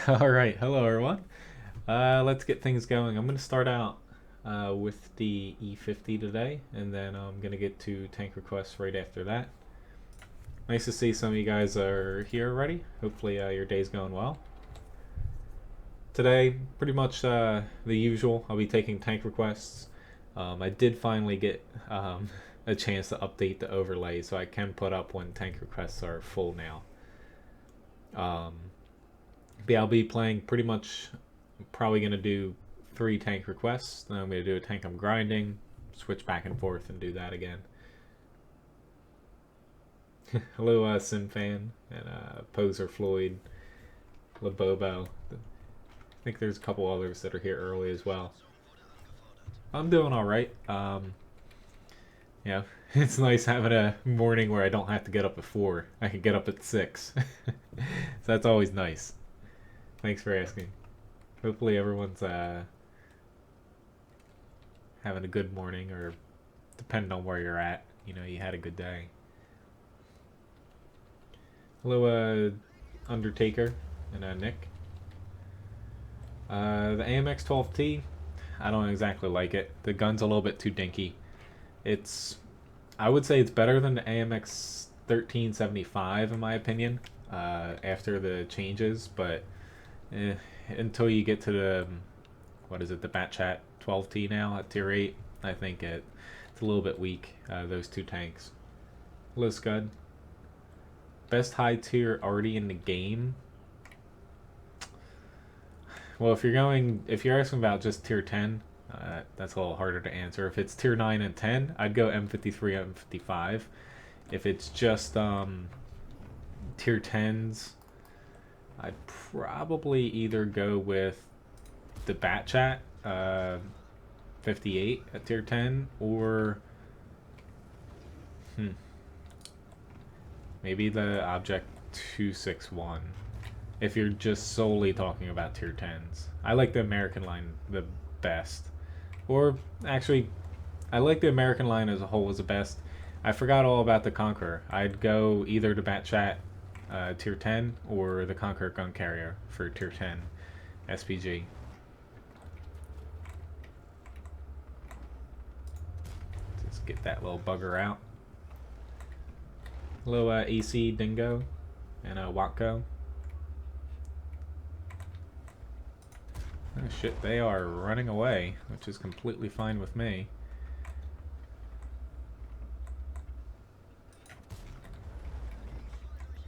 All right, hello everyone. Let's get things going. I'm going to start out with the E50 today, and then I'm going to get to tank requests right after that. Nice to see some of you guys are here already. Hopefully your day's going well. Today, pretty much the usual. I'll be taking tank requests. I did finally get a chance to update the overlay, so I can put up when tank requests are full now. But yeah, I'll be playing pretty much, probably going to do 3 tank requests. Then I'm going to do a tank I'm grinding, switch back and forth and do that again. Hello, Sinfan and Poser Floyd, Labobo. I think there's a couple others that are here early as well. I'm doing alright. Yeah, it's nice having a morning where I don't have to get up at 4. I can get up at 6. So that's always nice. Thanks for asking. Hopefully everyone's having a good morning, or depending on where you're at, you know, you had a good day. Hello, Undertaker and Nick. The AMX 12T, I don't exactly like it. The gun's a little bit too dinky. I would say it's better than the AMX 1375 in my opinion, after the changes, but until you get to the, the Batchat 12T now at tier 8, I think it's a little bit weak, those 2 tanks. Hello, Scud. Best high tier already in the game? Well, if you're asking about just tier 10, that's a little harder to answer. If it's tier 9 and 10, I'd go M53, M55. If it's just tier 10s, I'd probably either go with the Batchat 58 at tier 10, or maybe the Object 261 if you're just solely talking about tier 10s. I like the American line the best. Or actually, I like the American line as a whole as the best. I forgot all about the Conqueror. I'd go either the Batchat tier 10 or the Conqueror gun carrier for tier 10 SPG. Just get that little bugger out. Hello, AC Dingo and Watco. Oh shit, they are running away, which is completely fine with me.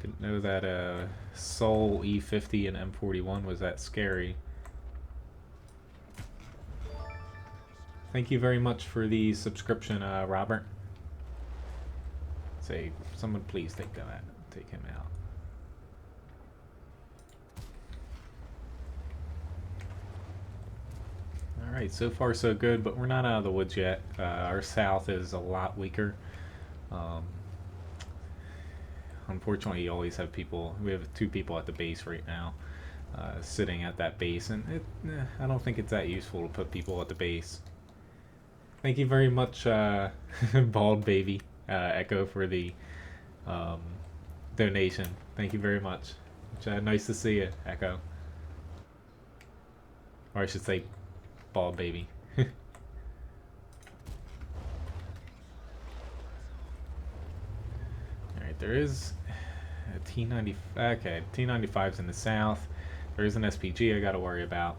Didn't know that Soul E50 and M41 was that scary. Thank you very much for the subscription, Robert. Say, someone please take him out. Alright, so far so good, but we're not out of the woods yet. Our south is a lot weaker. Unfortunately, you always have people. We have 2 people at the base right now, sitting at that base, and I don't think it's that useful to put people at the base. Thank you very much, Bald Baby Echo, for the donation. Thank you very much. Nice to see you, Echo. Or I should say, Bald Baby. Alright, there is a T90. Okay, T95's in the south. There is an SPG I gotta worry about,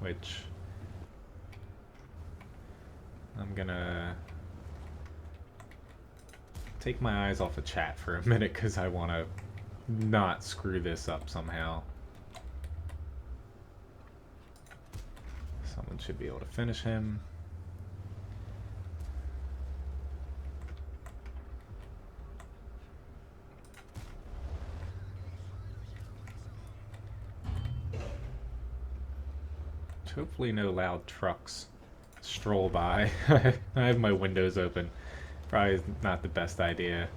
which I'm gonna take my eyes off the chat for a minute because I want to not screw this up somehow. Someone should be able to finish him. Hopefully no loud trucks stroll by. I have my windows open. Probably not the best idea.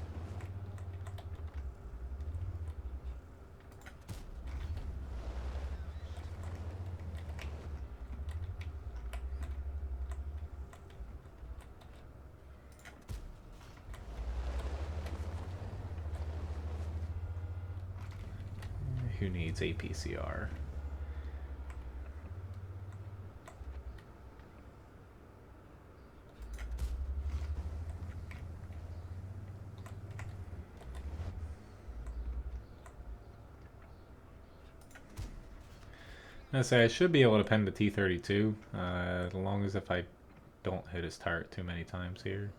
Who needs APCR? I say I should be able to pen the T-32, as long as if I don't hit his turret too many times here.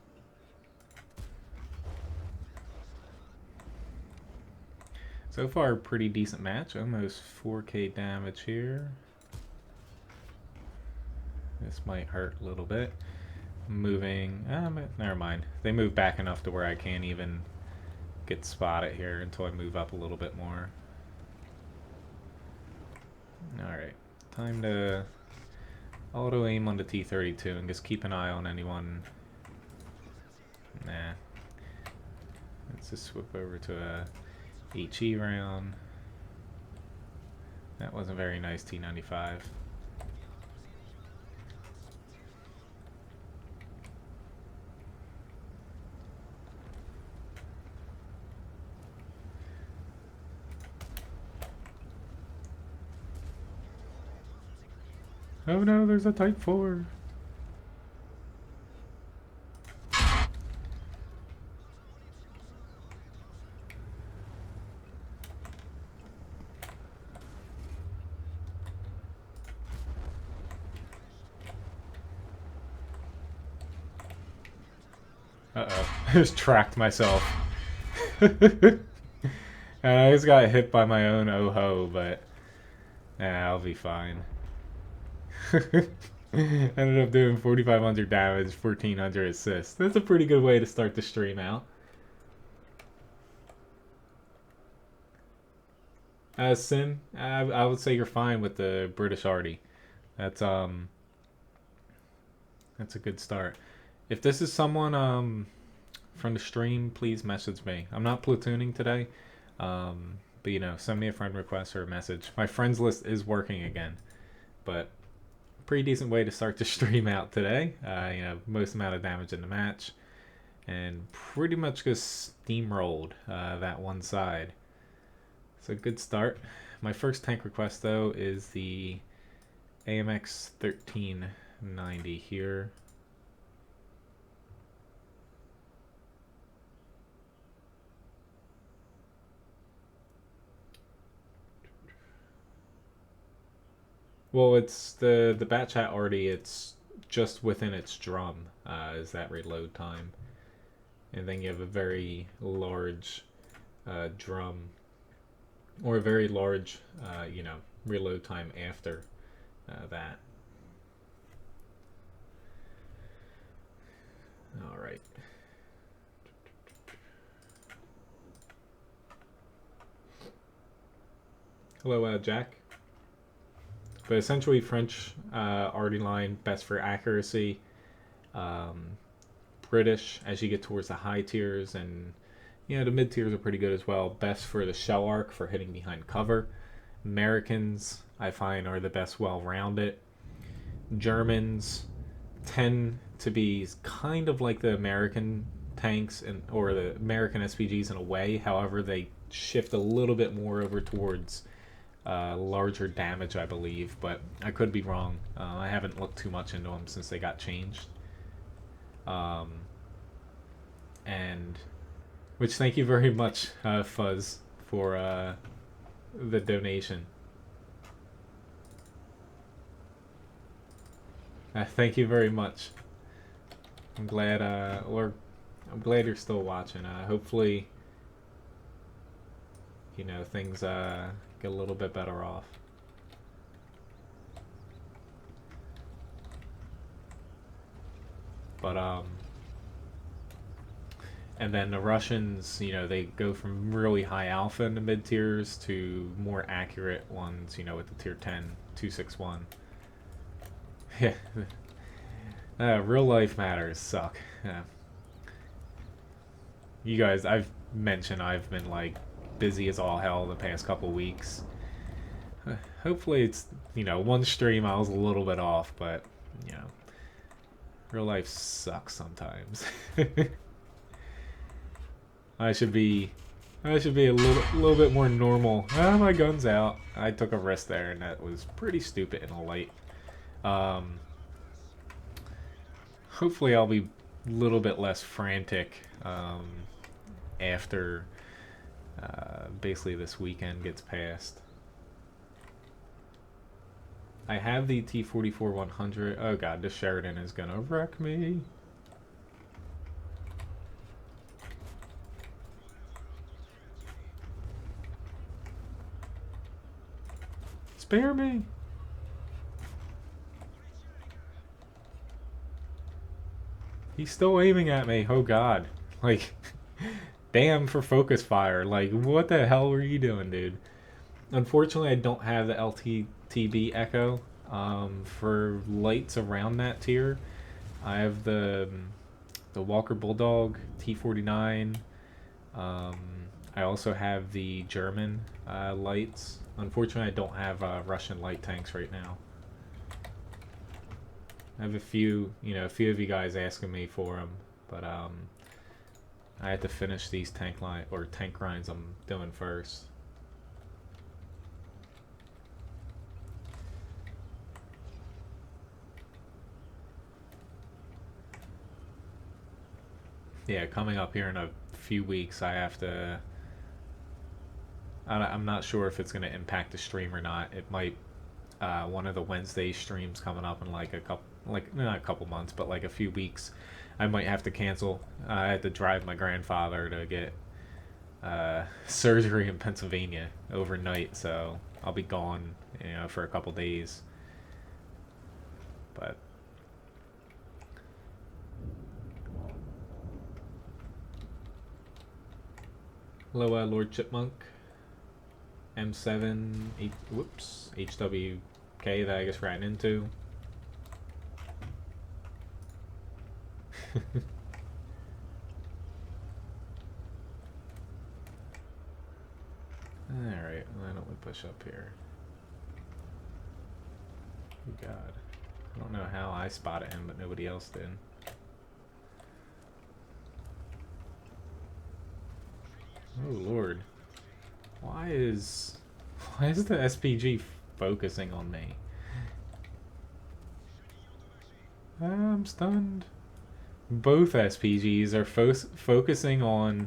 So far, pretty decent match. Almost 4k damage here. This might hurt a little bit. Moving, never mind. They move back enough to where I can't even get spotted here until I move up a little bit more. Alright, time to auto aim on the T-32 and just keep an eye on anyone. Nah. Let's just swip over to a HE round. That wasn't very nice, T-95. Oh no, there's a Type 4. Uh-oh. I just tracked myself. And I just got hit by my own oh-ho, but I'll be fine. Ended up doing 4,500 damage, 1,400 assists. That's a pretty good way to start the stream out. Sin, I would say you're fine with the British Arty. That's a good start. If this is someone from the stream, please message me. I'm not platooning today, but you know, send me a friend request or a message. My friends list is working again, but pretty decent way to start the stream out today. You know, most amount of damage in the match, and pretty much just steamrolled that one side. So good start. My first tank request though is the AMX 1390 here. Well, it's the bat chat already. It's just within its drum is that reload time, and then you have a very large drum, or a very large you know, reload time after that. All right. Hello, Jack. But essentially, French arty line, best for accuracy. British, as you get towards the high tiers, and you know, the mid tiers are pretty good as well. Best for the shell arc for hitting behind cover. Americans, I find, are the best well-rounded. Germans tend to be kind of like the American tanks or the American SPGs in a way. However, they shift a little bit more over towards larger damage, I believe, but I could be wrong. I haven't looked too much into them since they got changed. And which, thank you very much, Fuzz, for the donation. Thank you very much. I'm glad, I'm glad you're still watching. Hopefully, you know, things get a little bit better off. But and then the Russians, you know, they go from really high alpha in the mid tiers to more accurate ones, you know, with the tier 10 261. Yeah. Real life matters suck. Yeah. You guys, I've mentioned I've been like busy as all hell the past couple weeks. Hopefully it's, you know, one stream I was a little bit off, but you know, real life sucks sometimes. I should be a little bit more normal. My gun's out. I took a risk there, and that was pretty stupid in a light. Hopefully I'll be a little bit less frantic after basically this weekend gets past. I have the T-44 100. Oh god, this Sheridan is gonna wreck me. Spare me. He's still aiming at me. Oh god. Like, damn for focus fire. Like, what the hell were you doing, dude? Unfortunately, I don't have the LTTB Echo for lights around that tier. I have the Walker Bulldog T49. I also have the German lights. Unfortunately, I don't have Russian light tanks right now. I have a few of you guys asking me for them, but I had to finish these tank grinds I'm doing first. Yeah, coming up here in a few weeks, I have to. I'm not sure if it's going to impact the stream or not. It might. One of the Wednesday streams coming up in like not a couple months, but like a few weeks, I might have to cancel. I had to drive my grandfather to get surgery in Pennsylvania overnight, so I'll be gone, for a couple days. But hello, Lord Chipmunk. M7, HWK that I just ran into. Alright, why don't we push up here? Oh god. I don't know how I spotted him, but nobody else did. Oh lord. Why is the SPG focusing on me? I'm stunned. Both SPGs are focusing on...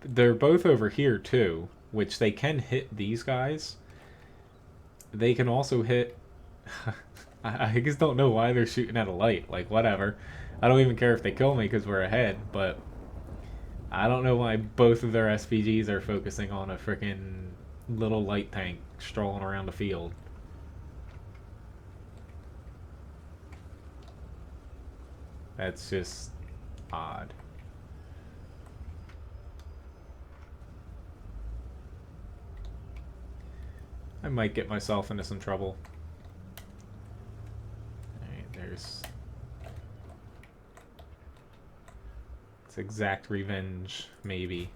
They're both over here too, which they can hit these guys. They can also hit... I just don't know why they're shooting at a light. Like, whatever. I don't even care if they kill me because we're ahead, but... I don't know why both of their SPGs are focusing on a freaking little light tank strolling around the field. That's just odd. I might get myself into some trouble. Alright, there's... It's exact revenge, maybe.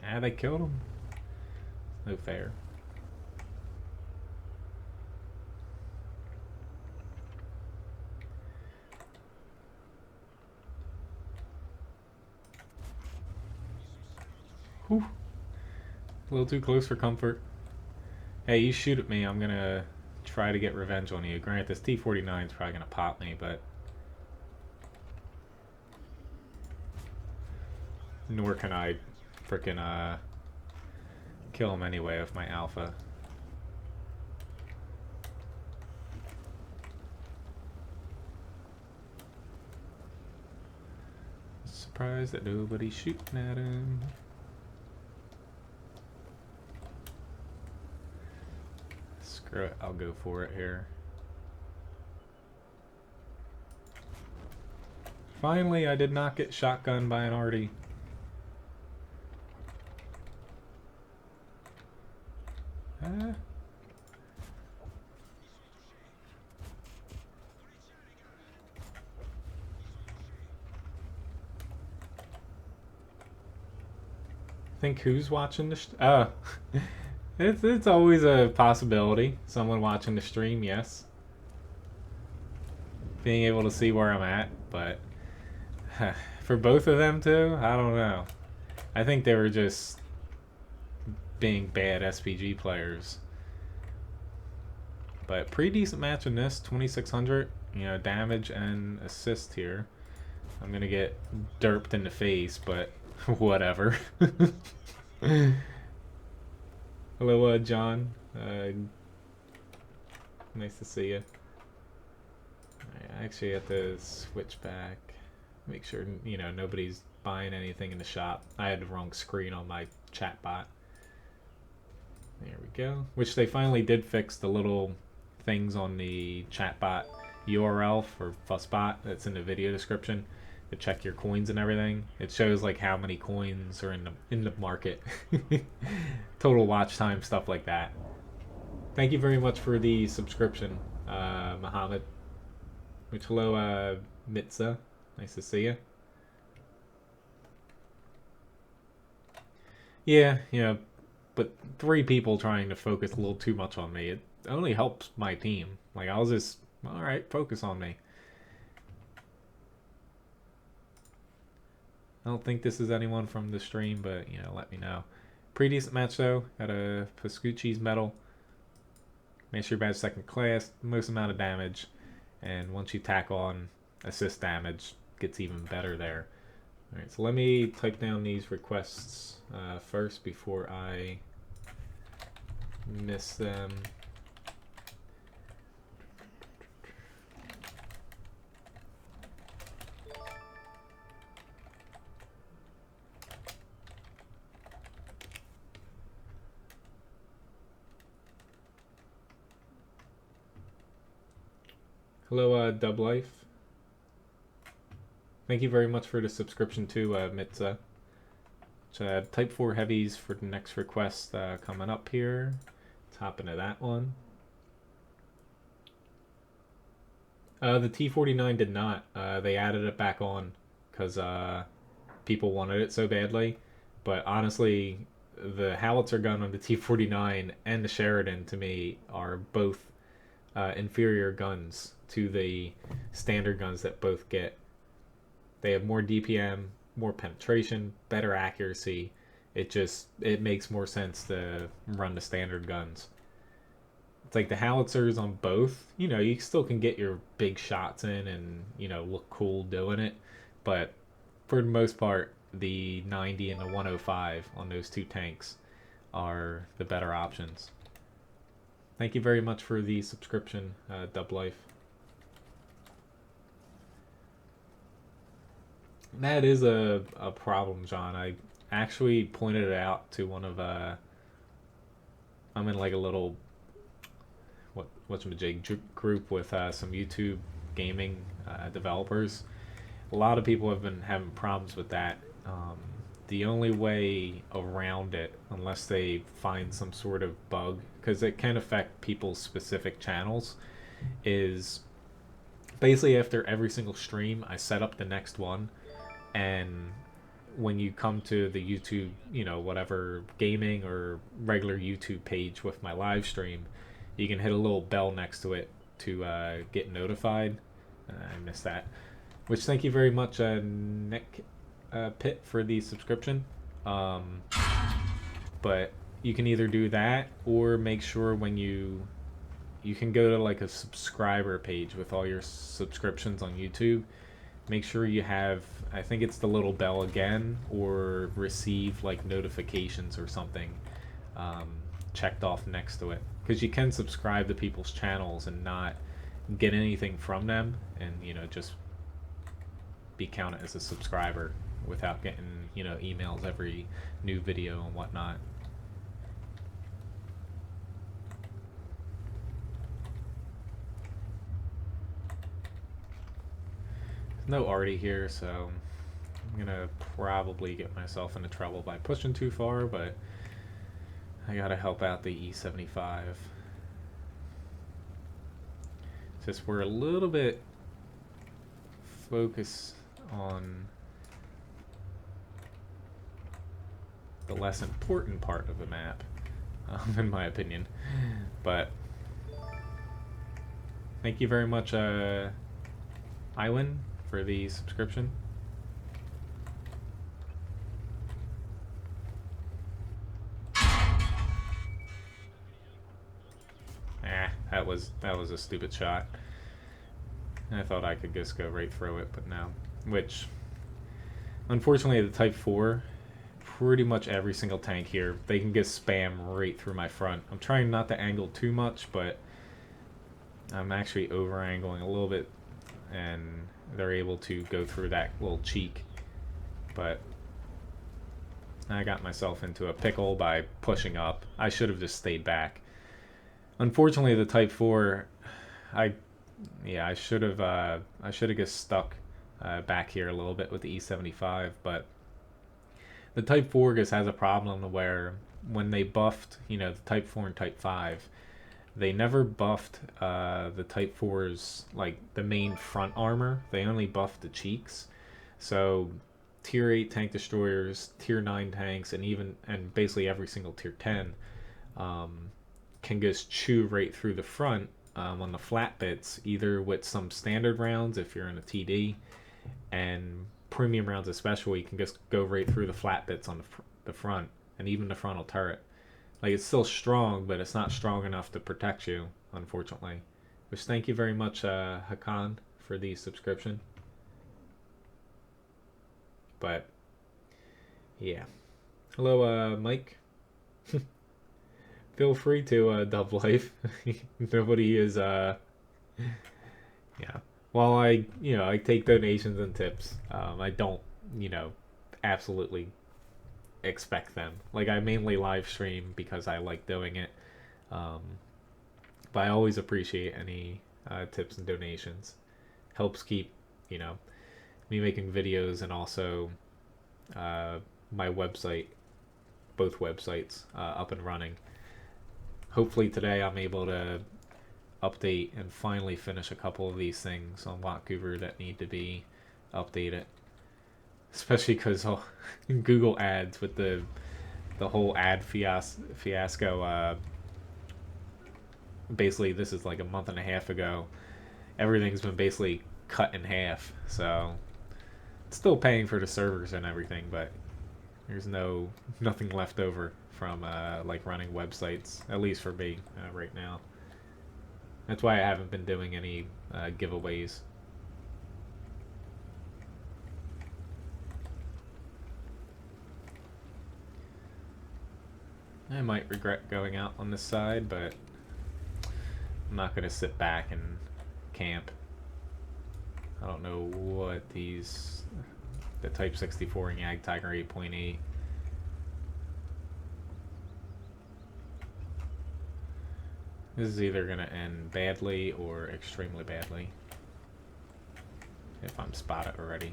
Ah, they killed him. No fair. Whew. A little too close for comfort. Hey, you shoot at me, I'm gonna try to get revenge on you. Granted, this T-49 is probably gonna pop me, but... Nor can I frickin' kill him anyway with my alpha. Surprised that nobody's shooting at him. Screw it, I'll go for it here. Finally, I did not get shotgunned by an arty. Think who's watching the it's always a possibility. Someone watching the stream, yes. Being able to see where I'm at, but for both of them too, I don't know. I think they were just being bad SPG players. But pretty decent match in this, 2600, damage and assist here. I'm gonna get derped in the face, but Whatever. Hello, John. Nice to see you. I actually have to switch back. Make sure, you know, nobody's buying anything in the shop. I had the wrong screen on my chat bot. There we go. Which they finally did fix the little things on the chatbot URL for Fussbot that's in the video description to check your coins and everything. It shows like how many coins are in the market, total watch time, stuff like that. Thank you very much for the subscription, Mohammed. Which hello, Mitza. Nice to see you. Yeah, but 3 people trying to focus a little too much on me, it only helps my team. Like, I'll just, alright, focus on me. I don't think this is anyone from the stream, but, you know, let me know. Pretty decent match, though. Got a Pascucci's medal. Master badge 2nd class, most amount of damage. And once you tack on assist damage, gets even better there. Alright, so let me type down these requests first before I miss them. Hello, Dub Life. Thank you very much for the subscription to Mitza. Type 4 heavies for the next request coming up here. Top into that one. The T49 did not. They added it back on because people wanted it so badly. But honestly, the howitzer gun on the T49 and the Sheridan to me are both inferior guns to the standard guns that both get. They have more DPM, more penetration, better accuracy. It makes more sense to run the standard guns. It's like the howitzers on both, you know, you still can get your big shots in and, you know, look cool doing it. But for the most part, the 90 and the 105 on those 2 tanks are the better options. Thank you very much for the subscription, Dub Life. That is a problem, John. I actually pointed it out to one of I'm in like a little whatchamajig group with some YouTube gaming developers. A lot of people have been having problems with that. The only way around it, unless they find some sort of bug, because it can affect people's specific channels, is basically after every single stream, I set up the next one. And when you come to the YouTube, you know, whatever gaming or regular YouTube page with my live stream, you can hit a little bell next to it to get notified. I missed that. Which, thank you very much, Nick Pitt, for the subscription. But you can either do that or make sure when you can go to like a subscriber page with all your subscriptions on YouTube. Make sure you have, I think it's the little bell again, or receive like notifications or something checked off next to it. Because you can subscribe to people's channels and not get anything from them, and, you know, just be counted as a subscriber without getting, you know, emails every new video and whatnot. No Artie here, so I'm gonna probably get myself into trouble by pushing too far, but I gotta help out the E75. Just we're a little bit focused on the less important part of the map, in my opinion. But thank you very much, Iwin, for the subscription. That was a stupid shot. I thought I could just go right through it, but no. Which Unfortunately, the Type 4, pretty much every single tank here, they can get spam right through my front. I'm trying not to angle too much, but I'm actually over-angling a little bit, and they're able to go through that little cheek. But I got myself into a pickle by pushing up. I should have just stayed back. Unfortunately, the Type 4, I should have just stuck back here a little bit with the E75, but the Type 4 just has a problem where when they buffed, the Type 4 and Type 5, they never buffed the Type 4's, like, the main front armor. They only buffed the cheeks. So Tier 8 tank destroyers, Tier 9 tanks, and basically every single Tier 10 can just chew right through the front on the flat bits, either with some standard rounds if you're in a TD, and premium rounds especially can just go right through the flat bits on the front, and even the frontal turret. Like, it's still strong, but it's not strong enough to protect you, unfortunately. Which, thank you very much, Hakan, for the subscription. But, yeah. Hello, Mike. Feel free to dub life. Nobody is, yeah. While I take donations and tips, I don't, absolutely expect them. Like, I mainly live stream because I like doing it. But I always appreciate any tips and donations. Helps keep, me making videos, and also my website, both websites, up and running. Hopefully today I'm able to update and finally finish a couple of these things on WoT Guru that need to be updated. Especially because Google ads with the whole ad fiasco. Basically, this is like a month and a half ago. Everything's been basically cut in half. So it's still paying for the servers and everything, but there's nothing left over from like running websites, at least for me right now. That's why I haven't been doing any giveaways. I might regret going out on this side, but I'm not going to sit back and camp. I don't know what the Type 64 and Yag Tiger 8.8. This is either going to end badly or extremely badly if I'm spotted already.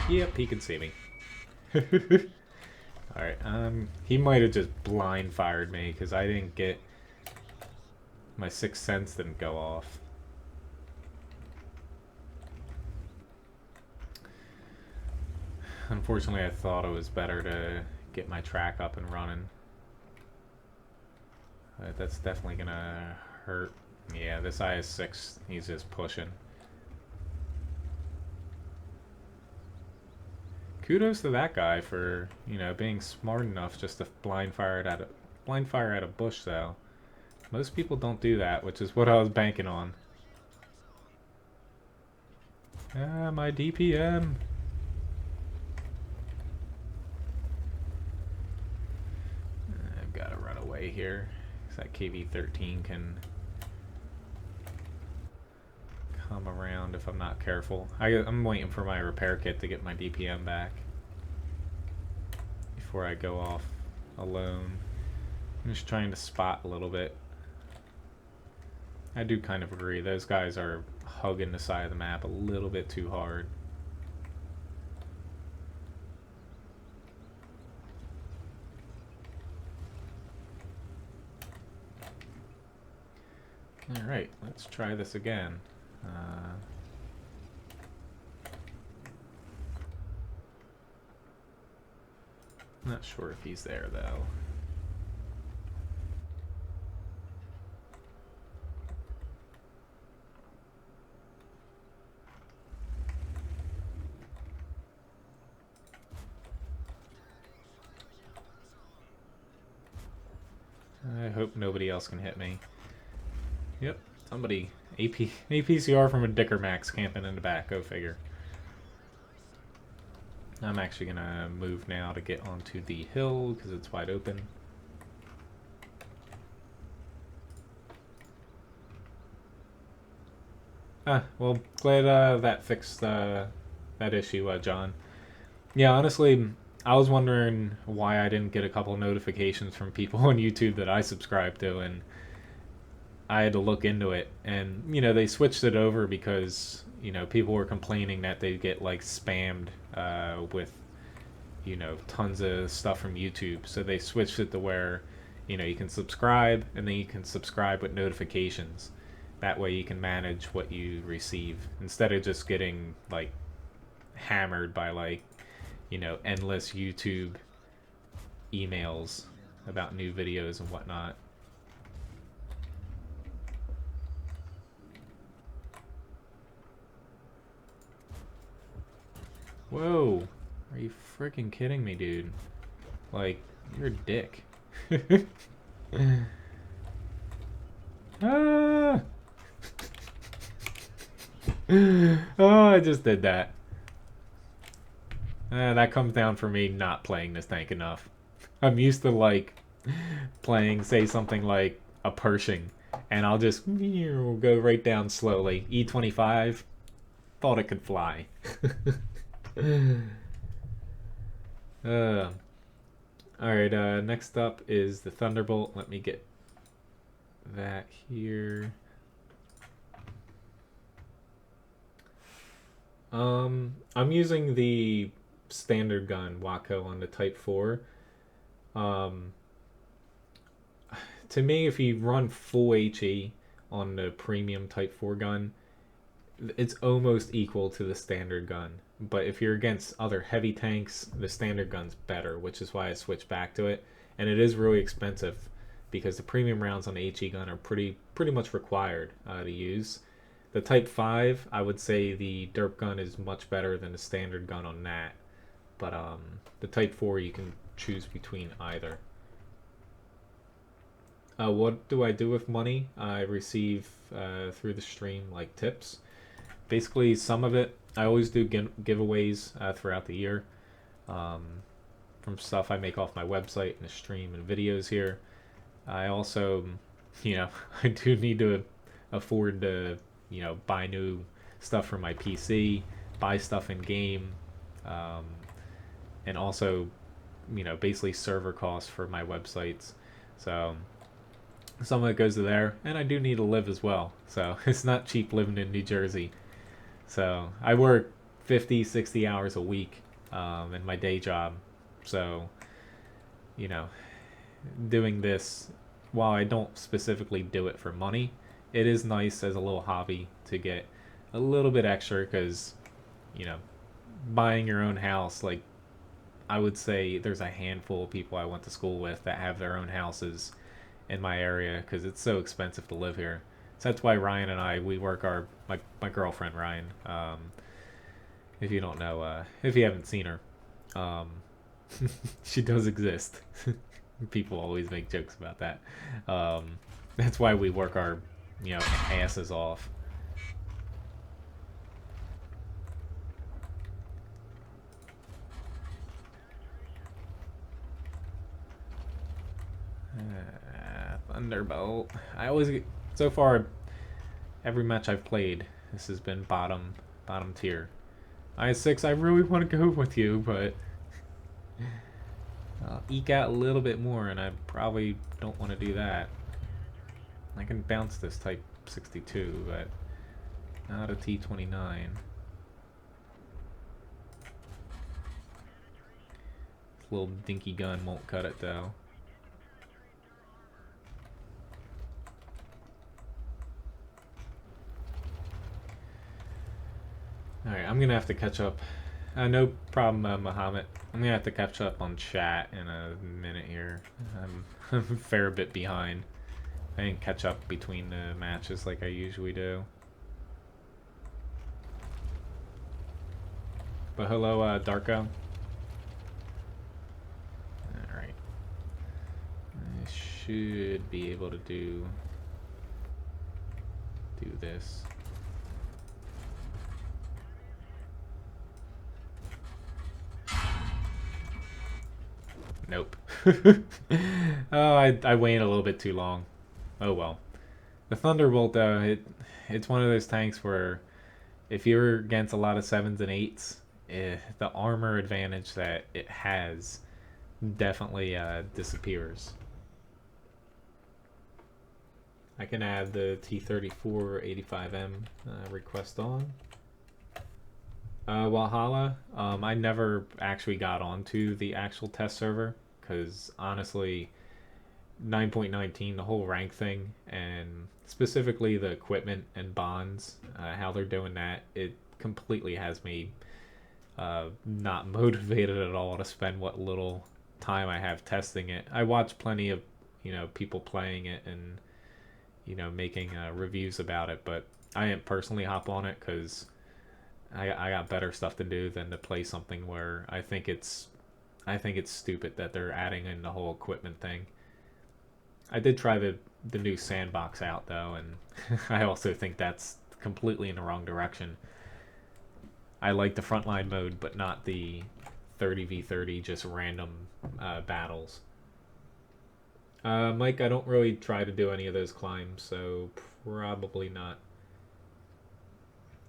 Yep, he can see me. Alright, he might have just blind fired me because I didn't get... My sixth sense didn't go off. Unfortunately, I thought it was better to get my track up and running. But that's definitely gonna hurt. Yeah, this IS-6, he's just pushing. Kudos to that guy for, being smart enough just to blind fire at a bush, though. Most people don't do that, which is what I was banking on. Ah, my DPM. I've got to run away here, because that KV-13 can come around if I'm not careful. I'm waiting for my repair kit to get my DPM back before I go off alone. I'm just trying to spot a little bit. I do kind of agree. Those guys are hugging the side of the map a little bit too hard. Alright, let's try this again. Not sure if he's there, though. I hope nobody else can hit me. Yep, somebody. APCR from a Dicker Max camping in the back, go figure. I'm actually gonna move now to get onto the hill because it's wide open. Well, glad that fixed that issue, John. Yeah, honestly, I was wondering why I didn't get a couple notifications from people on YouTube that I subscribe to, and I had to look into it. And, you know, they switched it over because, you know, people were complaining that they get, like, spammed with, you know, tons of stuff from YouTube. So they switched it to where, you know, you can subscribe, and then you can subscribe with notifications. That way you can manage what you receive instead of just getting, like, hammered by, like, you know, endless YouTube emails about new videos and whatnot. Whoa. Are you freaking kidding me, dude? Like, you're a dick. Ah! Oh, I just did that. That comes down for me not playing this tank enough. I'm used to, like, playing, say, something like a Pershing, and I'll just go right down slowly. E25, thought it could fly. Alright, next up is the Thunderbolt. Let me get that here. I'm using the standard gun WoT on the Type 4. To me, if you run full HE on the premium Type 4 gun, it's almost equal to the standard gun. But if you're against other heavy tanks, the standard gun's better, which is why I switched back to it. And it is really expensive because the premium rounds on the HE gun are pretty much required to use. The Type 5, I would say the derp gun is much better than the standard gun on that. But the Type 4, you can choose between either. What do I do with money? I receive through the stream, like, tips. Basically, some of it, I always do giveaways throughout the year. From stuff I make off my website and the stream and videos here. I also, you know, I do need to afford to, you know, buy new stuff for my PC, buy stuff in game, and also, you know, basically server costs for my websites. So some of it goes to there, and I do need to live as well. So it's not cheap living in New Jersey. So I work 50, 60 hours a week in my day job. So, you know, doing this, while I don't specifically do it for money, it is nice as a little hobby to get a little bit extra because, you know, buying your own house, like, I would say there's a handful of people I went to school with that have their own houses in my area because it's so expensive to live here. So that's why Ryan and I, we work my girlfriend Ryan, if you don't know, if you haven't seen her, she does exist. People always make jokes about that. That's why we work our, you know, asses off. Thunderbolt. I always get, so far, every match I've played, this has been bottom tier. I6, I really want to go with you, but I'll eke out a little bit more, and I probably don't want to do that. I can bounce this Type 62, but not a T29. This little dinky gun won't cut it, though. Alright, I'm gonna have to catch up. No problem, Muhammad. I'm gonna have to catch up on chat in a minute here. I'm a fair bit behind. I didn't catch up between the matches like I usually do. But hello, Darko. Alright. should be able to do this. Nope. Oh, I waited a little bit too long. Oh well. The Thunderbolt though, it's one of those tanks where if you're against a lot of 7s and 8s, the armor advantage that it has definitely disappears. I can add the T3485M request on. Valhalla, I never actually got onto the actual test server because honestly 9.19, the whole rank thing, and specifically the equipment and bonds, how they're doing that, it completely has me not motivated at all to spend what little time I have testing it. I watch plenty of, people playing it and, making reviews about it, but I didn't personally hop on it because I got better stuff to do than to play something where I think it's stupid that they're adding in the whole equipment thing. I did try the new sandbox out though, and I also think that's completely in the wrong direction. I like the frontline mode, but not the 30v30 just random battles. Mike, I don't really try to do any of those climbs, so probably not.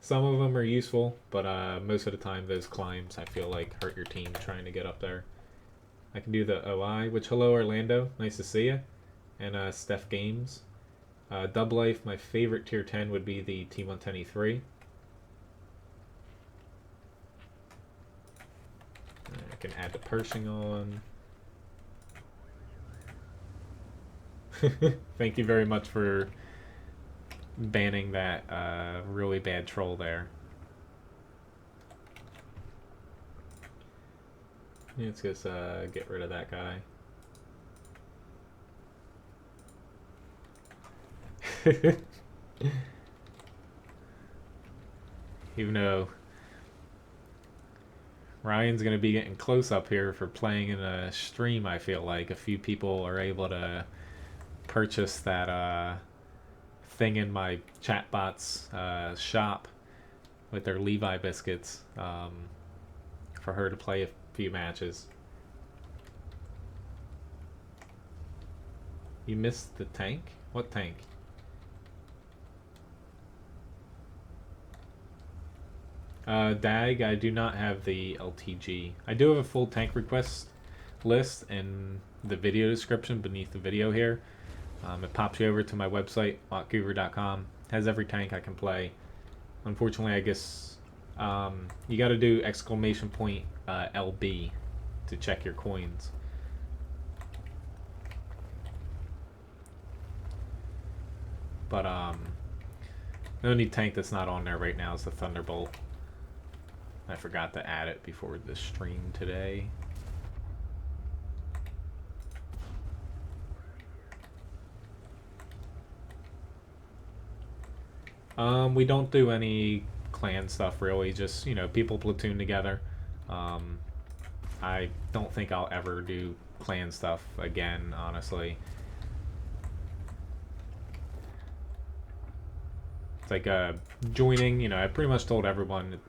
Some of them are useful, but most of the time those climbs I feel like hurt your team trying to get up there. I can do the OI, which hello Orlando, nice to see you. And Steph Games. Dub Life, my favorite tier 10 would be the T110E3. I can add the Pershing on. Thank you very much for banning that really bad troll there. Let's just get rid of that guy. Even though Ryan's going to be getting close up here for playing in a stream, I feel like a few people are able to purchase that thing in my chatbot's shop with their Levi biscuits for her to play a few matches. You missed the tank? What tank? Dag, I do not have the LTG. I do have a full tank request list in the video description beneath the video here. It pops you over to my website, WoTGuru.com. Has every tank I can play. Unfortunately, I guess you got to do !LB to check your coins. But the only tank that's not on there right now is the Thunderbolt. I forgot to add it before the stream today. We don't do any clan stuff really, just, people platoon together. I don't think I'll ever do clan stuff again, honestly. It's like joining, I pretty much told everyone,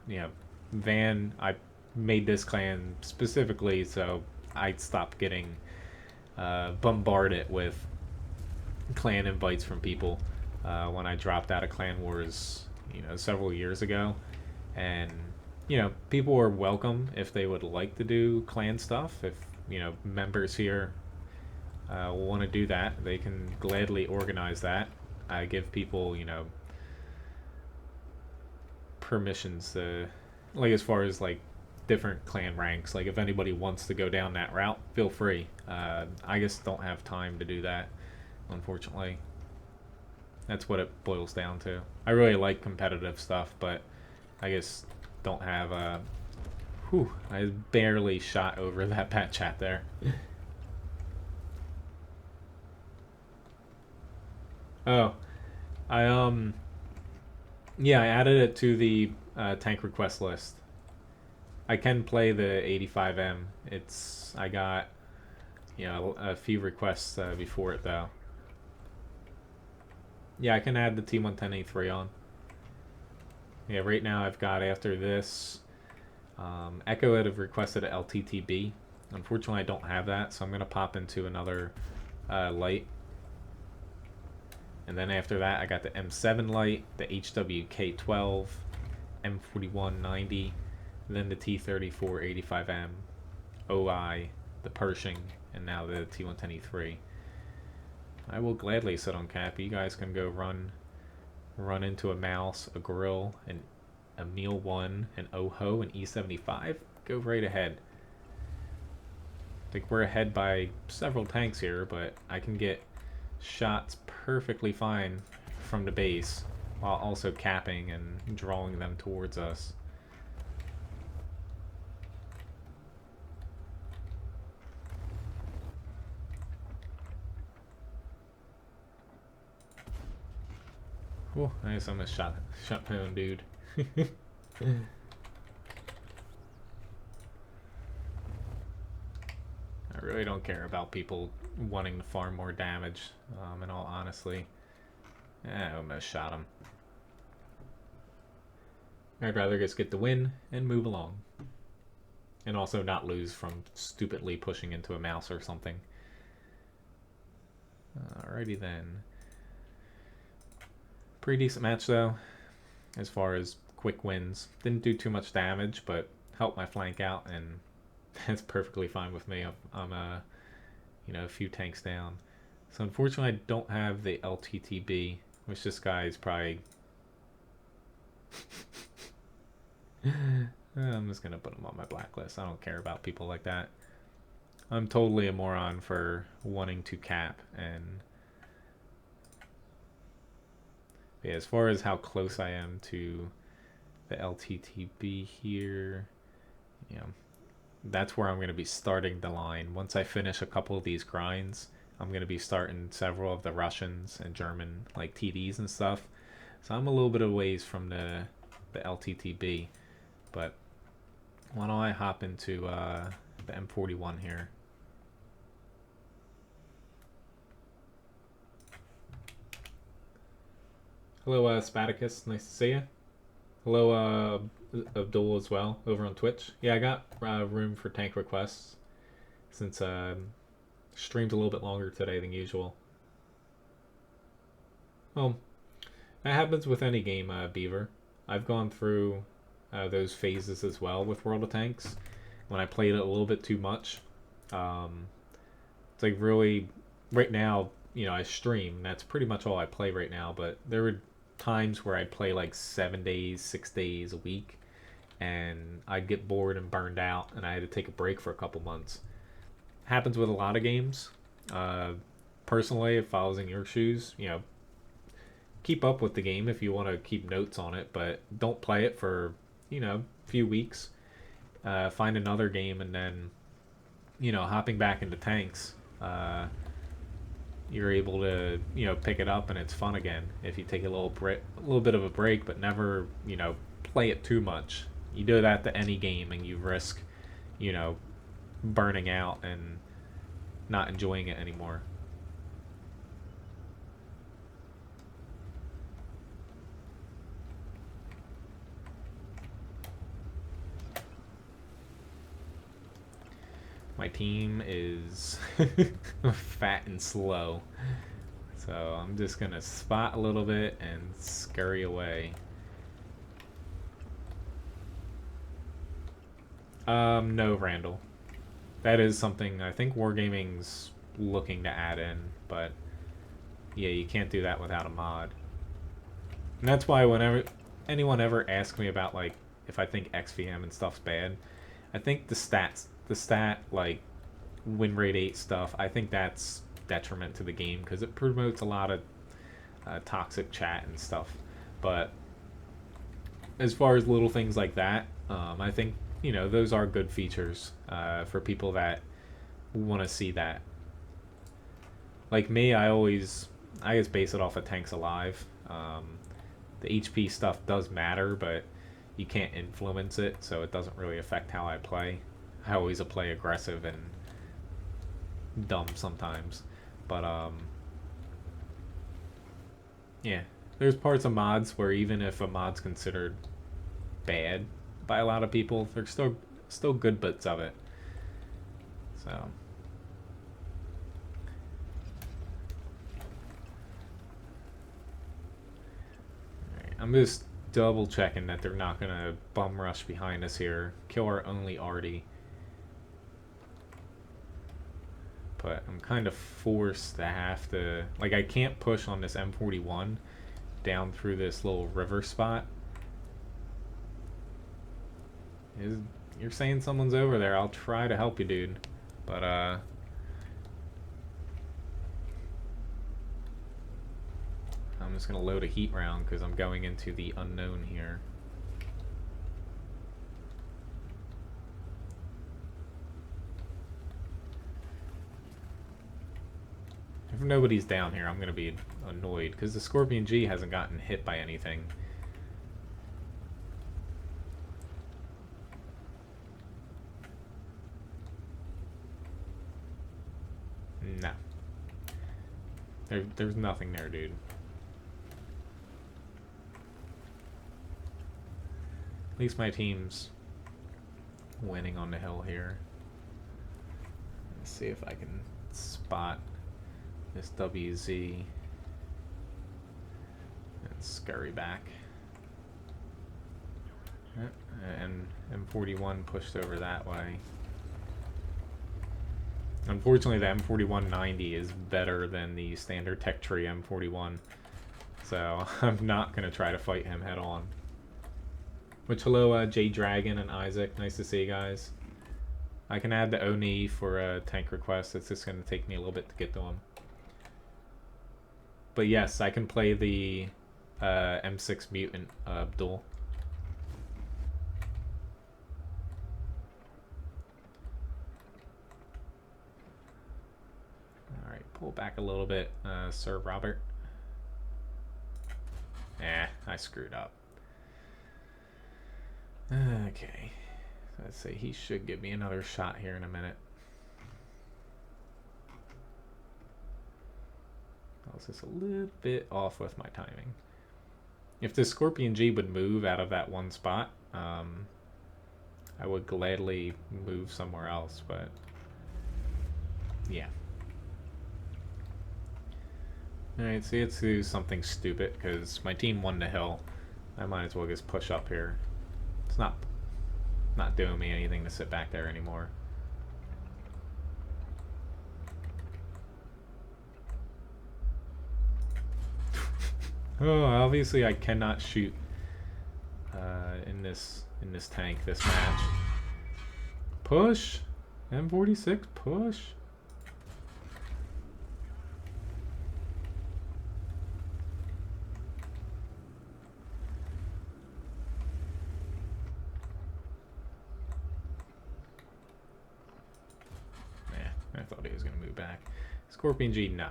Van, I made this clan specifically so I'd stop getting bombarded with clan invites from people when I dropped out of Clan Wars, several years ago. And, people are welcome if they would like to do clan stuff. If, members here want to do that, they can gladly organize that. I give people, permissions to, like, as far as like different clan ranks, like if anybody wants to go down that route, feel free. I just don't have time to do that, unfortunately. That's what it boils down to. I really like competitive stuff, but I just don't have I barely shot over that pat chat there. Oh, I yeah, I added it to the tank request list. I can play the 85M. I got, Yeah, a few requests before it though. Yeah, I can add the T110A3 on. Yeah, right now I've got after this, Echo had requested a LTTB. Unfortunately, I don't have that, so I'm gonna pop into another light. And then after that, I got the M7 light, the HWK12, M4190, then the T3485M, OI, the Pershing, and now the T110E3. I will gladly sit on cap. You guys can go run into a mouse, a grill, a meal 1, an OHO, an E75. Go right ahead. I think we're ahead by several tanks here, but I can get shots perfectly fine from the base while also capping and drawing them towards us. Oh, I just almost shot my own dude. I really don't care about people wanting to farm more damage, in all honesty. I almost shot him. I'd rather just get the win and move along. And also not lose from stupidly pushing into a mouse or something. Alrighty then. Pretty decent match though, as far as quick wins. Didn't do too much damage, but helped my flank out, and that's perfectly fine with me. I'm you know, a few tanks down. So unfortunately, I don't have the LTTB, which this guy is probably. I'm just gonna put him on my blacklist. I don't care about people like that. I'm totally a moron for wanting to cap. And yeah, as far as how close I am to the LTTB here, you know, that's where I'm going to be starting the line. Once I finish a couple of these grinds, I'm going to be starting several of the Russians and German like TDs and stuff. So I'm a little bit of ways from the LTTB, but why don't I hop into the M41 here. Hello, Spartacus. Nice to see you. Hello, Abdul as well, over on Twitch. Yeah, I got room for tank requests since streamed a little bit longer today than usual. Well, that happens with any game, Beaver. I've gone through those phases as well with World of Tanks. When I played it a little bit too much, it's like really right now. You know, I stream. That's pretty much all I play right now. But there were times where I'd play like 7 days, 6 days a week, and I'd get bored and burned out, and I had to take a break for a couple months. Happens with a lot of games. Personally, if I was in your shoes, you know, keep up with the game if you want to keep notes on it, but don't play it for, you know, a few weeks. Find another game, and then, you know, hopping back into tanks, you're able to, you know, pick it up and it's fun again if you take a little bit of a break, but never, you know, play it too much. You do that to any game and you risk, you know, burning out and not enjoying it anymore. My team is fat and slow, so I'm just gonna spot a little bit and scurry away. No, Randall. That is something I think Wargaming's looking to add in, but yeah, you can't do that without a mod. And that's why whenever anyone ever asks me about, like, if I think XVM and stuff's bad, I think the stat, like, win rate 8 stuff, I think that's detriment to the game because it promotes a lot of toxic chat and stuff. But as far as little things like that, I think, you know, those are good features for people that want to see that. Like me, I just base it off of tanks alive. The HP stuff does matter, but you can't influence it, so it doesn't really affect how I play. I always play aggressive and dumb sometimes. But yeah, there's parts of mods where even if a mod's considered bad by a lot of people, there's still good bits of it. So alright, I'm just double checking that they're not gonna bum rush behind us here, kill our only arty. But I'm kind of forced to have to, like, I can't push on this M41 down through this little river spot. You're saying someone's over there. I'll try to help you, dude. But, I'm just gonna load a heat round because I'm going into the unknown here. If nobody's down here, I'm gonna be annoyed because the Scorpion G hasn't gotten hit by anything. No. There's nothing there, dude. At least my team's winning on the hill here. Let's see if I can spot this WZ and scurry back. And M41 pushed over that way. Unfortunately, the M4190 is better than the standard tech tree M41, so I'm not going to try to fight him head on. Which, hello, J Dragon and Isaac. Nice to see you guys. I can add the Oni for a tank request. It's just going to take me a little bit to get to him. But yes, I can play the M6 Mutant duel. Alright, pull back a little bit, Sir Robert. I screwed up. Okay. So let's say he should give me another shot here in a minute. I was just a little bit off with my timing. If the Scorpion G would move out of that one spot, I would gladly move somewhere else, but yeah. Alright, so let's do something stupid, because my team won the hill. I might as well just push up here. It's not doing me anything to sit back there anymore. Oh, obviously I cannot shoot in this tank this match. Push! M46, push! I thought he was going to move back. Scorpion G, no.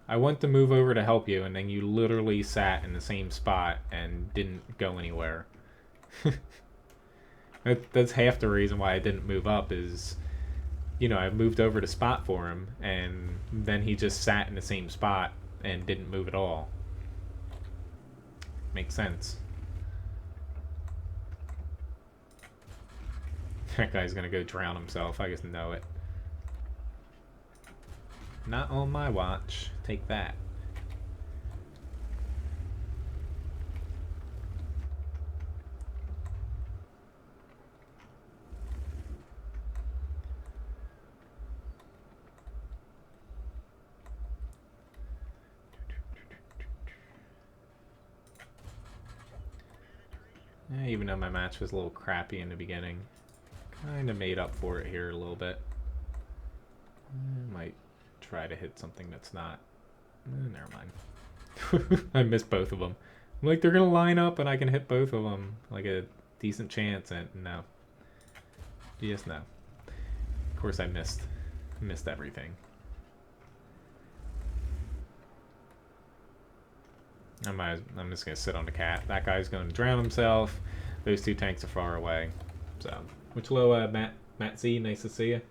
I went to move over to help you, and then you literally sat in the same spot and didn't go anywhere. That's half the reason why I didn't move up is, you know, I moved over to spot for him, and then he just sat in the same spot and didn't move at all. Makes sense. That guy's gonna go drown himself, I just know it. Not on my watch. Take that. Even though my match was a little crappy in the beginning, kind of made up for it here a little bit. I might try to hit something that's not. Never mind. I missed both of them. I'm like, they're gonna line up and I can hit both of them like a decent chance, and no. Just no. Of course I missed everything. I'm just gonna sit on the cat. That guy's gonna drown himself. Those two tanks are far away. So, which low, Matt Z, nice to see you.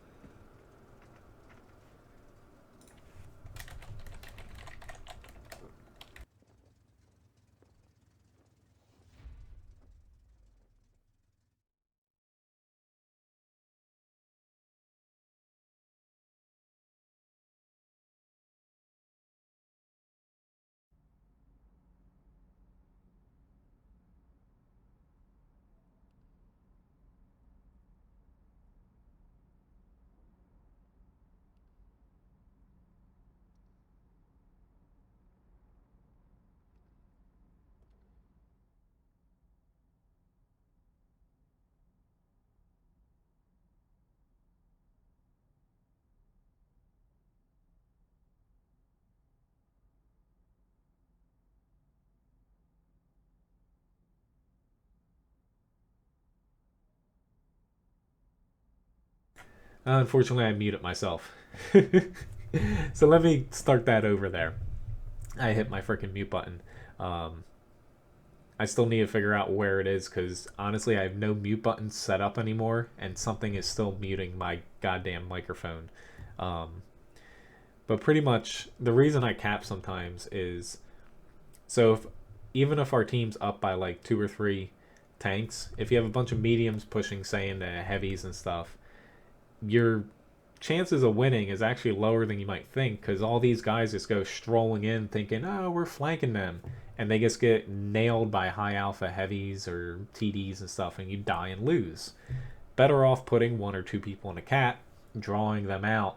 Unfortunately, I muted myself. So let me start that over there. I hit my freaking mute button. I still need to figure out where it is because honestly, I have no mute button set up anymore, and something is still muting my goddamn microphone. But pretty much the reason I cap sometimes is so even if our team's up by like 2 or 3 tanks, if you have a bunch of mediums pushing, say, into heavies and stuff, your chances of winning is actually lower than you might think because all these guys just go strolling in thinking, oh, we're flanking them. And they just get nailed by high alpha heavies or TDs and stuff, and you die and lose. Better off putting 1 or 2 people in a cap, drawing them out,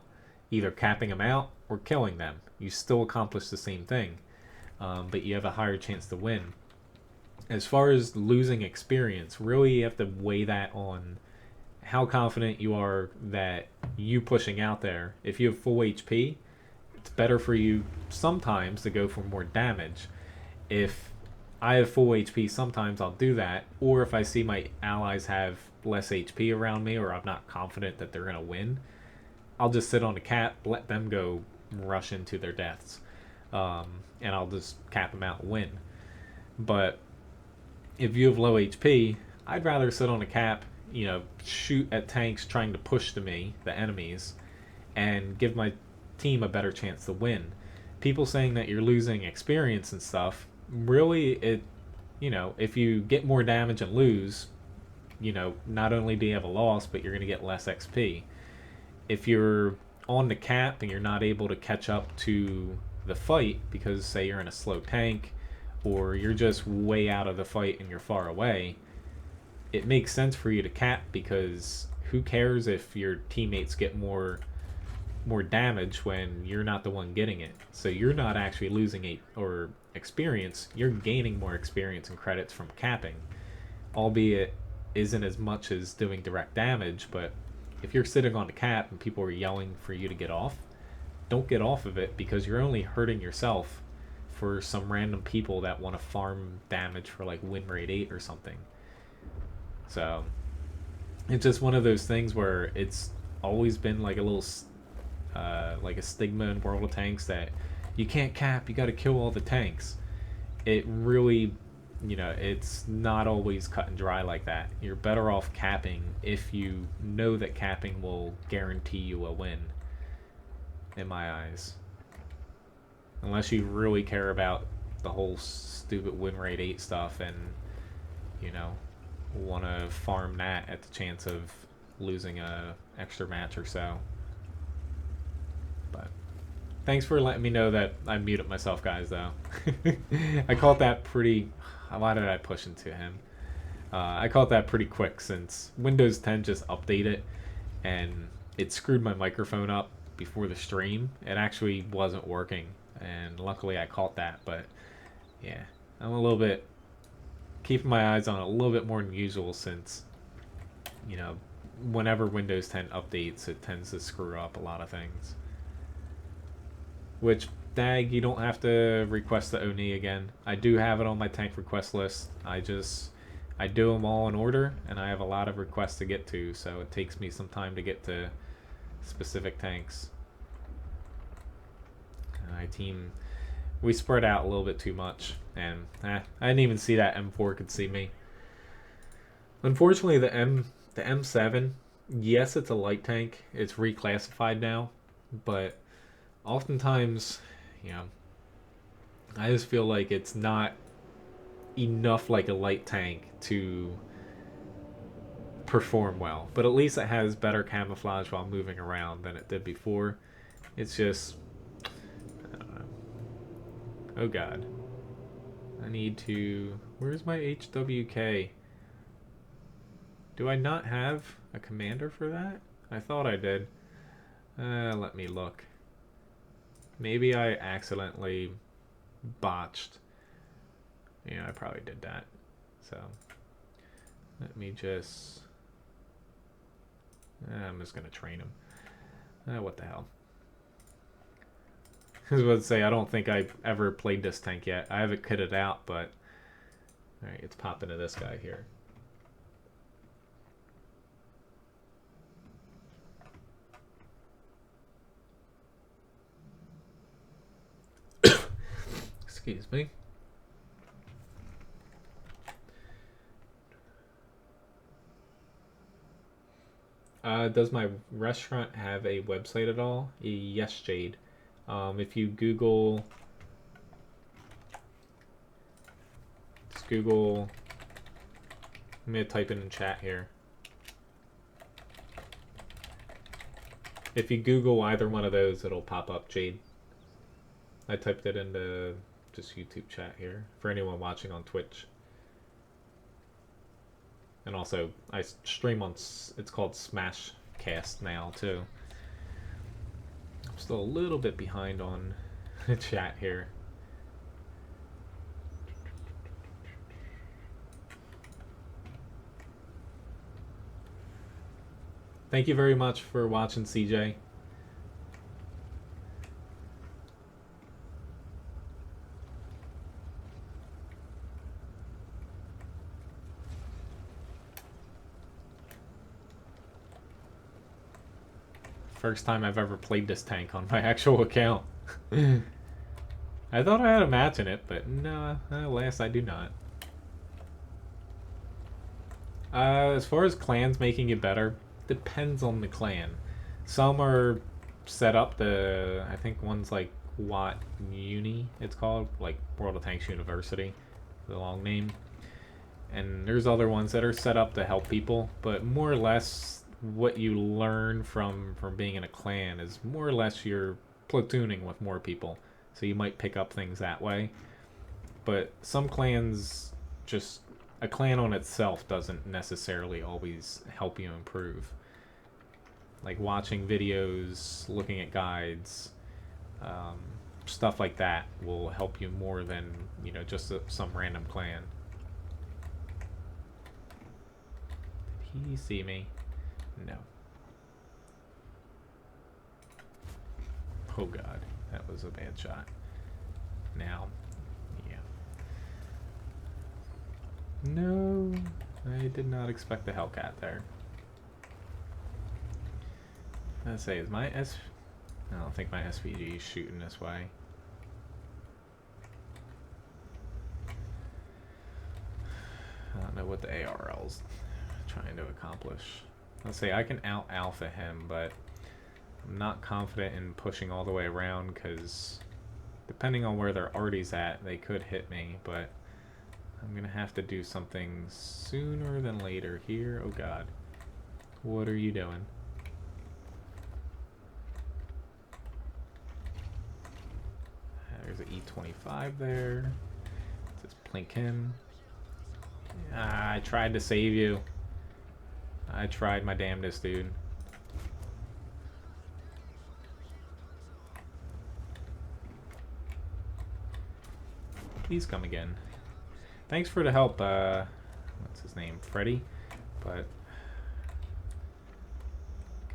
either capping them out or killing them. You still accomplish the same thing, but you have a higher chance to win. As far as losing experience, really you have to weigh that on how confident you are that you pushing out there. If you have full HP, it's better for you sometimes to go for more damage. If I have full HP, sometimes I'll do that. Or if I see my allies have less HP around me, or I'm not confident that they're going to win, I'll just sit on the cap, let them go rush into their deaths. And I'll just cap them out and win. But if you have low HP, I'd rather sit on a cap, shoot at tanks trying to push to me, the enemies, and give my team a better chance to win. People saying that you're losing experience and stuff, really, if you get more damage and lose, not only do you have a loss, but you're going to get less XP. If you're on the cap and you're not able to catch up to the fight because, say, you're in a slow tank or you're just way out of the fight and you're far away, it makes sense for you to cap because who cares if your teammates get more damage when you're not the one getting it. So you're not actually losing or experience, you're gaining more experience and credits from capping, albeit isn't as much as doing direct damage. But if you're sitting on the cap and people are yelling for you to get off, don't get off of it because you're only hurting yourself for some random people that want to farm damage for like win rate 8 or something. So it's just one of those things where it's always been like a little like a stigma in World of Tanks that you can't cap, you got to kill all the tanks. It really, it's not always cut and dry like that. You're better off capping if you know that capping will guarantee you a win, in my eyes. Unless you really care about the whole stupid win rate 8 stuff and, want to farm that at the chance of losing a extra match or so. But thanks for letting me know that I muted myself, guys, though. I caught that pretty... Why did I push into him? I caught that pretty quick since Windows 10 just updated and it screwed my microphone up before the stream. It actually wasn't working, and luckily I caught that. But yeah, I'm a little bit keeping my eyes on it a little bit more than usual since, whenever Windows 10 updates, it tends to screw up a lot of things. Which, dag, you don't have to request the Oni again. I do have it on my tank request list. I do them all in order, and I have a lot of requests to get to, so it takes me some time to get to specific tanks. My team, we spread out a little bit too much, and I didn't even see that M4 could see me. Unfortunately, the M7, yes, it's a light tank. It's reclassified now, but oftentimes, I just feel like it's not enough like a light tank to perform well. But at least it has better camouflage while moving around than it did before. It's just, I don't know. Oh god. I need to... Where's my HWK? Do I not have a commander for that? I thought I did. Let me look. Maybe I accidentally botched. Yeah, I probably did that. So, let me just... I'm just going to train him. What the hell. I was about to say, I don't think I've ever played this tank yet. I have it kitted out, but... Alright, it's popping to this guy here. Excuse me. Does my restaurant have a website at all? Yes, Jade. If you Google... Just Google... I'm going to type it in chat here. If you Google either one of those, it'll pop up, Jade. I typed it into just YouTube chat here for anyone watching on Twitch. And also, I stream on, it's called Smashcast now, too. I'm still a little bit behind on chat here. Thank you very much for watching, CJ. First time I've ever played this tank on my actual account. I thought I had a match in it, but no, alas, I do not. As far as clans making it better, depends on the clan. Some are set up to, I think one's like WoT Uni, it's called, like World of Tanks University, the long name. And there's other ones that are set up to help people, but more or less what you learn from being in a clan is more or less you're platooning with more people. So you might pick up things that way. But some clans, just a clan on itself doesn't necessarily always help you improve. Like watching videos, looking at guides, stuff like that will help you more than, you know, just some random clan. Did he see me? No. Oh god, that was a bad shot. Now, yeah. No, I did not expect the Hellcat there. Let's say, is my I don't think my SPG is shooting this way. I don't know what the ARL's trying to accomplish. Let's say I can out alpha him, but I'm not confident in pushing all the way around because depending on where their arty's at, they could hit me, but I'm gonna have to do something sooner than later here. Oh god. What are you doing? There's an E25 there. Let's just plink him. Ah, I tried to save you. I tried my damnedest, dude. Please come again. Thanks for the help, what's his name? Freddy? But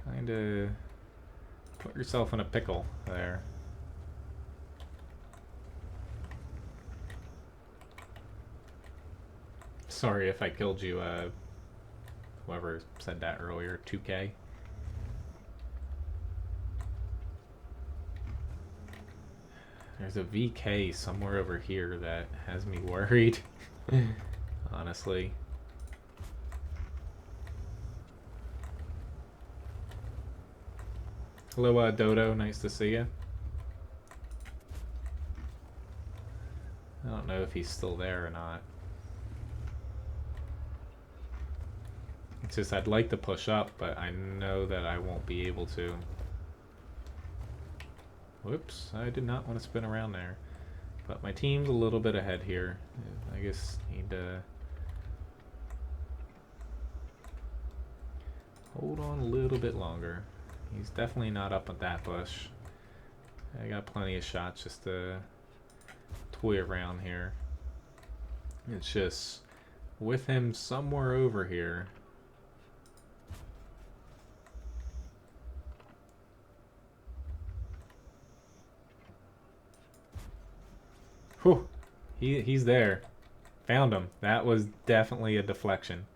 kinda put yourself in a pickle there. Sorry if I killed you, whoever said that earlier, 2K. There's a VK somewhere over here that has me worried, honestly. Hello, Dodo, nice to see you. I don't know if he's still there or not. It's just I'd like to push up, but I know that I won't be able to. Whoops, I did not want to spin around there. But my team's a little bit ahead here. I guess need to hold on a little bit longer. He's definitely not up at that bush. I got plenty of shots just to toy around here. It's just with him somewhere over here. Whew, he's there. Found him. That was definitely a deflection.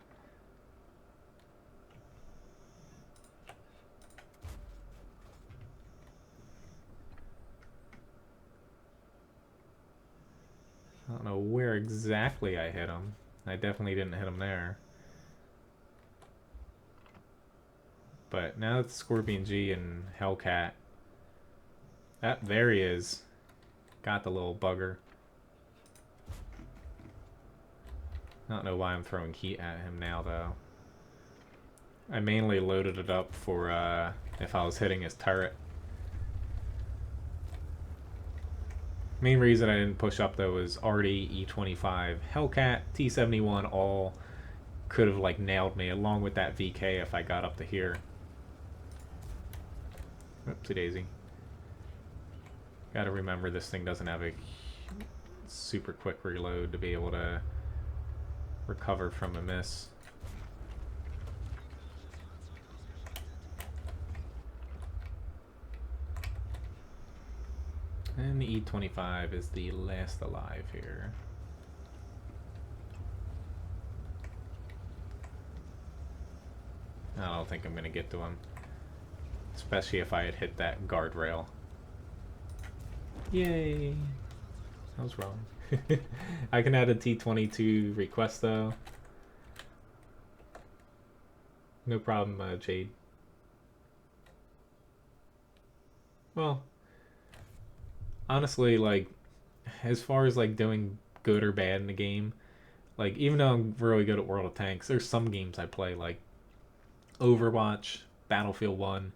know where exactly I hit him. I definitely didn't hit him there. But now it's Scorpion G and Hellcat. There he is. Got the little bugger. I don't know why I'm throwing heat at him now, though. I mainly loaded it up for if I was hitting his turret. Main reason I didn't push up, though, was RD, E25, Hellcat, T71 all could have, like, nailed me, along with that VK if I got up to here. Oopsie daisy. Gotta remember this thing doesn't have a super quick reload to be able to recover from a miss. And the E25 is the last alive here. I don't think I'm going to get to him. Especially if I had hit that guardrail. Yay! I was wrong. I can add a T22 request though. No problem, Jade. Well, honestly, like, as far as like doing good or bad in the game, like, even though I'm really good at World of Tanks, there's some games I play like Overwatch, Battlefield 1.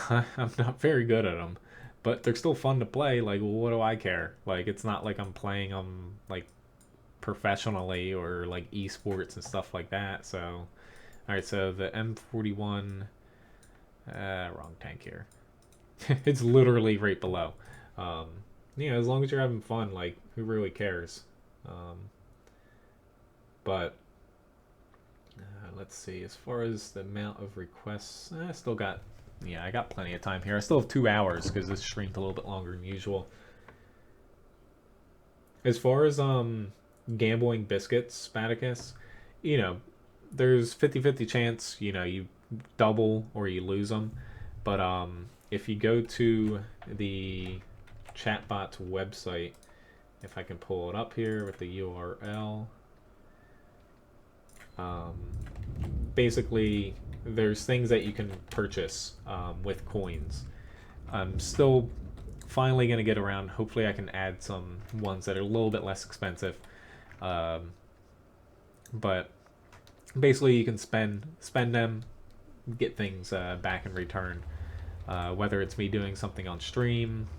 I'm not very good at them, but they're still fun to play. Like, well, what do I care? Like, it's not like I'm playing them like professionally or like esports and stuff like that. So, all right, so the M41, wrong tank here. It's literally right below. You know, as long as you're having fun, like, who really cares? But let's see. As far as the amount of requests, I still got. Yeah, I got plenty of time here. I still have 2 hours because this streamed a little bit longer than usual. As far as gambling biscuits, Spartacus, you know, there's 50-50 chance, you know, you double or you lose them. But if you go to the chatbot's website, if I can pull it up here with the URL, basically there's things that you can purchase with coins. I'm still finally going to get around. Hopefully I can add some ones that are a little bit less expensive. But basically you can spend them, get things back in return. Whether it's me doing something on stream,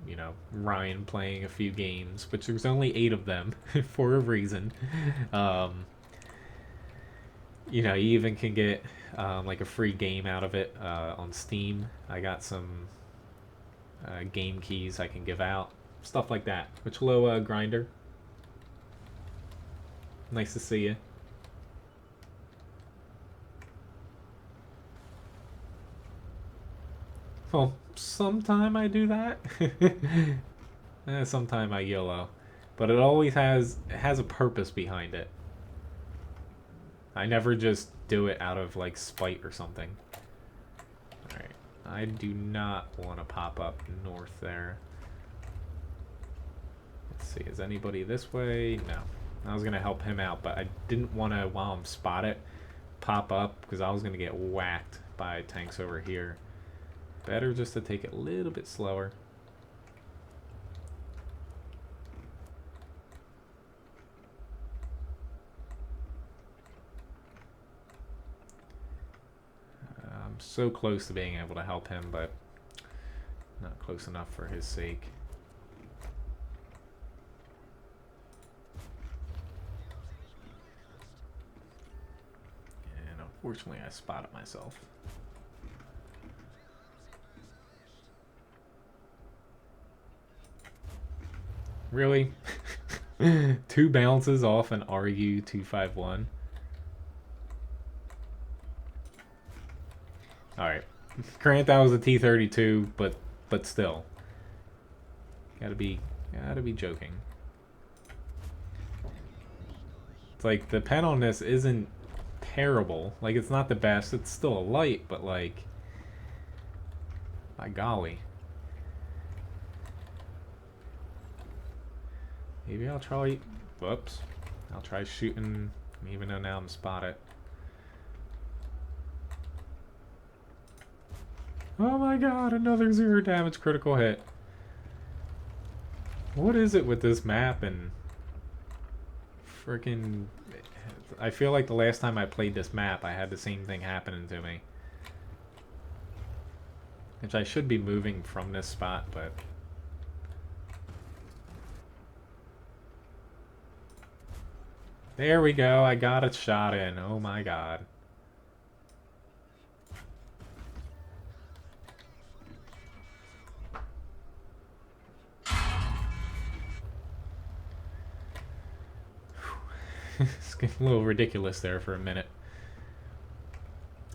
you know, Ryan playing a few games, which there's only 8 of them for a reason. You know, you even can get like a free game out of it on Steam. I got some game keys I can give out, stuff like that. Which, hello, Grinder. Nice to see you. Well, sometime I do that. Sometime I YOLO, but it always has a purpose behind it. I never just do it out of like spite or something. Alright, I do not want to pop up north there. Let's see, is anybody this way? No. I was going to help him out, but I didn't want to, while I'm spotted, pop up because I was going to get whacked by tanks over here. Better just to take it a little bit slower. I'm so close to being able to help him, but not close enough for his sake. And unfortunately, I spotted myself. Really? 2 bounces off an RU-251. Alright. Grant that was a T-32, but still. Gotta be joking. It's like, the pen on this isn't terrible. Like, it's not the best. It's still a light, but like, by golly. Maybe I'll try... Whoops. I'll try shooting, even though now I'm spotted. Oh my god, another 0 damage critical hit. What is it with this map and... Freaking... I feel like the last time I played this map, I had the same thing happening to me. Which I should be moving from this spot, but... There we go, I got a shot in. Oh my god. It's getting a little ridiculous there for a minute.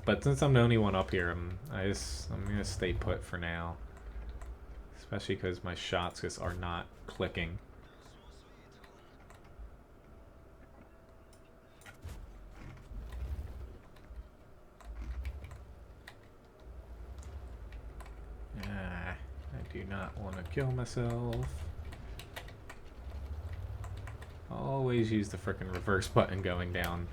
But since I'm the only one up here, I'm gonna stay put for now. Especially because my shots just are not clicking. I do not want to kill myself. Always use the frickin' reverse button going down.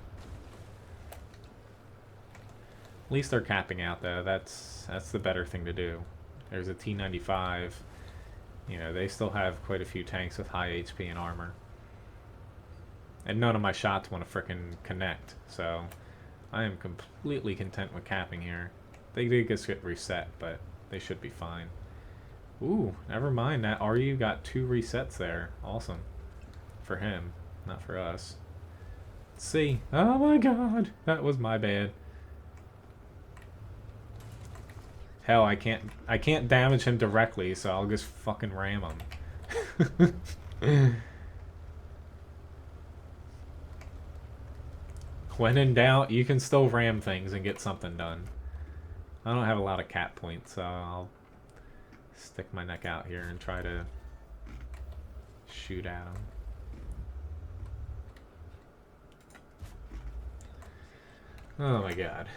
At least they're capping out though. That's the better thing to do. There's a T-95. You know, they still have quite a few tanks with high HP and armor. And none of my shots want to frickin' connect. So I am completely content with capping here. They did just get reset, but they should be fine. Ooh, never mind. That RU got 2 resets there. Awesome. For him, not for us. Let's see. Oh my god, that was my bad. Hell, I can't damage him directly, so I'll just fucking ram him. When in doubt, you can still ram things and get something done. I don't have a lot of cap points, so I'll stick my neck out here and try to shoot at him. Oh my god.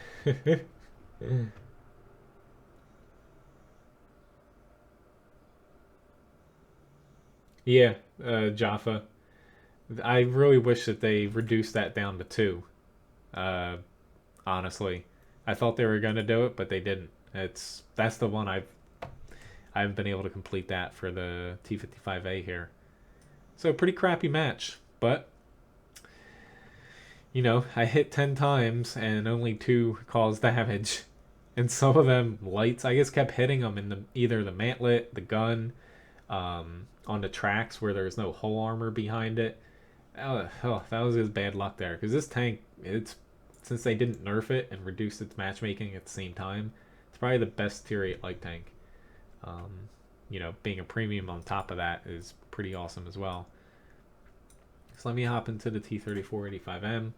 Yeah, Jaffa. I really wish that they reduced that down to 2. Honestly. I thought they were gonna do it, but they didn't. That's the one I haven't been able to complete that for the T-55A here. So pretty crappy match, but you know, I hit 10 times and only 2 caused damage. And some of them lights, I just kept hitting them in either the mantlet, the gun, on the tracks where there's no hull armor behind it. Oh, that was just bad luck there. Because this tank, since they didn't nerf it and reduce its matchmaking at the same time, it's probably the best tier 8 light tank. You know, being a premium on top of that is pretty awesome as well. So let me hop into the T-3485M.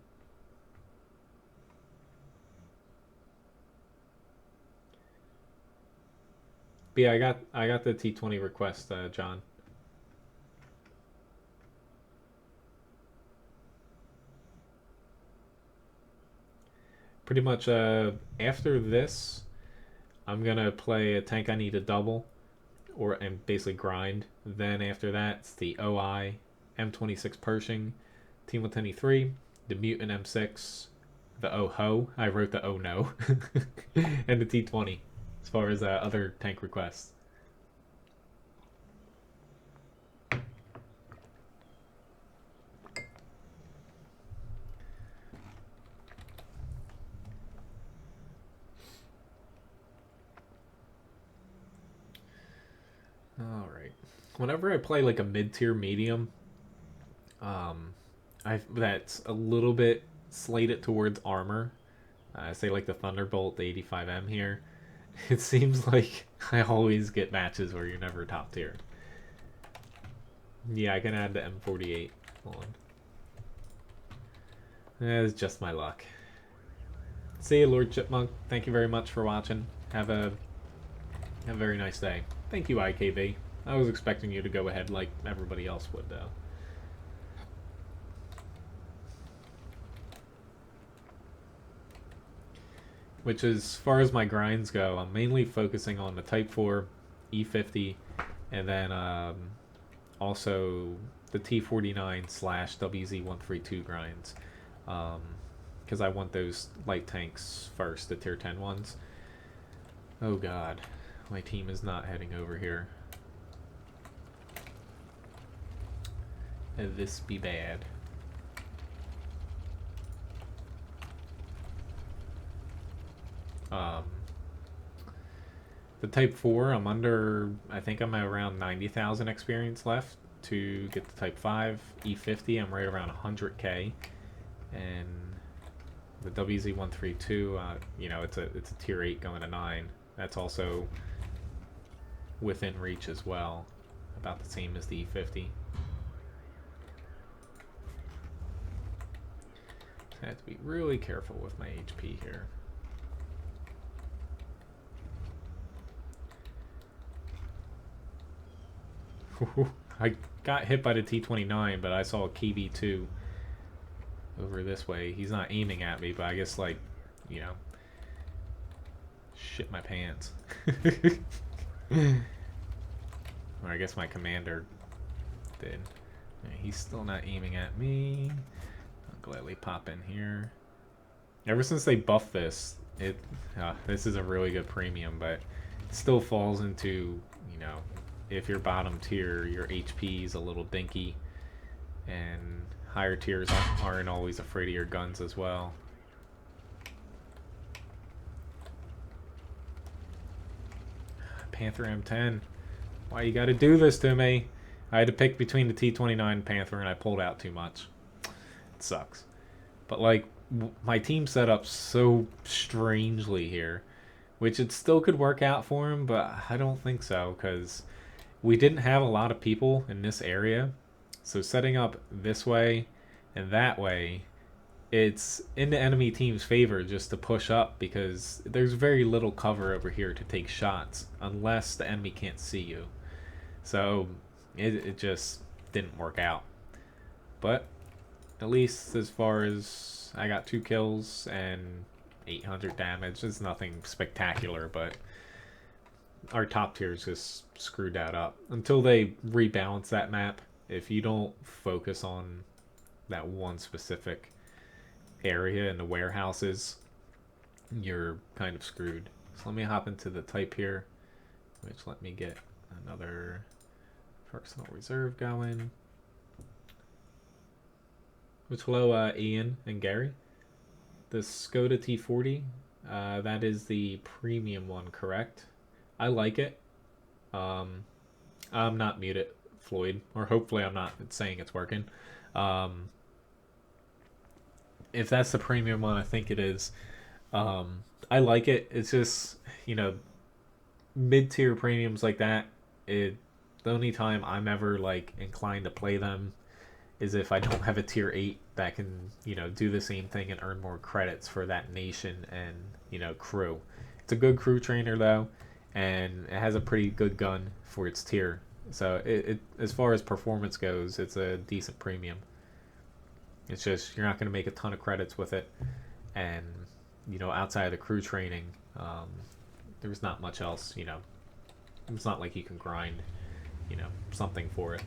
But yeah, I got the T-20 request, John. Pretty much after this, I'm gonna play a tank I need to double, and basically grind. Then after that, it's the OI, M26 Pershing, T-123, the Mutant M6, the Oh-Ho, I wrote the Oh-No, and the T-20, as far as other tank requests. Alright. Whenever I play like a mid-tier medium, that's a little bit slated towards armor. Say like the Thunderbolt, the 85M here. It seems like I always get matches where you're never top tier. Yeah, I can add the M48 on. It's just my luck. See you, Lord Chipmunk. Thank you very much for watching. Have a very nice day. Thank you, IKB. I was expecting you to go ahead like everybody else would, though. Which, as far as my grinds go, I'm mainly focusing on the Type 4, E50, and then also the T49 / WZ132 grinds. Because I want those light tanks first, the tier 10 ones. Oh god, my team is not heading over here. This be bad. The Type 4, I'm under, I think I'm at around 90,000 experience left to get the Type 5. E50, I'm right around 100k. And the WZ132, you know, it's a tier 8 going to 9. That's also within reach as well. About the same as the E50. I have to be really careful with my HP here. I got hit by the T29, but I saw a KB2 over this way. He's not aiming at me, but I guess, like, you know, shit my pants. Or I guess my commander did. He's still not aiming at me. I'll gladly pop in here. Ever since they buffed this, this is a really good premium, but it still falls into, you know, if you're bottom tier, your HP is a little dinky, and higher tiers aren't always afraid of your guns as well. Panther M10, why you gotta do this to me? I had to pick between the T29 and Panther, and I pulled out too much. It sucks. But, like, my team set up so strangely here, which it still could work out for him, but I don't think so, because we didn't have a lot of people in this area, so setting up this way and that way, it's in the enemy team's favor just to push up, because there's very little cover over here to take shots unless the enemy can't see you. So it just didn't work out. But at least as far as I got 2 kills and 800 damage, it's nothing spectacular, but our top tiers just screwed that up. Until they rebalance that map, if you don't focus on that one specific area in the warehouses, you're kind of screwed. So let me hop into the type here, which let me get another personal reserve going. Which, hello, Ian and Gary. The Skoda T40, that is the premium one, correct? I like it. I'm not muted, Floyd, or hopefully I'm not saying it's working. If that's the premium one, I think it is. I like it. It's just, you know, mid-tier premiums like that, the only time I'm ever, like, inclined to play them is if I don't have a tier 8 that can, you know, do the same thing and earn more credits for that nation and, you know, crew. It's a good crew trainer, though, and it has a pretty good gun for its tier. So it as far as performance goes, it's a decent premium. It's just you're not going to make a ton of credits with it, and, you know, outside of the crew training, there's not much else. You know, it's not like you can grind, you know, something for it.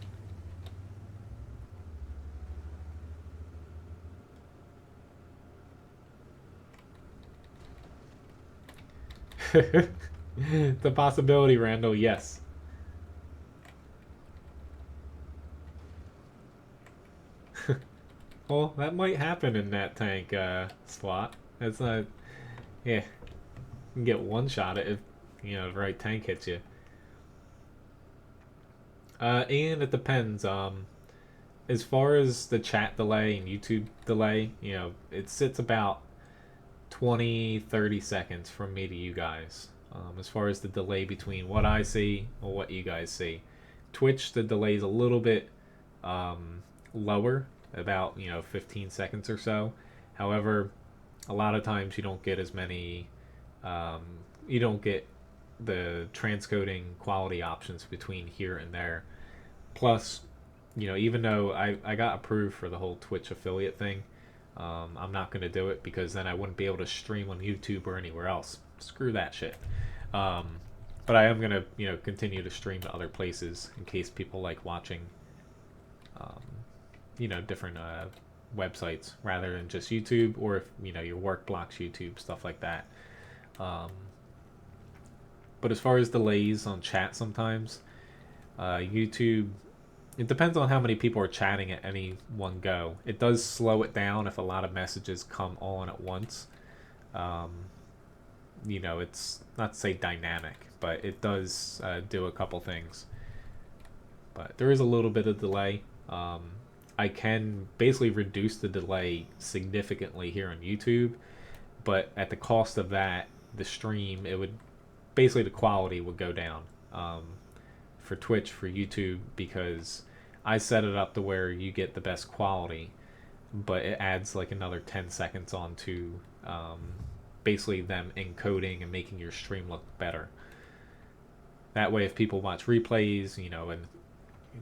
The possibility, Randall, yes. Well, that might happen in that tank slot. That's not, yeah. You can get one shot at if, you know, the right tank hits you. And it depends. As far as the chat delay and YouTube delay, you know, it sits about 20-30 seconds from me to you guys. As far as the delay between what I see and what you guys see. Twitch, the delay is a little bit lower, about, you know, 15 seconds or so. However, a lot of times you don't get as many, you don't get the transcoding quality options between here and there. Plus, you know, even though I got approved for the whole Twitch affiliate thing, I'm not going to do it because then I wouldn't be able to stream on YouTube or anywhere else. Screw that shit. But I am going to, you know, continue to stream to other places in case people like watching you know, different websites rather than just YouTube, or if, you know, your work blocks YouTube, stuff like that. But as far as delays on chat sometimes, YouTube, it depends on how many people are chatting at any one go. It does slow it down if a lot of messages come on at once. You know, it's not to say dynamic, but it does do a couple things. But there is a little bit of delay. I can basically reduce the delay significantly here on YouTube, but at the cost of that, the stream, it would basically, the quality would go down for Twitch, for YouTube, because I set it up to where you get the best quality, but it adds like another 10 seconds onto basically them encoding and making your stream look better. That way, if people watch replays, you know, and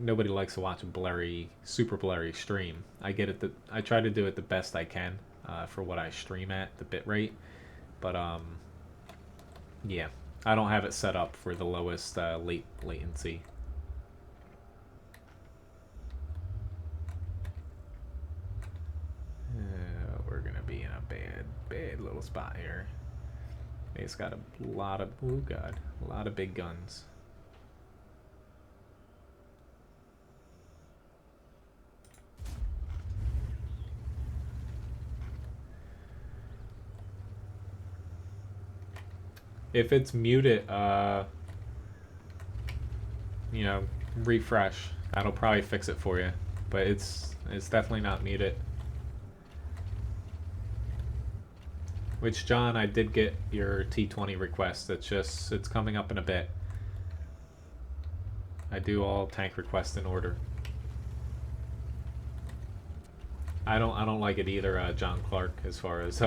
nobody likes to watch a blurry, super blurry stream. I get it. I try to do it the best I can for what I stream at, the bitrate. But yeah, I don't have it set up for the lowest latency. We're gonna be in a bad little spot here. It's got a lot of, oh god, a lot of big guns. If it's muted, you know, refresh. That'll probably fix it for you. But it's definitely not muted. Which, John, I did get your T20 request. It's coming up in a bit. I do all tank requests in order. I don't like it either, John Clark, as far as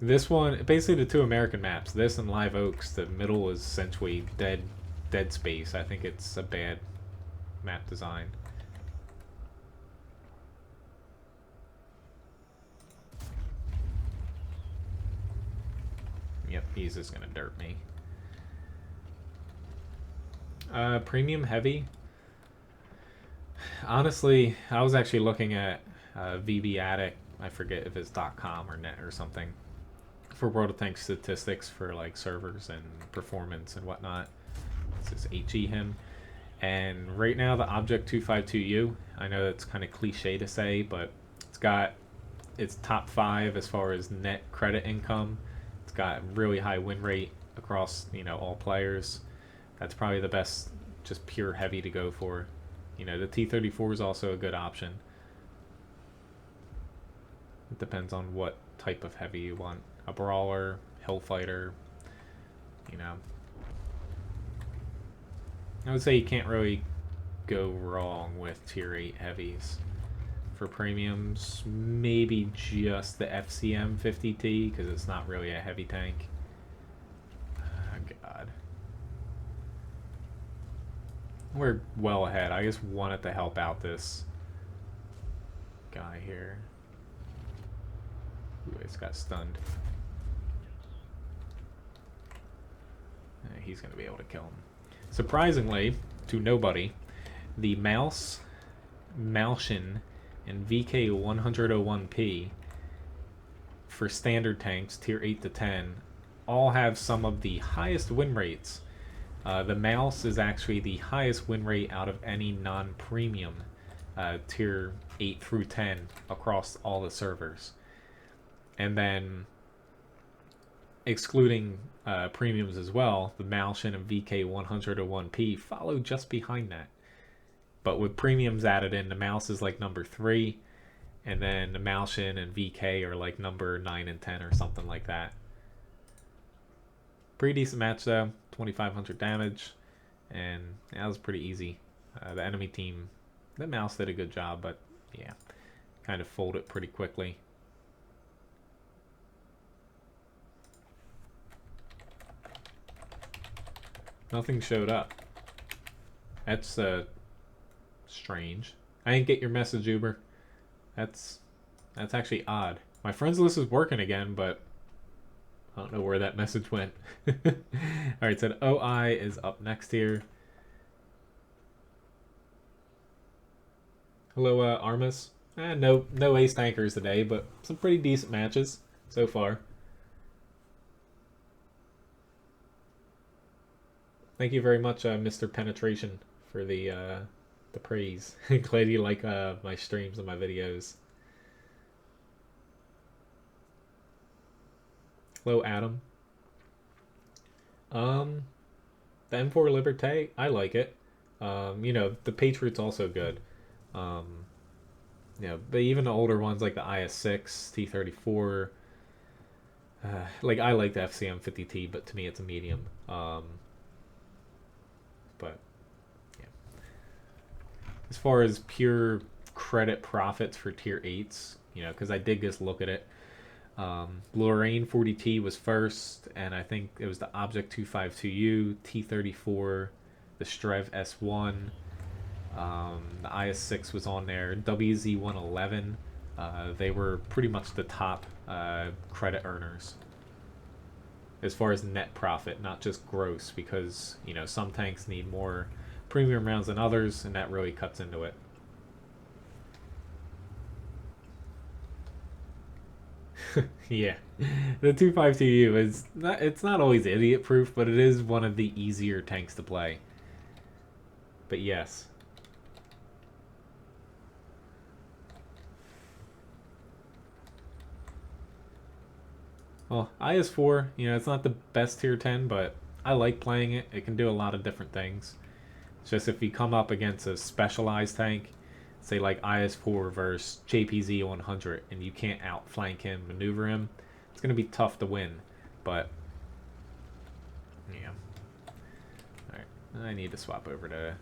this one, basically the two American maps, this and Live Oaks, the middle is essentially dead space. I think it's a bad map design. Yep, he's just gonna dirt me. Premium heavy. Honestly, I was actually looking at VB Attic. I forget if it's .com or net or something, for World of Tanks statistics for like servers and performance and whatnot. This is HE him. And right now the Object 252U, I know that's kind of cliche to say, but it's top 5 as far as net credit income. It's got really high win rate across, you know, all players. That's probably the best just pure heavy to go for. You know, the T-34 is also a good option. It depends on what type of heavy you want. A brawler, hellfighter, you know. I would say you can't really go wrong with tier 8 heavies. For premiums, maybe just the FCM 50T, because it's not really a heavy tank. Oh, God. We're well ahead. I just wanted to help out this guy here. Ooh, it's got stunned. He's going to be able to kill him. Surprisingly, to nobody, the Malshin and VK101P for standard tanks, tier 8 to 10, all have some of the highest win rates. The Mouse is actually the highest win rate out of any non-premium tier 8 through 10 across all the servers. And then, excluding premiums as well, the Malshin and VK101P follow just behind that. But with premiums added in, the Mouse is like number 3, and then the Malshin and VK are like number 9 and 10 or something like that. Pretty decent match though, 2,500 damage, and that was pretty easy. The enemy team, the Mouse did a good job, but yeah, kind of folded pretty quickly. Nothing showed up. That's strange. I didn't get your message, Uber. That's actually odd. My friends list is working again, but I don't know where that message went. Alright, so OI is up next here. Hello, Armus. No ace tankers today, but some pretty decent matches so far. Thank you very much, Mr. Penetration, for the praise. Glad you like my streams and my videos. Hello, Adam. The M4 Liberté, I like it. You know, the Patriot's also good. You know, but even the older ones like the IS-6, T-34, like I like the FCM 50T, but to me it's a medium. But yeah, as far as pure credit profits for tier 8s, you know, because I did just look at it. Lorraine 40T was first, and I think it was the Object 252U, T-34, the Strev S1, the IS-6 was on there, WZ-111. They were pretty much the top credit earners as far as net profit, not just gross, because, you know, some tanks need more premium rounds than others, and that really cuts into it. Yeah, the 252U is not, it's not always idiot proof, but it is one of the easier tanks to play. But yes. Well, IS-4, you know, it's not the best tier 10, but I like playing it. It can do a lot of different things. It's just if you come up against a specialized tank, say like IS-4 versus JPZ-100, and you can't outflank him, maneuver him, it's going to be tough to win. But, yeah. Alright, I need to swap over to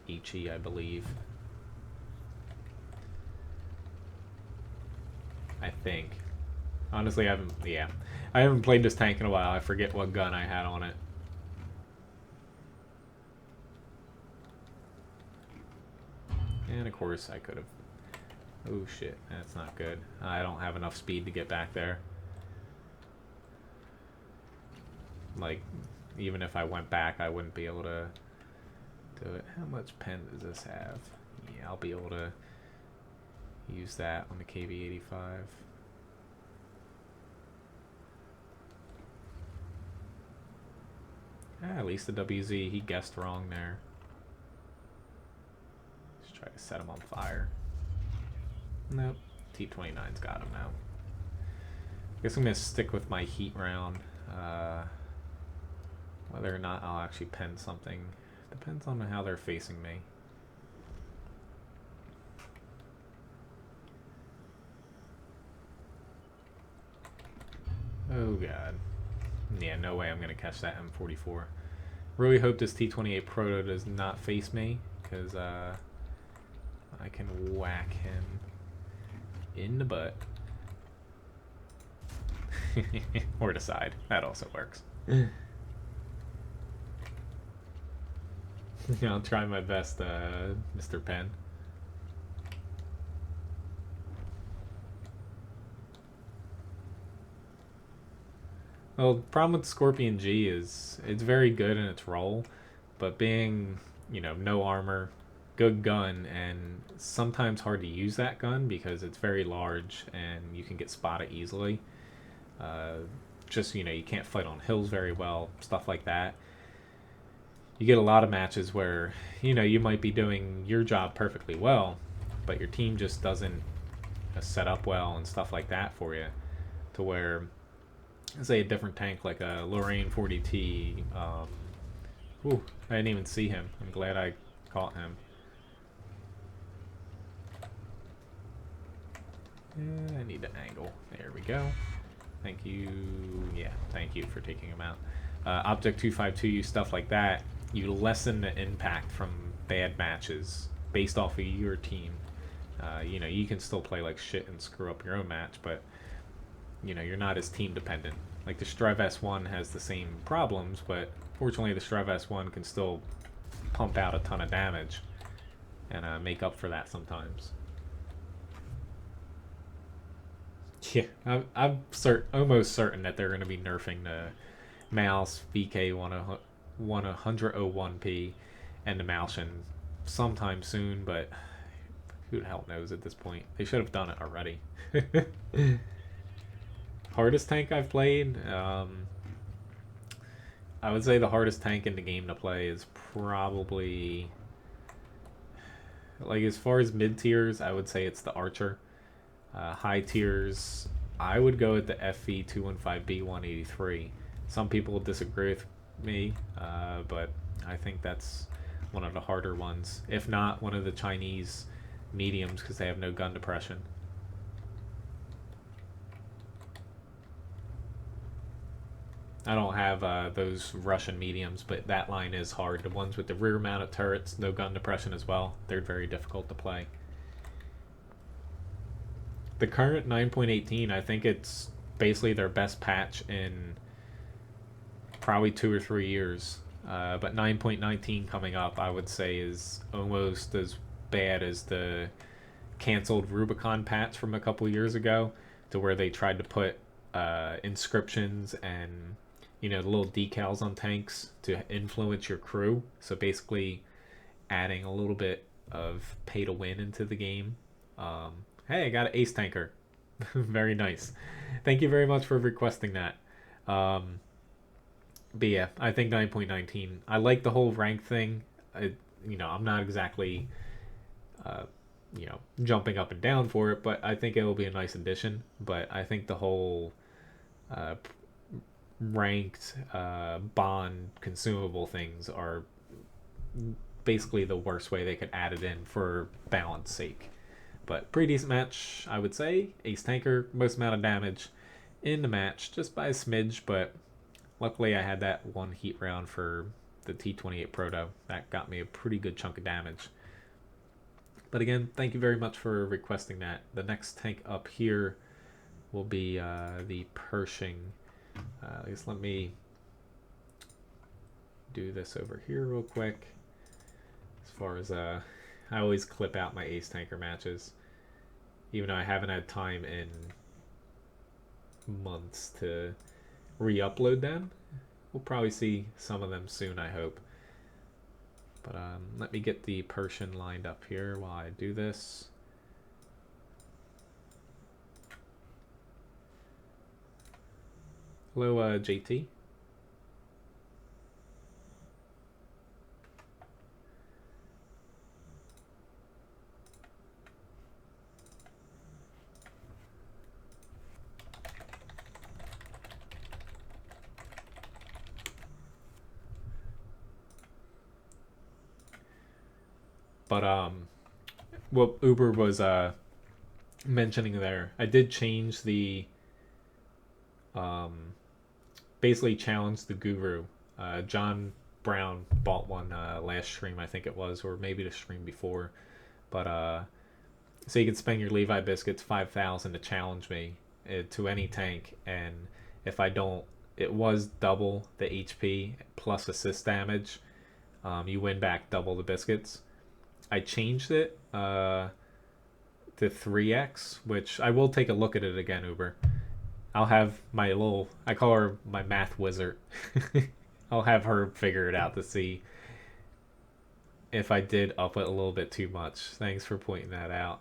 Ichi, I believe. I think. Honestly, I haven't played this tank in a while. I forget what gun I had on it. And of course I could have... Oh shit, that's not good. I don't have enough speed to get back there. Like, even if I went back, I wouldn't be able to do it. How much pen does this have? Yeah, I'll be able to use that on the KV-85. At least the WZ, he guessed wrong there. Let's try to set him on fire. Nope. T-29's got him now. Guess I'm going to stick with my heat round. Whether or not I'll actually pen something depends on how they're facing me. Oh god. Yeah, no way I'm going to catch that M44. Really hope this T-28 Proto does not face me, because I can whack him in the butt. Or the side. That also works. I'll try my best, Mr. Penn. Well, the problem with Scorpion G is it's very good in its role, but being, you know, no armor, good gun, and sometimes hard to use that gun because it's very large and you can get spotted easily. Just, you know, you can't fight on hills very well, stuff like that. You get a lot of matches where, you know, you might be doing your job perfectly well, but your team just doesn't set up well and stuff like that for you, to where, say, a different tank like a Lorraine 40T. Ooh, I didn't even see him. I'm glad I caught him. I need to angle. There we go. Thank you. Yeah, thank you for taking him out. Object 252, stuff like that. You lessen the impact from bad matches based off of your team. You know, you can still play like shit and screw up your own match, but you know, you're not as team dependent. Like the Strev S1 has the same problems, but fortunately the Strev S1 can still pump out a ton of damage and make up for that sometimes. Yeah, I'm almost certain that they're going to be nerfing the Mouse VK 101P and the Malshin sometime soon, but who the hell knows at this point? They should have done it already. Hardest tank I've played? I would say the hardest tank in the game to play is probably... Like, as far as mid tiers, I would say it's the Archer. High tiers, I would go with the FV215B183. Some people disagree with me, but I think that's one of the harder ones. If not, one of the Chinese mediums, because they have no gun depression. I don't have those Russian mediums, but that line is hard. The ones with the rear-mounted turrets, no gun depression as well, they're very difficult to play. The current 9.18, I think it's basically their best patch in probably 2 or 3 years. But 9.19 coming up, I would say, is almost as bad as the canceled Rubicon patch from a couple years ago, to where they tried to put inscriptions and, you know, the little decals on tanks to influence your crew. So basically adding a little bit of pay to win into the game. Hey, I got an ace tanker. Very nice. Thank you very much for requesting that. But yeah, I think 9.19. I like the whole rank thing. I'm not exactly, jumping up and down for it, but I think it will be a nice addition. But I think the whole ranked bond consumable things are basically the worst way they could add it in for balance sake. But pretty decent match, I would say. Ace tanker, most amount of damage in the match, just by a smidge, but luckily I had that one heat round for the T28 Proto. That got me a pretty good chunk of damage. But again, thank you very much for requesting that. The next tank up here will be the Pershing. I guess let me do this over here real quick. As far as I always clip out my ace tanker matches, even though I haven't had time in months to re-upload them. We'll probably see some of them soon, I hope. But let me get the Pershing lined up here while I do this. Hello, JT. But what Uber was mentioning there, I did change the basically challenge the guru. John Brown bought one last stream, I think it was, or maybe the stream before. But so you can spend your Levi biscuits 5,000 to challenge me to any tank, and if I don't, it was double the HP plus assist damage. You win back double the biscuits. I changed it to 3x, which I will take a look at it again, Uber. I'll have my little, I call her my math wizard. I'll have her figure it out to see if I did up it a little bit too much. Thanks for pointing that out.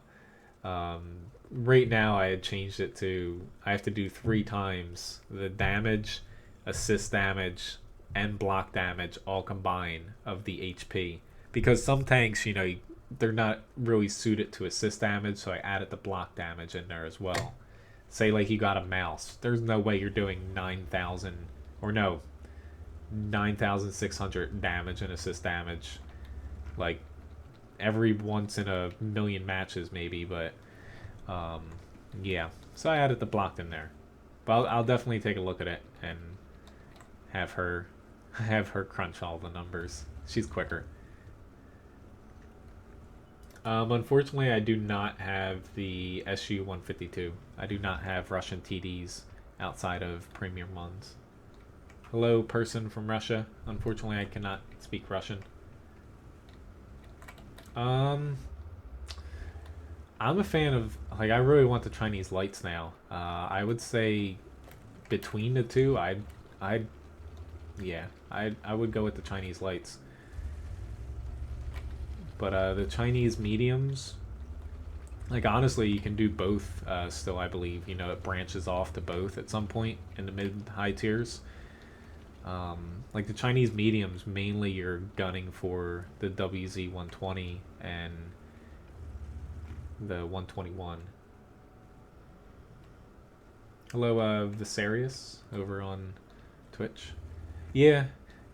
Right now I had changed it to, I have to do 3 times the damage, assist damage, and block damage all combined of the HP. Because some tanks, you know, they're not really suited to assist damage, so I added the block damage in there as well. Say like you got a mouse, there's no way you're doing 9,000 or no 9,600 damage and assist damage like every once in a million matches maybe, but yeah, so I added the block in there. But I'll definitely take a look at it and have her crunch all the numbers. She's quicker. Unfortunately, I do not have the SU-152. I do not have Russian TDs outside of premium ones. Hello, person from Russia. Unfortunately, I cannot speak Russian. I'm a fan of, like, I really want the Chinese lights now. I would say between the two, I would go with the Chinese lights. But the Chinese mediums, like honestly, you can do both still, I believe. You know, it branches off to both at some point in the mid-high tiers. Like the Chinese mediums, mainly you're gunning for the WZ-120 and the 121. Hello, Viserius over on Twitch. Yeah,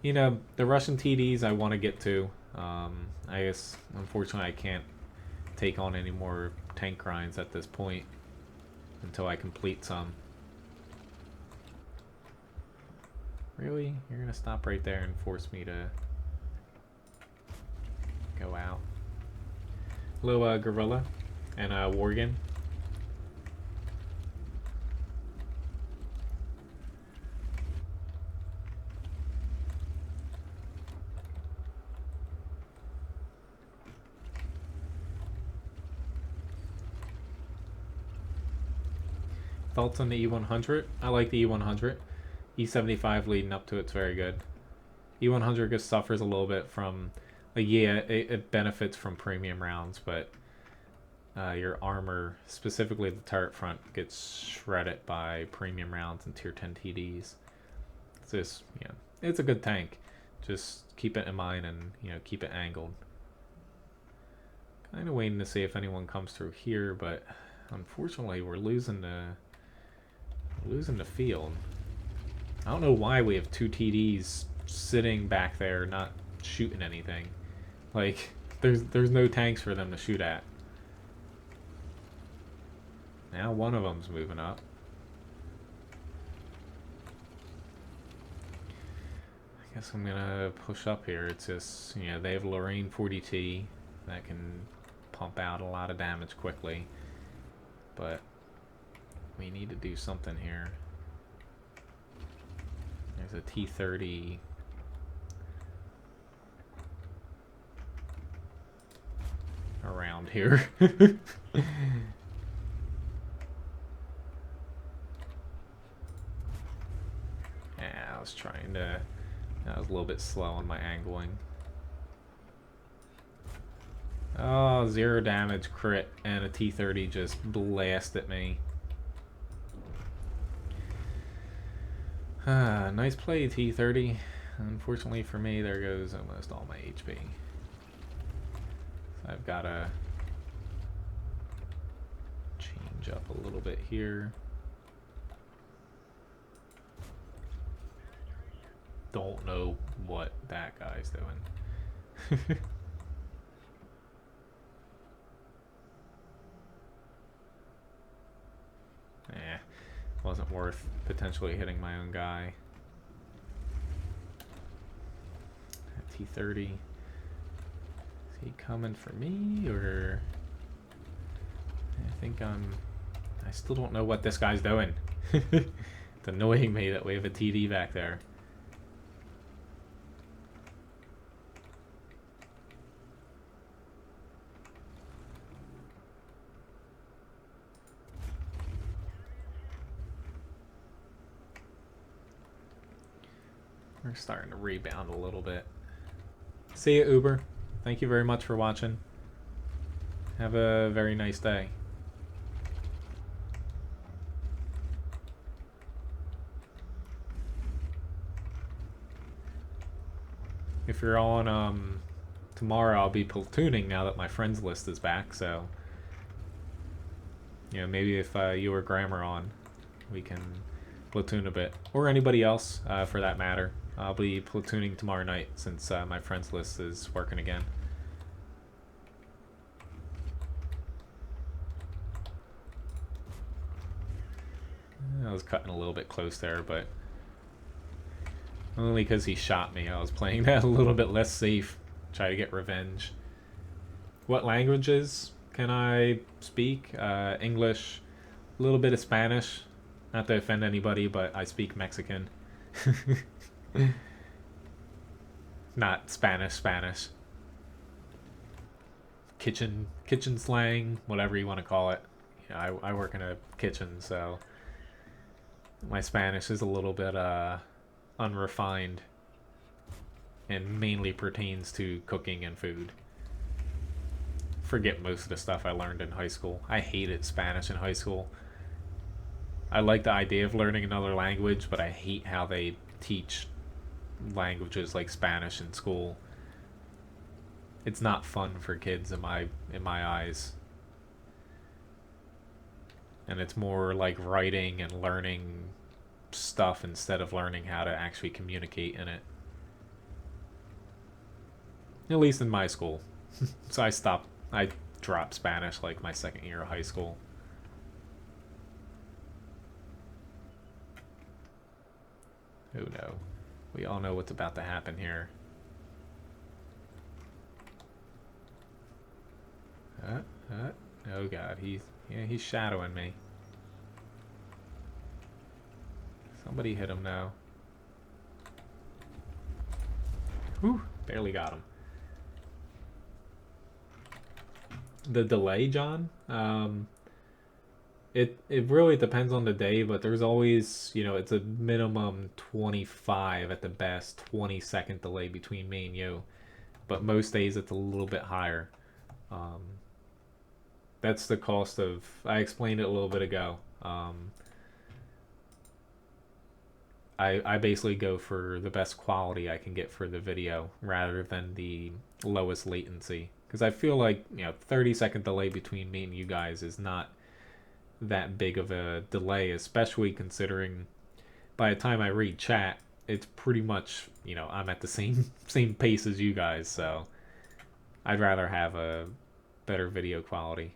you know, the Russian TDs I want to get to. I guess, unfortunately, I can't take on any more tank grinds at this point until I complete some. Really? You're gonna stop right there and force me to go out? Hello, Gorilla and Worgen. Thoughts on the E100? I like the E100. E75 leading up to it's very good. E100 just suffers a little bit from, like, yeah, it benefits from premium rounds, but your armor, specifically the turret front, gets shredded by premium rounds and tier 10 TDs. It's just, you know, it's a good tank. Just keep it in mind and, you know, keep it angled. Kind of waiting to see if anyone comes through here, but unfortunately we're losing the field. I don't know why we have 2 TDs sitting back there not shooting anything. Like, there's no tanks for them to shoot at. Now one of them's moving up. I guess I'm gonna push up here. It's just, you know, they have Lorraine 40T that can pump out a lot of damage quickly. But we need to do something here. There's a T-30 around here. Yeah, I was a little bit slow on my angling. Oh, 0 damage crit and a T-30 just blasted me. Nice play, T-30. Unfortunately for me, there goes almost all my HP. So I've got to change up a little bit here. Don't know what that guy's doing. Eh, wasn't worth potentially hitting my own guy. T-30. Is he coming for me, or... I still don't know what this guy's doing. It's annoying me that we have a TD back there. We're starting to rebound a little bit. See ya, Uber. Thank you very much for watching. Have a very nice day. If you're on, tomorrow I'll be platooning now that my friends list is back, so... You know, maybe if you or Graham are on, we can platoon a bit. Or anybody else, for that matter. I'll be platooning tomorrow night since my friends list is working again. I was cutting a little bit close there, but only because he shot me. I was playing that a little bit less safe. Try to get revenge. What languages can I speak? English, a little bit of Spanish. Not to offend anybody, but I speak Mexican. Not Spanish. Kitchen slang, whatever you want to call it. You know, I work in a kitchen, so my Spanish is a little bit unrefined and mainly pertains to cooking and food. forget most of the stuff I learned in high school. I hated Spanish in high school. I like the idea of learning another language, but I hate how they teach languages like Spanish in school. It's not fun for kids in my eyes. And it's more like writing and learning stuff instead of learning how to actually communicate in it. At least in my school. So I dropped Spanish like my second year of high school. Oh no. We all know what's about to happen here. Oh god, he's shadowing me. Somebody hit him now. Whew, barely got him. The delay, John? It really depends on the day, but there's always, you know, it's a minimum 25 at the best, 20-second delay between me and you. But most days it's a little bit higher. That's the cost of... I explained it a little bit ago. I basically go for the best quality I can get for the video rather than the lowest latency. Because I feel like, you know, 30-second delay between me and you guys is not that big of a delay, especially considering by the time I read chat, it's pretty much, you know, I'm at the same pace as you guys, so I'd rather have a better video quality.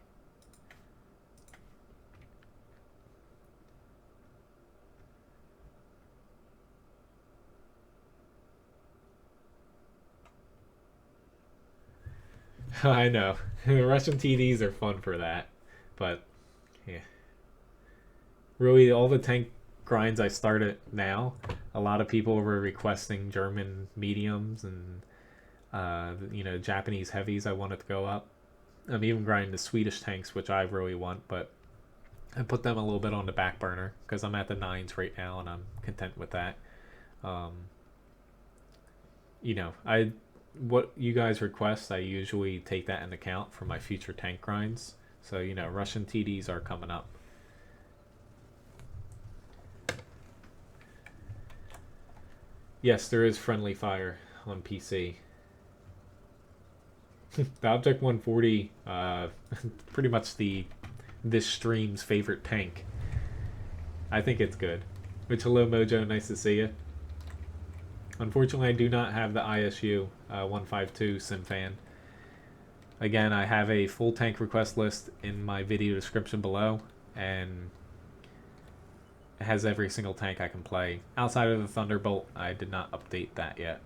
I know. The Russian TDs are fun for that, but yeah. Really, all the tank grinds I started now, a lot of people were requesting German mediums and you know, Japanese heavies I wanted to go up. I'm even grinding the Swedish tanks, which I really want, but I put them a little bit on the back burner because I'm at the 9s right now and I'm content with that. You know, what you guys request, I usually take that into account for my future tank grinds. So, you know, Russian TDs are coming up. Yes, there is friendly fire on PC. The Object 140, pretty much this stream's favorite tank. I think it's good. Which, hello Mojo, nice to see you. Unfortunately, I do not have the ISU 152 Simfan. Again, I have a full tank request list in my video description below, and it has every single tank I can play. Outside of the Thunderbolt, I did not update that yet.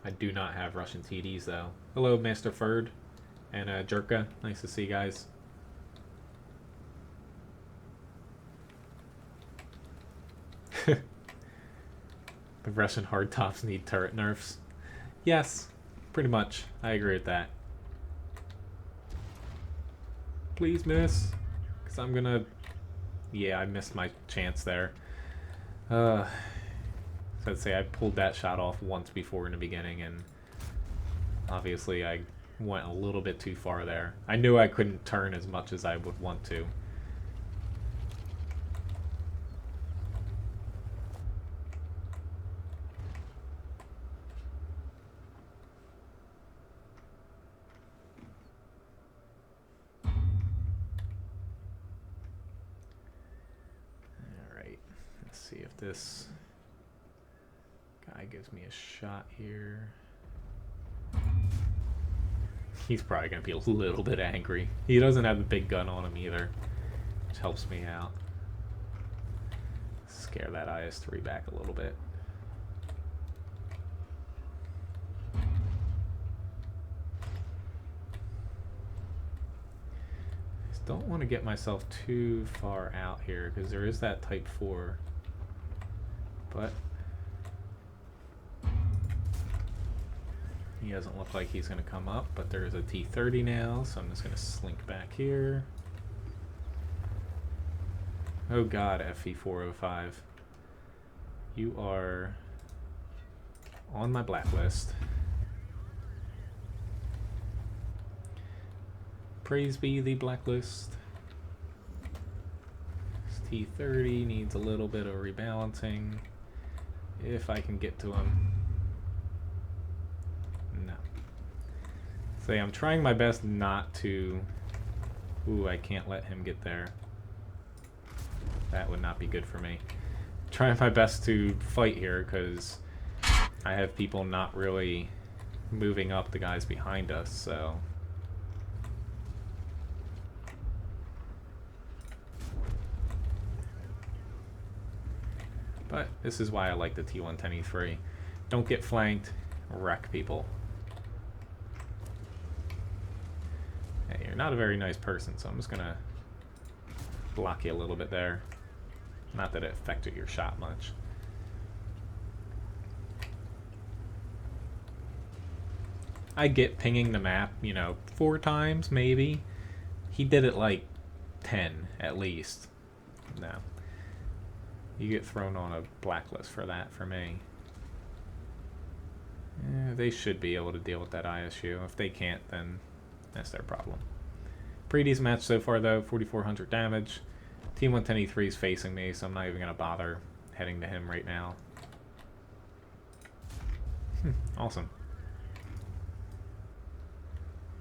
I do not have Russian TDs though. Hello, Master Ferd and Jerka. Nice to see you guys. The Russian hardtops need turret nerfs. Yes, pretty much. I agree with that. Please miss. Because I'm gonna... Yeah, I missed my chance there. So I'd say I pulled that shot off once before in the beginning, and obviously I went a little bit too far there. I knew I couldn't turn as much as I would want to. Alright, let's see if this guy gives me a shot here. He's probably going to be a little bit angry. He doesn't have the big gun on him either, which helps me out. Scare that IS-3 back a little bit. Just don't want to get myself too far out here because there is that Type 4. But he doesn't look like he's going to come up, but there's a T-30 now, so I'm just going to slink back here. Oh god, FE405. You are on my blacklist. Praise be the blacklist. This T30 needs a little bit of rebalancing. If I can get to him. No. Say, I'm trying my best not to... Ooh, I can't let him get there. That would not be good for me. Trying my best to fight here because I have people not really moving up the guys behind us, so... But this is why I like the T110E3. Don't get flanked, wreck people. Hey, you're not a very nice person, so I'm just gonna block you a little bit there. Not that it affected your shot much. I get pinging the map, you know, 4 times maybe. He did it like 10 at least. No. You get thrown on a blacklist for that for me. They should be able to deal with that ISU. If they can't, then that's their problem. Pretty decent match so far though, 4,400 damage. T110E3 is facing me, so I'm not even going to bother heading to him right now. Awesome.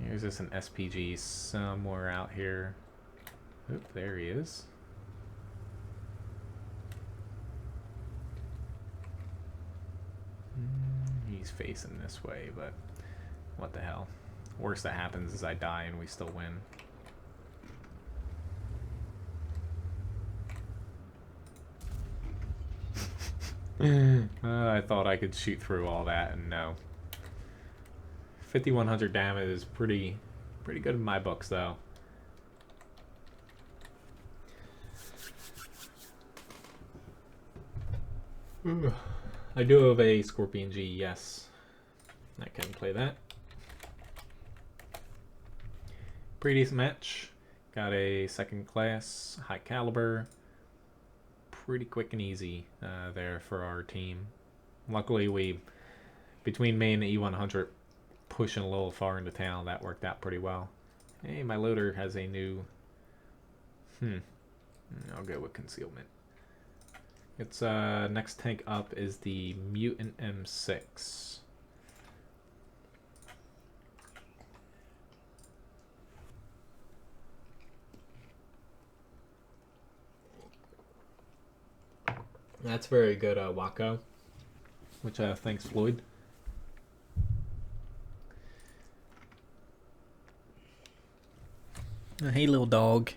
Here's just an SPG somewhere out here. Oop, there he is. He's facing this way, but what the hell. Worst that happens is I die and we still win. I thought I could shoot through all that, and no. 5,100 damage is pretty good in my books, though. I do have a Scorpion G, yes. I can play that. Pretty decent match. Got a second class, high caliber. Pretty quick and easy there for our team. Luckily, we, between me and the E100 pushing a little far into town, that worked out pretty well. Hey, my loader has a new... I'll go with concealment. Its next tank up is the Mutant M6. That's very good, Wako. Which, thanks, Floyd. Hey, little dog.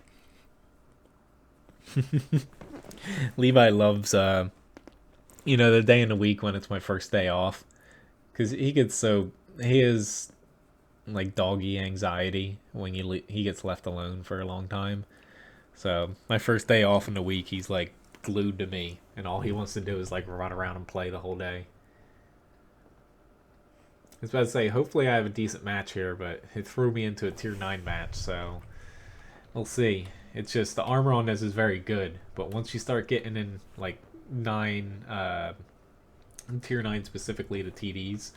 Levi loves, you know, the day in the week when it's my first day off. Because he gets so... He is, like, doggy anxiety when he gets left alone for a long time. So, my first day off in the week, he's, like, glued to me, and all he wants to do is like run around and play the whole day. I was about to say, hopefully I have a decent match here, but it threw me into a tier 9 match, so we'll see. It's just the armor on this is very good, but once you start getting in like 9 tier 9 specifically to TDs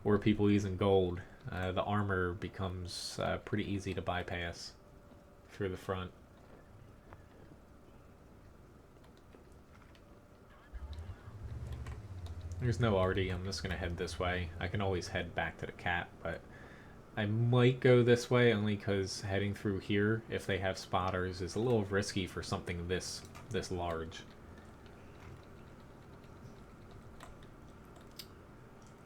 or people using gold, the armor becomes pretty easy to bypass through the front. There's no Artie. I'm just going to head this way. I can always head back to the cat, but I might go this way only because heading through here, if they have spotters, is a little risky for something this large.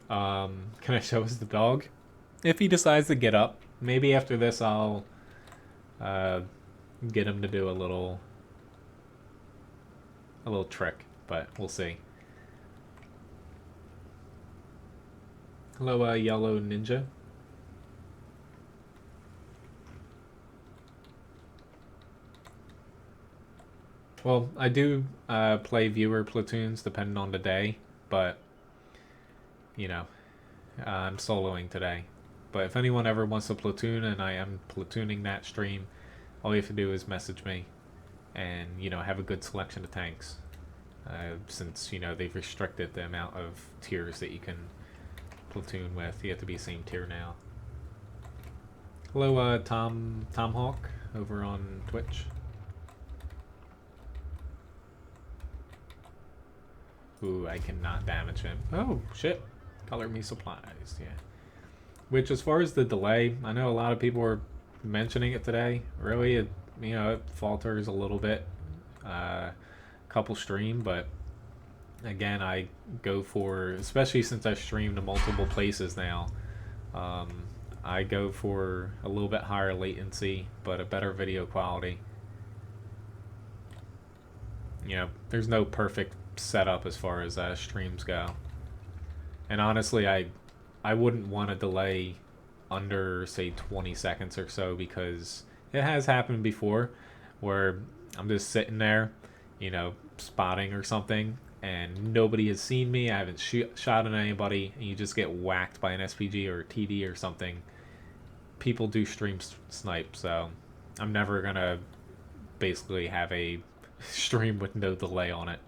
Can I show us the dog? If he decides to get up. Maybe after this I'll get him to do a little trick, but we'll see. Hello, Yellow Ninja. Well, I do play viewer platoons depending on the day, but, you know, I'm soloing today. But if anyone ever wants to platoon and I am platooning that stream, all you have to do is message me and, you know, have a good selection of tanks. Since, you know, they've restricted the amount of tiers that you can platoon with. You have to be same tier now. Hello, Tomhawk over on Twitch. Ooh, I cannot damage him. Oh, shit. Color me supplies, yeah. Which, as far as the delay, I know a lot of people were mentioning it today. Really, it falters a little bit. Couple stream, but again, I go for, especially since I stream to multiple places now, I go for a little bit higher latency, but a better video quality. There's no perfect setup as far as streams go. And honestly, I wouldn't want to delay under, say, 20 seconds or so, because it has happened before where I'm just sitting there, spotting or something, and nobody has seen me. I haven't shot at anybody, and you just get whacked by an SPG or a TD or something. People do stream snipe, so I'm never gonna basically have a stream with no delay on it.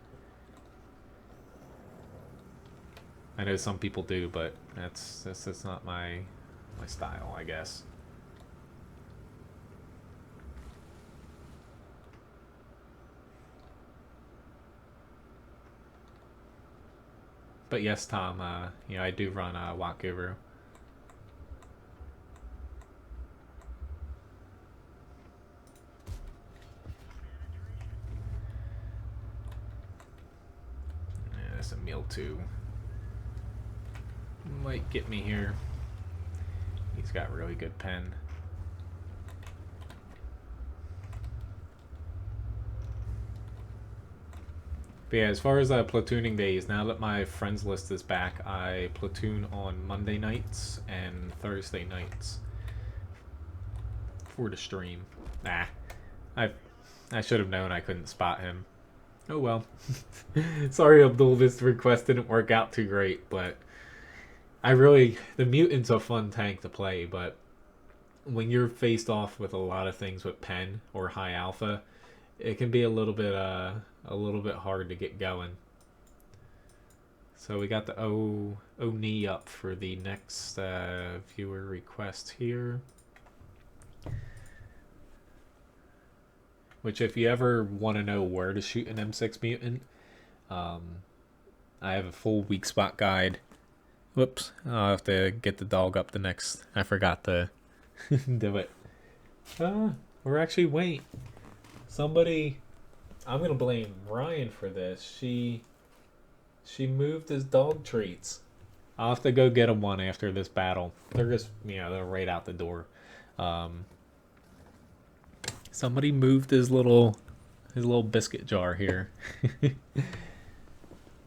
I know some people do, but that's not my style, I guess. But yes, Tom, I do run WoT Guru. Yeah, that's a meal too. Might get me here. He's got really good pen. But yeah, as far as platooning days, now that my friends list is back, I platoon on Monday nights and Thursday nights for the stream. Nah, I should have known I couldn't spot him. Oh well. Sorry, Abdul, this request didn't work out too great, but the Mutant's a fun tank to play, but when you're faced off with a lot of things with pen or high alpha, it can be a little bit hard to get going. So we got the Oni up for the next viewer request here. Which, if you ever want to know where to shoot an M6 Mutant, I have a full weak spot guide. Whoops, I'll have to get the dog up the next. I forgot to do it. We're actually wait. Somebody, I'm gonna blame Ryan for this. She moved his dog treats. I'll have to go get him one after this battle. They're just, they're right out the door. Somebody moved his little biscuit jar here.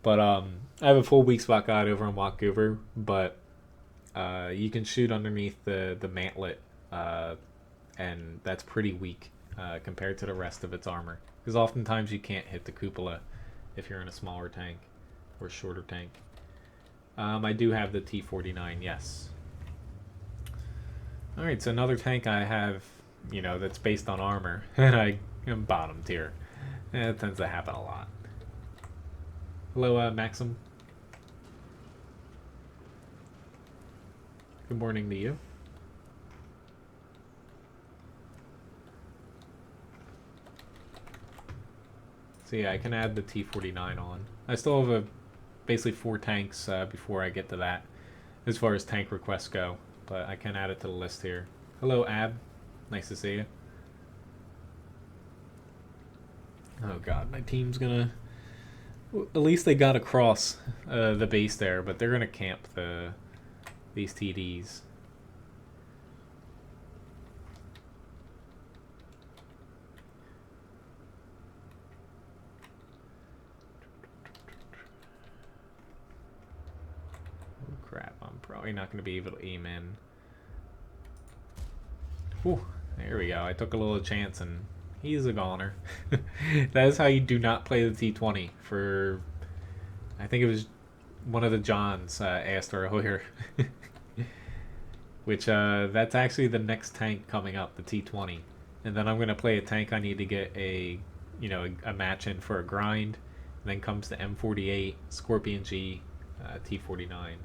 But I have a full weak spot guide over on WoT Guru, but you can shoot underneath the mantlet, and that's pretty weak compared to the rest of its armor. Because oftentimes you can't hit the cupola if you're in a smaller tank or shorter tank. I do have the T49, yes. Alright, so another tank I have, that's based on armor, and I am bottom tier. That tends to happen a lot. Hello, Maxim. Good morning to you. So yeah, I can add the T49 on. I still have basically 4 tanks before I get to that, as far as tank requests go. But I can add it to the list here. Hello, Ab. Nice to see you. Oh god, my team's gonna... At least they got across the base there, but they're gonna camp these TDs. Oh crap, I'm probably not gonna be able to aim in. Whew, there we go. I took a little chance and he's a goner. That is how you do not play the T20 for... I think it was one of the Johns asked earlier. Which, that's actually the next tank coming up, the T20. And then I'm going to play a tank I need to get a match in for a grind. And then comes the M48, Scorpion G, T49.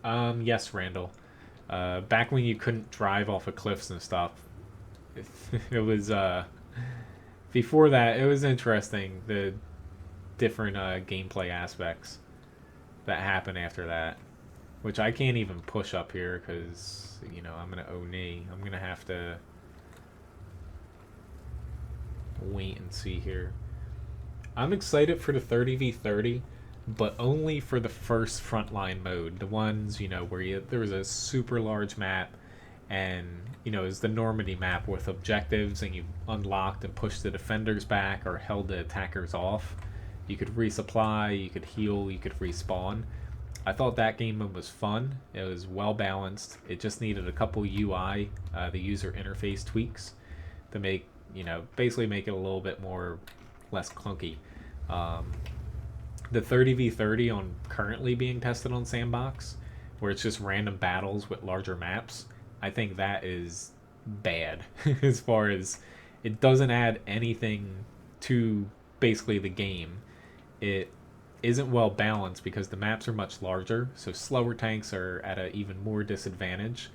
Yes, Randall. Back when you couldn't drive off of cliffs and stuff, it was, before that, it was interesting, the different, gameplay aspects that happen after that. Which I can't even push up here because, you know, I'm going to knee. I'm going to have to wait and see here. I'm excited for the 30v30, but only for the first frontline mode. The ones, you know, where there was a super large map and, you know, it's the Normandy map with objectives and you unlocked and pushed the defenders back or held the attackers off. You could resupply, you could heal, you could respawn. I thought that game mode was fun. It was well balanced. It just needed a couple UI, the user interface tweaks, to make, you know, basically make it a little bit more less clunky. The 30v30 on currently being tested on Sandbox, where it's just random battles with larger maps, I think that is bad as far as it doesn't add anything to basically the game. It isn't well balanced because the maps are much larger, so slower tanks are at an even more disadvantage,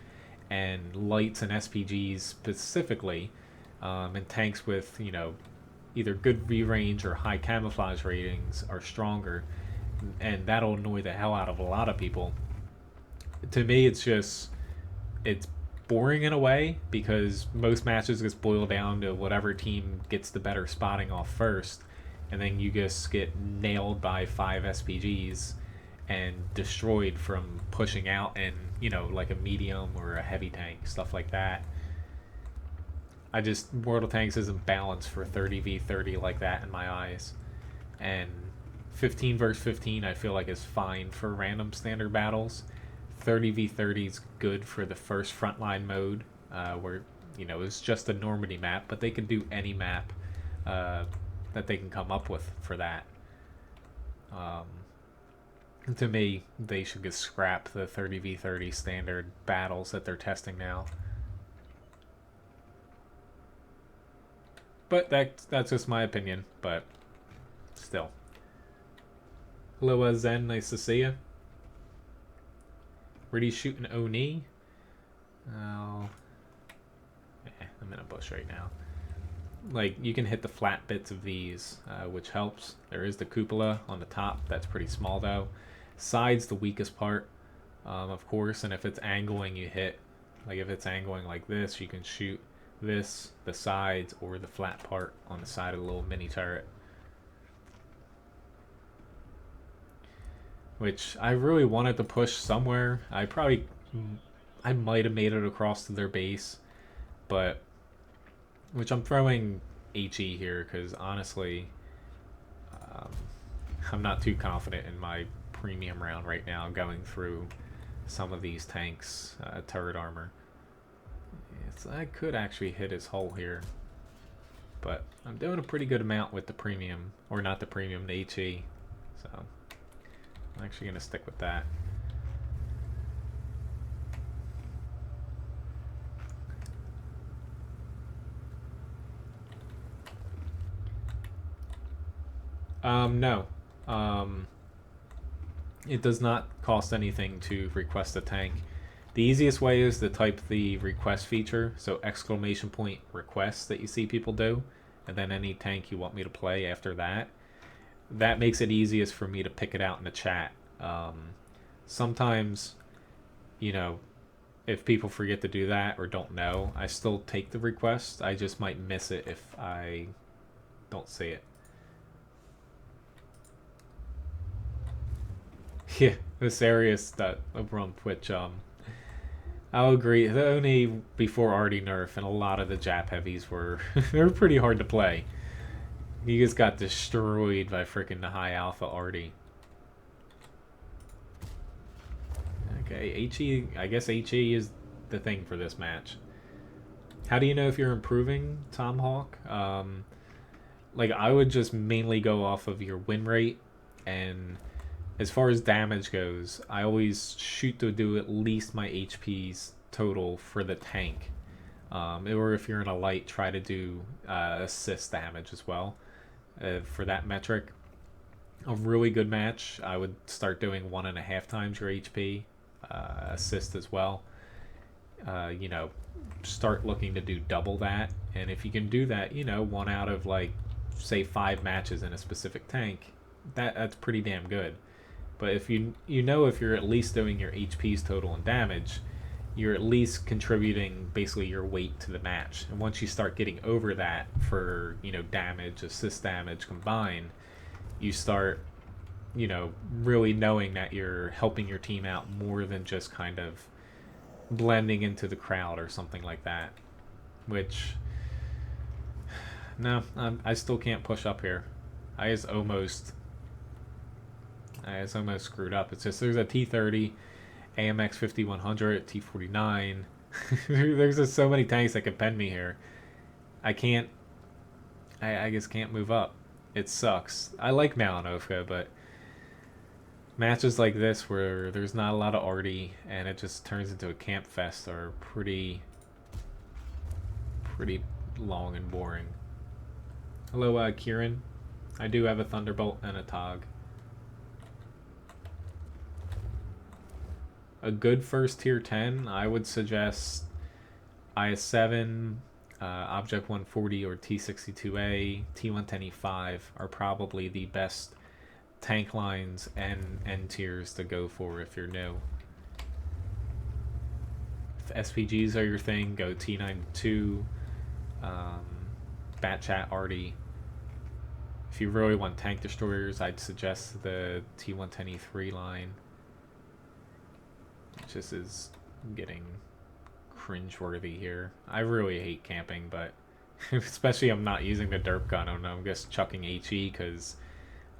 and lights and SPGs specifically, and tanks with, you know, either good V-range or high camouflage ratings are stronger, and that'll annoy the hell out of a lot of people. To me, it's boring in a way because most matches just boil down to whatever team gets the better spotting off first, and then you just get nailed by 5 SPGs and destroyed from pushing out in, you know, like a medium or a heavy tank, stuff like that. World of Tanks isn't balanced for 30v30 like that in my eyes. And 15 versus 15 I feel like is fine for random standard battles. 30v30 is good for the first frontline mode, where, you know, it's just a Normandy map, but they can do any map that they can come up with for that. To me, they should just scrap the 30v30 standard battles that they're testing now. But that's just my opinion, but still. Hello, Zen, nice to see you. Where do you shoot an Oni? Oh, I'm in a bush right now. Like, you can hit the flat bits of these, which helps. There is the cupola on the top. That's pretty small, though. Side's the weakest part, of course, and if it's angling, you hit. Like, if it's angling like this, you can shoot this, the sides, or the flat part on the side of the little mini turret. Which I really wanted to push somewhere. I might have made it across to their base, but which I'm throwing HE here because honestly, I'm not too confident in my premium round right now going through some of these tanks' turret armor. I could actually hit his hull here, but I'm doing a pretty good amount with the premium, or not the premium, the HE, so I'm actually going to stick with that. No. It does not cost anything to request a tank. The easiest way is to type the request feature, so !request that you see people do, and then any tank you want me to play after that. That makes it easiest for me to pick it out in the chat. Sometimes, you know, if people forget to do that or don't know, I still take the request. I just might miss it if I don't see it. Yeah, this area is that over on Twitch. I'll agree. The only before Artie nerf and a lot of the Jap heavies were they were pretty hard to play. You just got destroyed by freaking the high alpha Artie. Okay, HE. I guess HE is the thing for this match. How do you know if you're improving, Tomahawk? Like, I would just mainly go off of your win rate, and as far as damage goes, I always shoot to do at least my HP's total for the tank. Or if you're in a light, try to do assist damage as well for that metric. A really good match, I would start doing 1.5 times your HP. assist as well. You know, start looking to do double that, and if you can do that, you know, 1 out of like say 5 matches in a specific tank, that's pretty damn good. But if you know, if you're at least doing your HPs total and damage, you're at least contributing basically your weight to the match. And once you start getting over that for, you know, damage, assist damage combined, you start, you know, really knowing that you're helping your team out more than just kind of blending into the crowd or something like that. Which, no, I still can't push up here. I was almost screwed up. It's just there's a T30, AMX 5100, T49. There's just so many tanks that can pen me here. I just can't move up. It sucks. I like Malinovka, but matches like this where there's not a lot of arty and it just turns into a camp fest are pretty long and boring. Hello, Kieran. I do have a Thunderbolt and a Tog. A good first tier 10, I would suggest IS-7, Object 140 or T62A, T110E5 are probably the best tank lines and end tiers to go for if you're new. If SPGs are your thing, go T92, Batchat Arty. If you really want tank destroyers, I'd suggest the T110E3 line. It just is getting cringeworthy here. I really hate camping, but especially I'm not using the derp gun. I'm just chucking HE because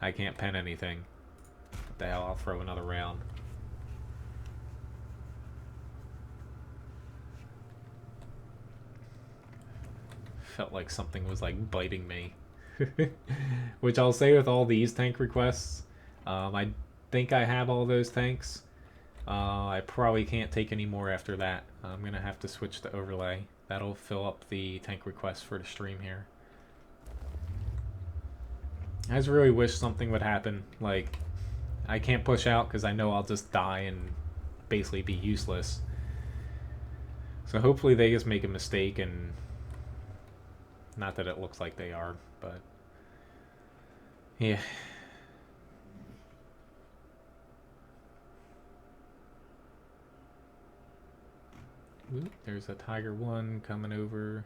I can't pen anything. What the hell, I'll throw another round. Felt like something was like biting me. Which I'll say with all these tank requests, I think I have all those tanks. I probably can't take any more after that. I'm gonna have to switch to overlay. That'll fill up the tank requests for the stream here. I just really wish something would happen. Like, I can't push out because I know I'll just die and basically be useless. So hopefully they just make a mistake, and not that it looks like they are, but yeah. Ooh, there's a Tiger 1 coming over.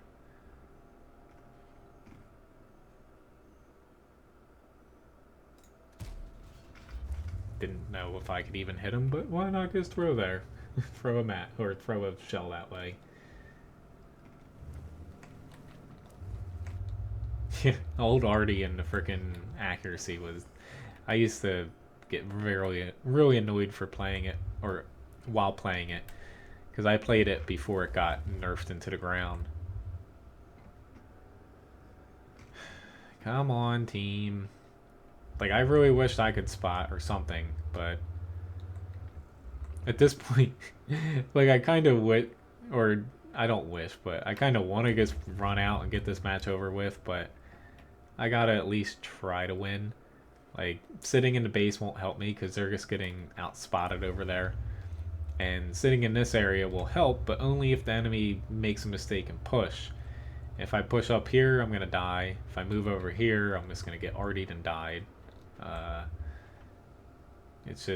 Didn't know if I could even hit him, but why not just throw there? Throw a mat, or throw a shell that way. Yeah, old Artie and the frickin' accuracy was... I used to get really annoyed for playing it, or while playing it. Because I played it before it got nerfed into the ground. Come on, team. Like, I really wished I could spot or something, but... At this point, like, I kind of or I don't wish, but I kind of want to just run out and get this match over with, but I gotta at least try to win. Like, sitting in the base won't help me because they're just getting outspotted over there. And sitting in this area will help, but only if the enemy makes a mistake and push. If I push up here, I'm going to die. If I move over here, I'm just going to get artied and died. It's,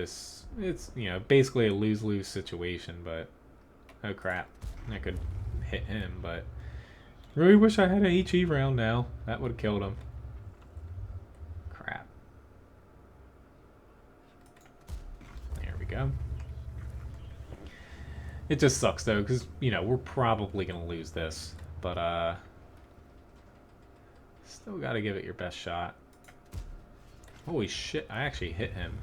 you know, basically a lose-lose situation, but... Oh crap. I could hit him, but... Really wish I had a HE round now. That would have killed him. Crap. There we go. It just sucks though, because, you know, we're probably going to lose this. But, still got to give it your best shot. Holy shit, I actually hit him.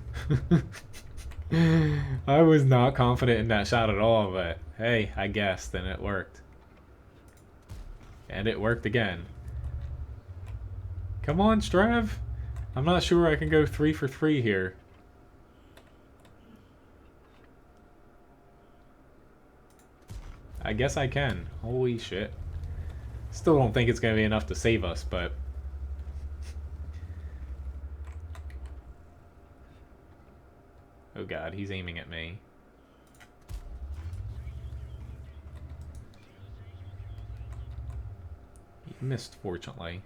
I was not confident in that shot at all, but hey, I guessed, and it worked. And it worked again. Come on, Strav. I'm not sure I can go 3 for 3 here. I guess I can. Holy shit. Still don't think it's going to be enough to save us, but... Oh god, he's aiming at me. missed, fortunately.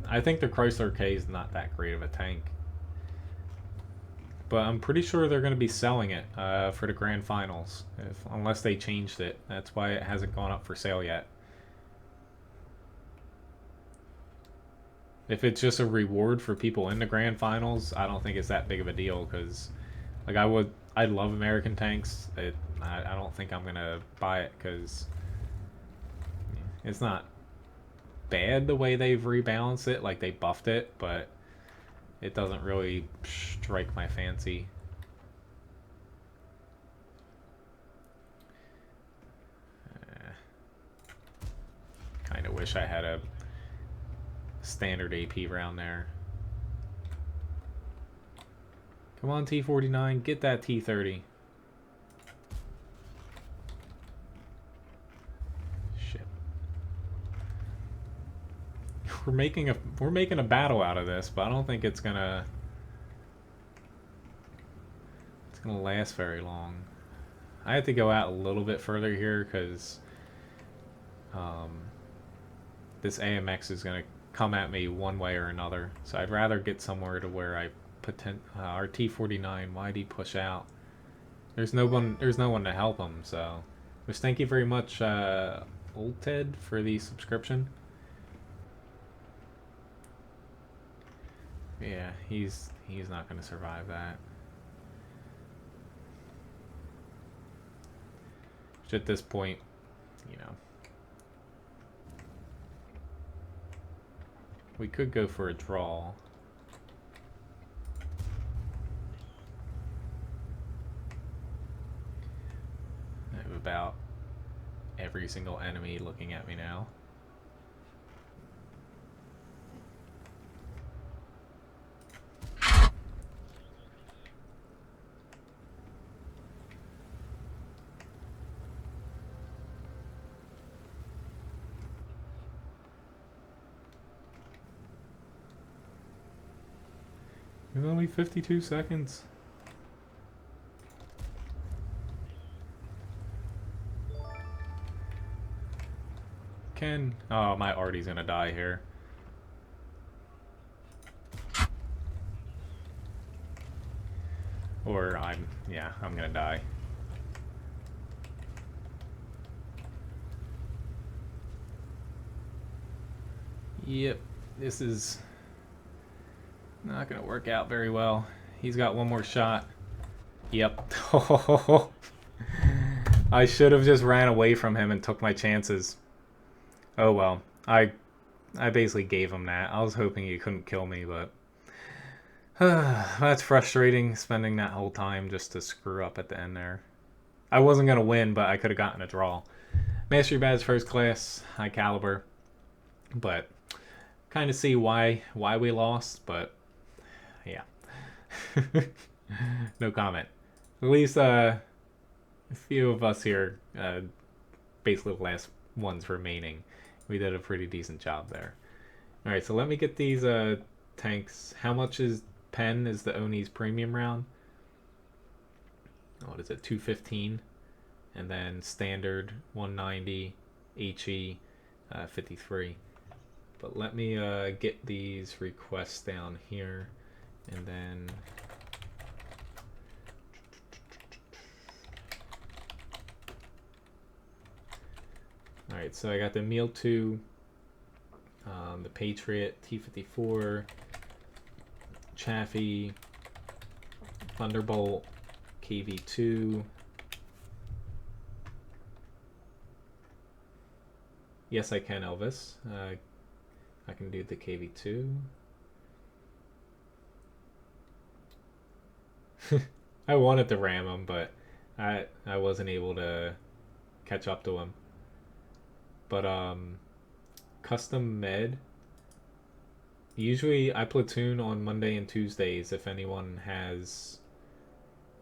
I think the Chrysler K is not that great of a tank. But I'm pretty sure they're going to be selling it for the Grand Finals, unless they changed it. That's why it hasn't gone up for sale yet. If it's just a reward for people in the Grand Finals, I don't think it's that big of a deal, because like I love American tanks. I don't think I'm going to buy it, because it's not bad the way they've rebalanced it, like they buffed it, but it doesn't really strike my fancy. Kind of wish I had a standard AP round there. Come on, T49, get that T30. Shit. We're making a battle out of this, but I don't think it's gonna last very long. I have to go out a little bit further here because this AMX is gonna come at me one way or another. So I'd rather get somewhere to where I our T49. Why'd he push out? There's no one to help him. So, just thank you very much, Old Ted, for the subscription. Yeah, he's not gonna survive that. Which at this point, you know, we could go for a draw. I have about every single enemy looking at me now. It's only 52 seconds. Oh, my Artie's gonna die here. Or I'm gonna die. Yep, this is not gonna work out very well. He's got one more shot. Yep. I should have just ran away from him and took my chances. Oh well. I basically gave him that. I was hoping he couldn't kill me, but that's frustrating, spending that whole time just to screw up at the end there. I wasn't gonna win, but I could have gotten a draw. Mastery badge first class, high caliber. But kind of see why we lost, but yeah. No comment. At least a few of us here, basically the last ones remaining, we did a pretty decent job there. Alright, so let me get these tanks. How much is Penn is the Oni's premium round? What is it, 215? And then standard 190, HE 53. But let me get these requests down here, and then alright, so I got the Meal 2, the Patriot, T-54, Chaffee, Thunderbolt, KV-2. Yes, I can, Elvis. I can do the KV-2. I wanted to ram him, but I wasn't able to catch up to him. But custom med, usually I platoon on Monday and Tuesdays. If anyone has,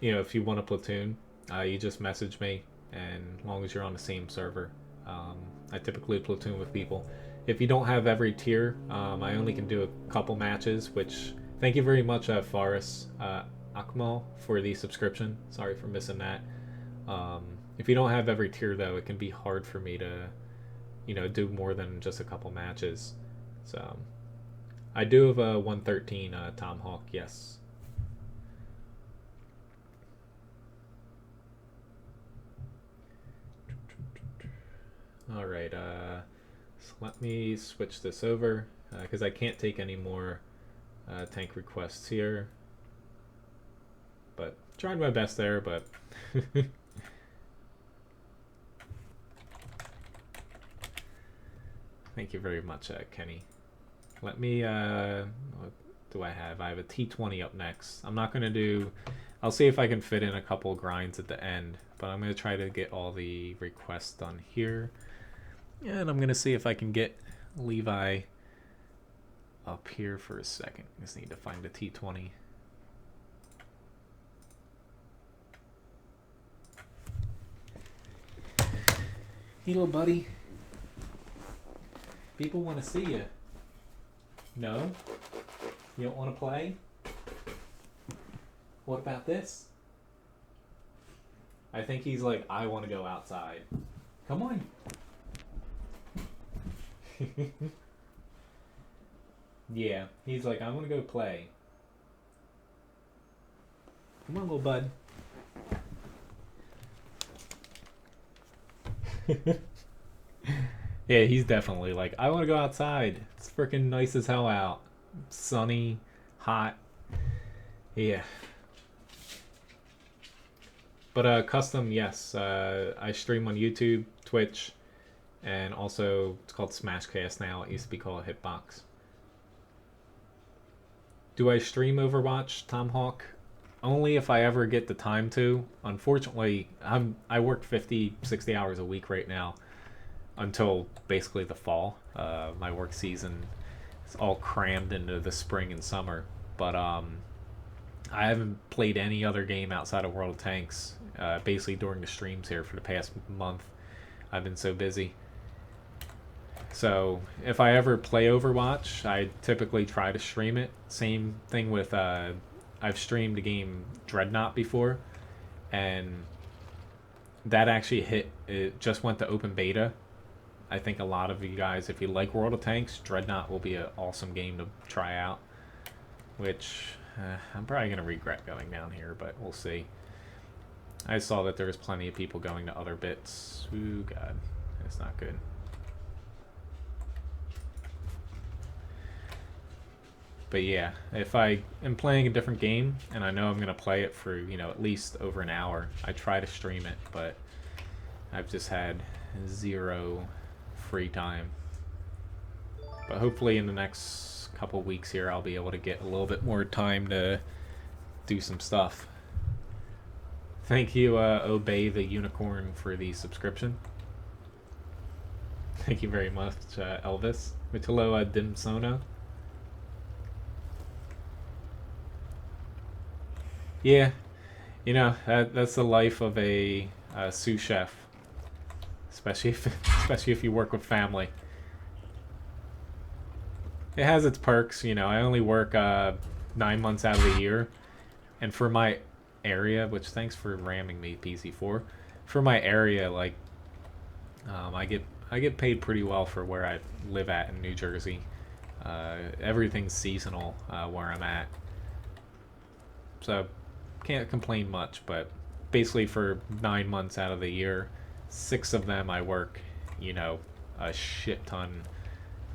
if you want a platoon, you just message me, and as long as you're on the same server, I typically platoon with people. If you don't have every tier, I only can do a couple matches, which thank you very much, Forrest. Akmal for the subscription. Sorry for missing that. If you don't have every tier though, it can be hard for me to, do more than just a couple matches. So I do have a 113 Tomahawk, yes. All right, so let me switch this over because I can't take any more tank requests here. But tried my best there, but thank you very much, Kenny. Let me, what do I have? I have a T20 up next. I'm not going to do, I'll see if I can fit in a couple grinds at the end, but I'm going to try to get all the requests done here. And I'm going to see if I can get Levi up here for a second. Just need to find a T20. Hey, little buddy. People want to see you. No? You don't want to play? What about this? I think he's like, I want to go outside. Come on. Yeah, he's like, I want to go play. Come on, little bud. Yeah, he's definitely like, I want to go outside. It's freaking nice as hell out. Sunny, hot. Yeah. But custom, yes. I stream on YouTube, Twitch, and also it's called Smashcast now. It used to be called Hitbox. Do I stream Overwatch, Tomahawk? Only if I ever get the time to. Unfortunately, I work 50, 60 hours a week right now until basically the fall. My work season is all crammed into the spring and summer. But I haven't played any other game outside of World of Tanks basically during the streams here for the past month. I've been so busy. So if I ever play Overwatch, I typically try to stream it. Same thing with I've streamed the game Dreadnought before, and that actually it just went to open beta. I think a lot of you guys, if you like World of Tanks, Dreadnought will be an awesome game to try out, which I'm probably going to regret going down here, but we'll see. I saw that there was plenty of people going to other bits. Ooh, God, that's not good. But yeah, if I am playing a different game and I know I'm going to play it for, at least over an hour, I try to stream it, but I've just had zero free time. But hopefully in the next couple weeks here, I'll be able to get a little bit more time to do some stuff. Thank you, Obey the Unicorn, for the subscription. Thank you very much, Elvis. Hello, Dimsono. Yeah, that's the life of a sous chef, especially if you work with family. It has its perks, I only work 9 months out of the year, and for my area, which thanks for ramming me, PC4. For my area, like, I get paid pretty well for where I live at in New Jersey. Everything's seasonal where I'm at, so can't complain much. But basically for 9 months out of the year, 6 of them I work, a shit ton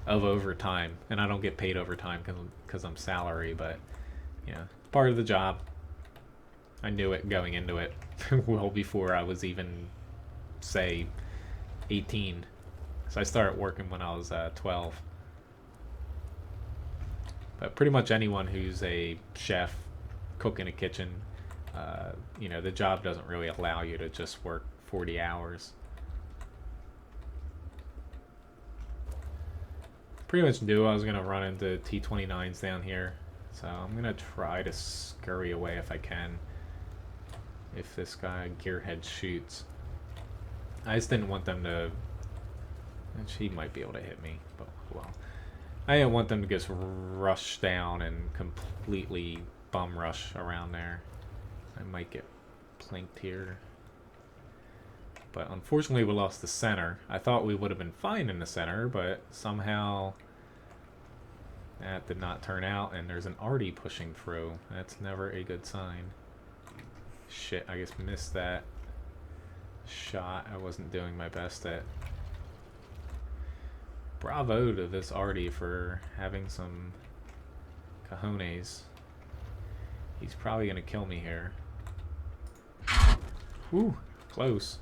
of overtime, and I don't get paid overtime because I'm salary, but part of the job. I knew it going into it well before I was even, say, 18. So I started working when I was 12. But pretty much anyone who's a chef, cook in a kitchen, the job doesn't really allow you to just work 40 hours. Pretty much knew I was going to run into T-29s down here. So I'm going to try to scurry away if I can. If this guy Gearhead shoots. I just didn't want them to... He might be able to hit me, but well. I didn't want them to just rush down and completely bum rush around there. I might get plinked here. But unfortunately we lost the center. I thought we would have been fine in the center, but somehow that did not turn out, and there's an arty pushing through. That's never a good sign. Shit, I just missed that shot. I wasn't doing my best at. Bravo to this arty for having some cojones. He's probably gonna kill me here. Whew, close.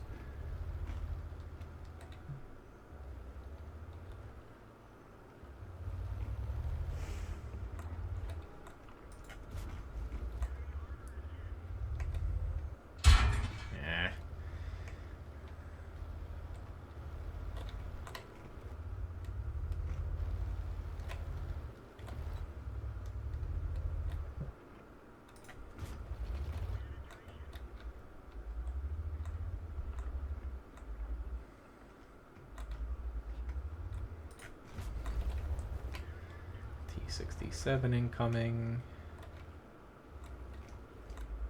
T67 incoming.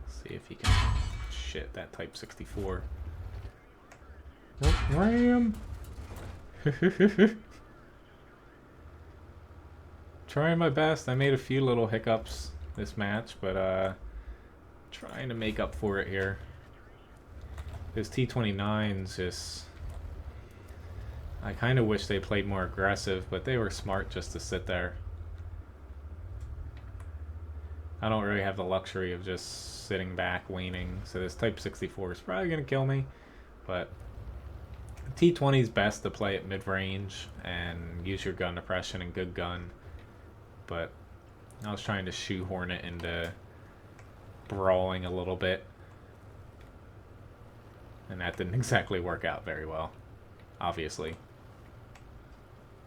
See if he can. Shit, that Type 64. Oh, ram! Trying my best. I made a few little hiccups this match, but trying to make up for it here. Those T29s just. I kind of wish they played more aggressive, but they were smart just to sit there. I don't really have the luxury of just sitting back, waning, so this Type 64 is probably going to kill me, but T20 is best to play at mid-range and use your gun depression and good gun, but I was trying to shoehorn it into brawling a little bit, and that didn't exactly work out very well, obviously.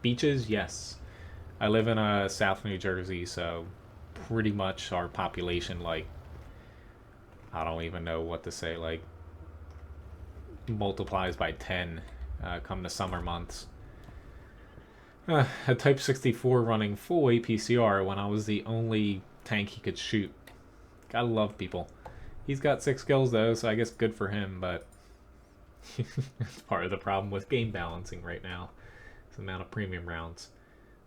Beaches, yes. I live in South New Jersey, so pretty much our population, like, I don't even know what to say, like, multiplies by 10 come the summer months. A Type 64 running full APCR when I was the only tank he could shoot. Gotta love people. He's got 6 kills though, so I guess good for him, but it's part of the problem with game balancing right now. It's the amount of premium rounds.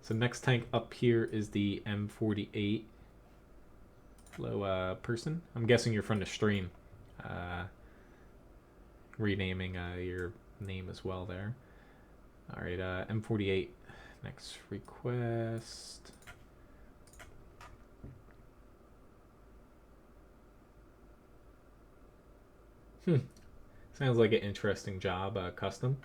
So next tank up here is the M48. Hello, person. I'm guessing you're from the stream. Renaming your name as well there. Alright, M48. Next request. Sounds like an interesting job, custom.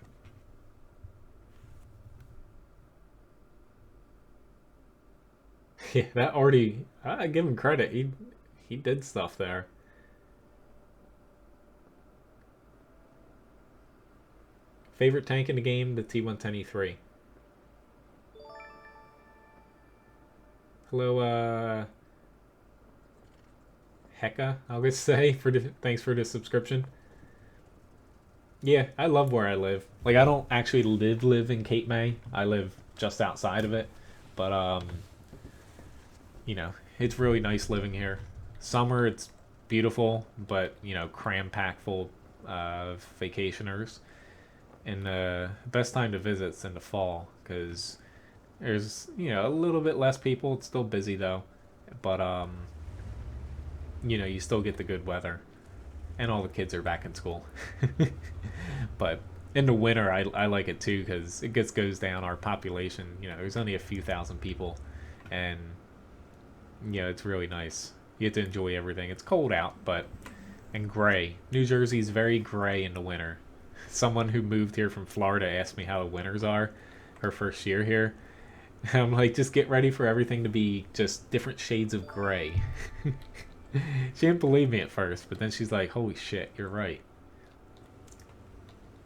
Yeah, that already. I give him credit. He did stuff there. Favorite tank in the game, the T110E3. Hello, Hecka, I'll just say, thanks for the subscription. Yeah, I love where I live. Like, I don't actually live in Cape May. I live just outside of it. But, you know, it's really nice living here. Summer, it's beautiful, but, you know, cram-packed full of vacationers. And the best time to visit is in the fall, because there's, you know, a little bit less people. It's still busy, though. But, you know, you still get the good weather. And all the kids are back in school. But in the winter, I like it, too, because it goes down. Our population, you know, there's only a few thousand people. And, yeah, it's really nice. You get to enjoy everything. It's cold out, but... And gray. New Jersey's very gray in the winter. Someone who moved here from Florida asked me how the winters are. Her first year here. And I'm like, just get ready for everything to be just different shades of gray. She didn't believe me at first, but then she's like, holy shit, you're right.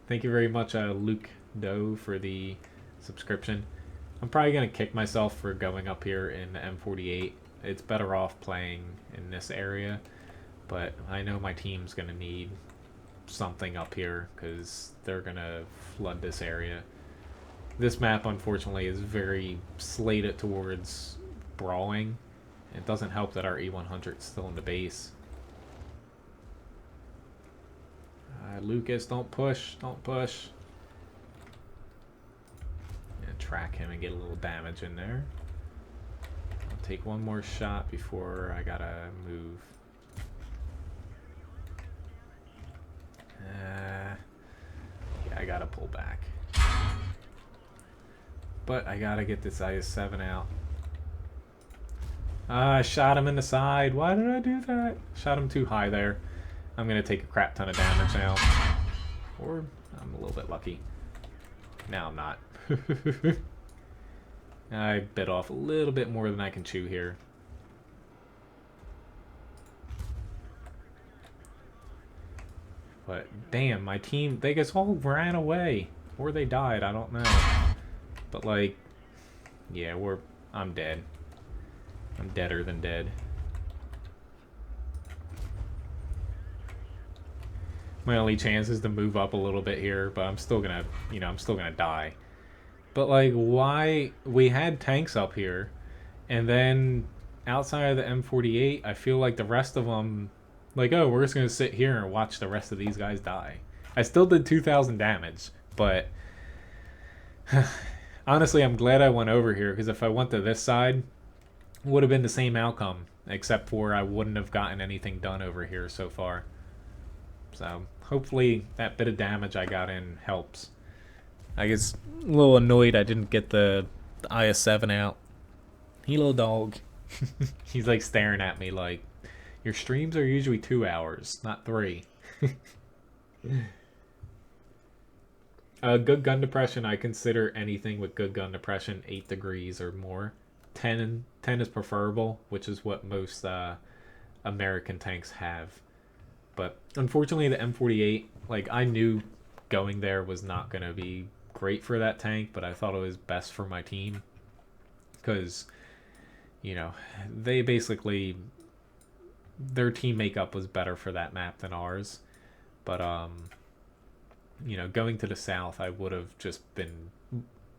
Thank you very much, Luke Doe, for the subscription. I'm probably going to kick myself for going up here in the M48. It's better off playing in this area, but I know my team's going to need something up here because they're going to flood this area. This map, unfortunately, is very slated towards brawling, It doesn't help that our E100 is still in the base. Lucas, don't push. Don't push. And track him and get a little damage in there. I'll take one more shot before I gotta move. Yeah, I gotta pull back. But I gotta get this IS-7 out. I shot him in the side. Why did I do that? Shot him too high there. I'm gonna take a crap ton of damage now. Or I'm a little bit lucky. Now I'm not. I bit off a little bit more than I can chew here. But damn, my team, they just all ran away. Or they died, I don't know. But like, yeah, I'm dead. I'm deader than dead. My only chance is to move up a little bit here, but I'm still gonna, I'm still gonna die. But like, why? We had tanks up here, and then outside of the M48, I feel like the rest of them, like, oh, we're just gonna sit here and watch the rest of these guys die. I still did 2,000 damage, but honestly, I'm glad I went over here, because if I went to this side, it would have been the same outcome, except for I wouldn't have gotten anything done over here so far. So hopefully that bit of damage I got in helps. I guess a little annoyed I didn't get the IS-7 out. Hello, dog. He's like staring at me like, your streams are usually 2 hours, not 3. Good gun depression, I consider anything with good gun depression 8 degrees or more. 10 is preferable, which is what most American tanks have. But unfortunately, the M48, like, I knew going there was not going to be great for that tank, but I thought it was best for my team. Because, they basically, their team makeup was better for that map than ours. But, going to the south, I would have just been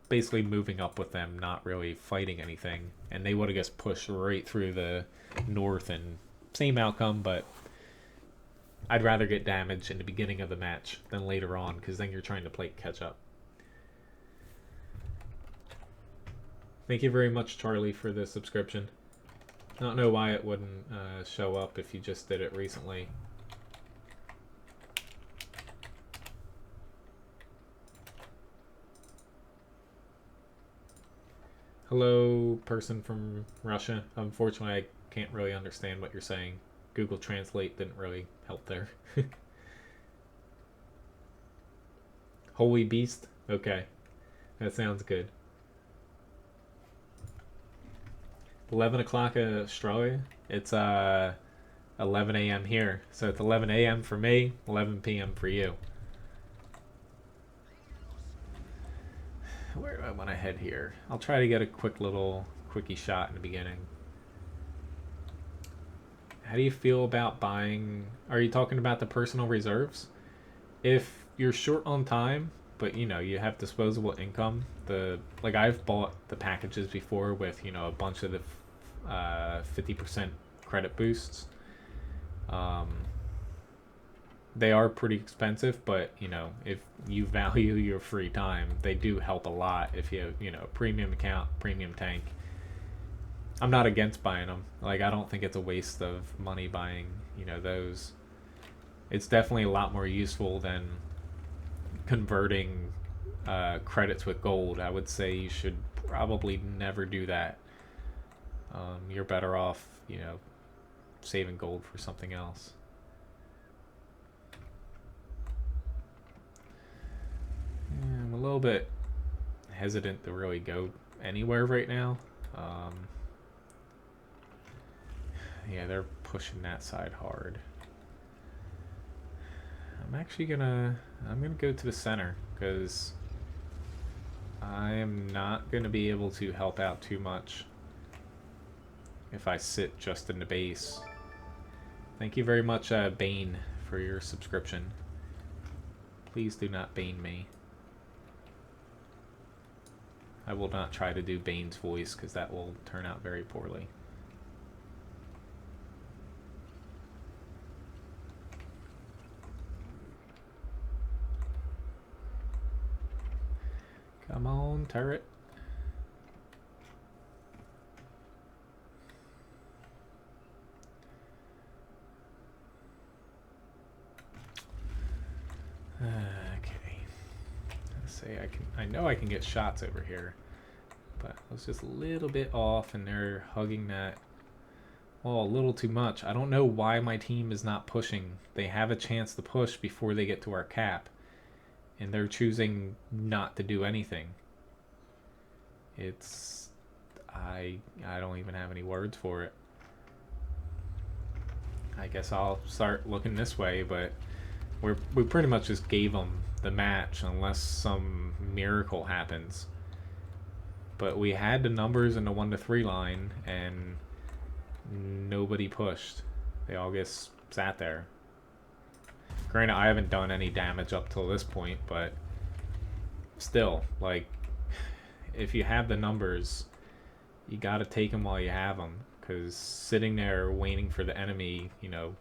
basically moving up with them, not really fighting anything. And they would have just pushed right through the north and same outcome, but I'd rather get damage in the beginning of the match than later on, because then you're trying to play catch up. Thank you very much, Charlie, for the subscription. I don't know why it wouldn't show up if you just did it recently. Hello, person from Russia. Unfortunately, I can't really understand what you're saying. Google Translate didn't really help there. Holy Beast? Okay. That sounds good. 11 o'clock in Australia? It's 11 a.m. here. So it's 11 a.m. for me, 11 p.m. for you. Where do I want to head here? I'll try to get a quickie shot in the beginning. How do you feel about buying? Are you talking about the personal reserves? If you're short on time, but you have disposable income, like I've bought the packages before with a bunch of the 50% credit boosts. They are pretty expensive, but if you value your free time, they do help a lot. If you have premium account, premium tank. I'm not against buying them. Like, I don't think it's a waste of money buying, those. It's definitely a lot more useful than converting credits with gold. I would say you should probably never do that. You're better off, saving gold for something else. I'm a little bit hesitant to really go anywhere right now. Yeah, they're pushing that side hard. I'm gonna go to the center, because I am not gonna be able to help out too much if I sit just in the base. Thank you very much, Bane, for your subscription. Please do not Bane me. I will not try to do Bane's voice, because that will turn out very poorly. Come on, turret. Okay. Let's say I know I can get shots over here, but I was just a little bit off, and they're hugging that. Oh, a little too much. I don't know why my team is not pushing. They have a chance to push before they get to our cap, and they're choosing not to do anything. It's... I don't even have any words for it. I guess I'll start looking this way, but we pretty much just gave them the match unless some miracle happens. But we had the numbers in the 1 to 3 line, and nobody pushed. They all just sat there. Granted, I haven't done any damage up till this point, but still, like, if you have the numbers, you gotta take them while you have them, because sitting there waiting for the enemy, you know,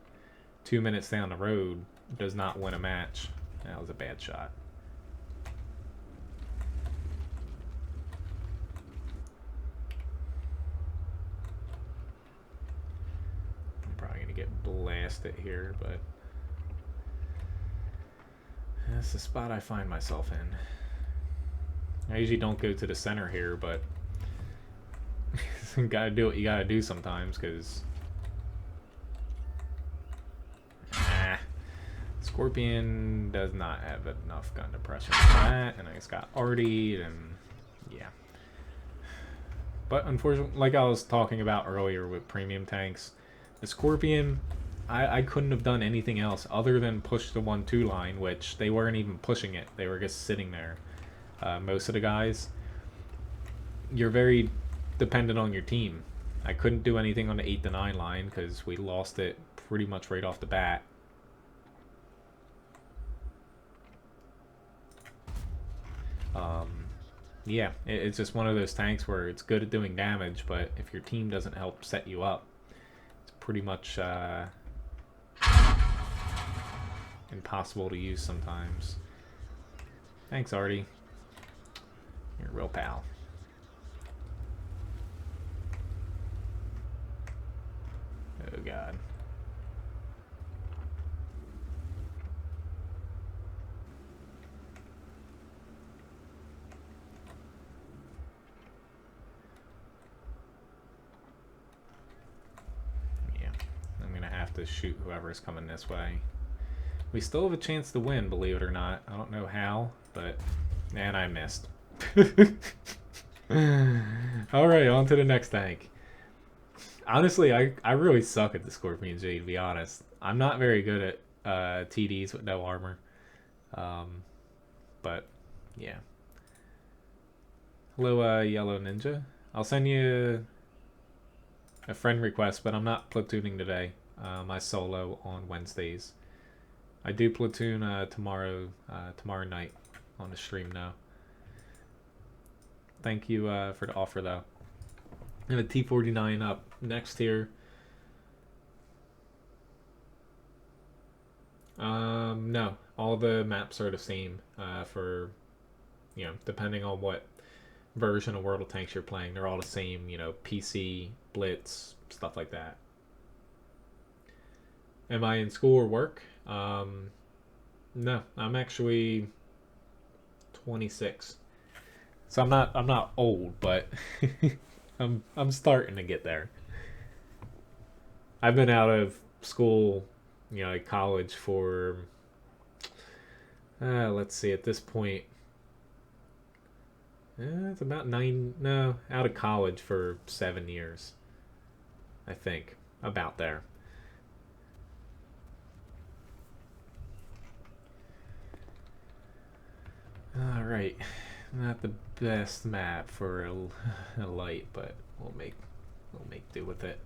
2 minutes down the road does not win a match. That was a bad shot. I'm probably gonna get blasted here, but that's the spot I find myself in. I usually don't go to the center here, but you gotta do what you gotta do sometimes, because Scorpion does not have enough gun depression for that, and I just got artied, and yeah. But unfortunately, like I was talking about earlier with premium tanks, the Scorpion, I couldn't have done anything else other than push the 1-2 line, which they weren't even pushing it. They were just sitting there. Most of the guys, you're very dependent on your team. I couldn't do anything on the 8 to 9 line because we lost it pretty much right off the bat. Yeah, it's just one of those tanks where it's good at doing damage, but if your team doesn't help set you up, it's pretty much impossible to use sometimes. Thanks, Artie. You're a real pal. Oh, God. To shoot whoever's coming this way. We still have a chance to win, believe it or not. I don't know how, but man, I missed. Alright, on to the next tank. Honestly, I really suck at the Scorpion G, to be honest. I'm not very good at TDs with no armor. But yeah. Hello, Yellow Ninja. I'll send you a friend request, but I'm not platooning today. I solo on Wednesdays. I do platoon tomorrow night on the stream now. Thank you for the offer though. And a T49 up next here. No, all the maps are the same for, you know, depending on what version of World of Tanks you're playing. They're all the same, you know, PC, Blitz, stuff like that. Am I in school or work? No, I'm actually 26. So I'm not old, but I'm starting to get there. I've been out of school, you know, like college for let's see, at this point it's about out of college for 7 years. I think. About there. Alright, not the best map for a light, but we'll make do with it.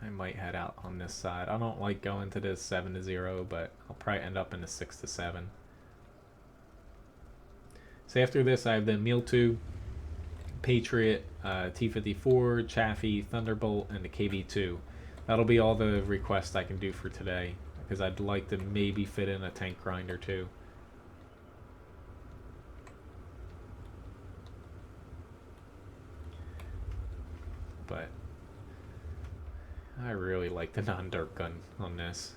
I might head out on this side. I don't like going to this 7-0, but I'll probably end up in the 6-7. So after this, I have the Meal 2, Patriot, T-54, Chaffee, Thunderbolt, and the KV-2. That'll be all the requests I can do for today, because I'd like to maybe fit in a tank grinder too. I really like the non-dart gun on this.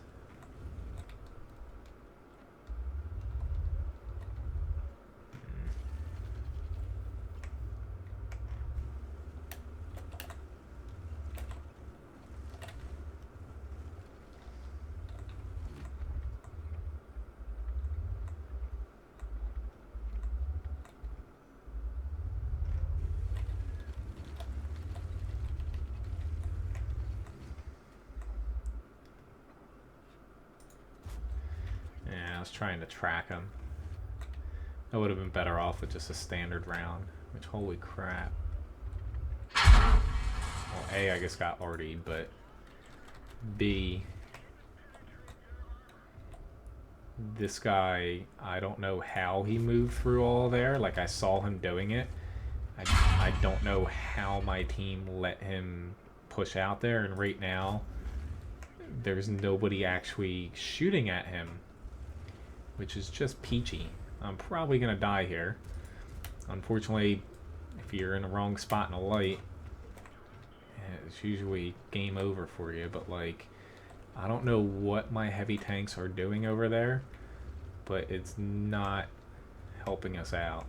Yeah, I was trying to track him. I would have been better off with just a standard round, which, holy crap. Well, A, I guess got already, but B, this guy, I don't know how he moved through all there. Like, I saw him doing it. I don't know how my team let him push out there, and right now, there's nobody actually shooting at him, which is just peachy. I'm probably going to die here. Unfortunately, if you're in the wrong spot in a light, it's usually game over for you, but like, I don't know what my heavy tanks are doing over there, but it's not helping us out.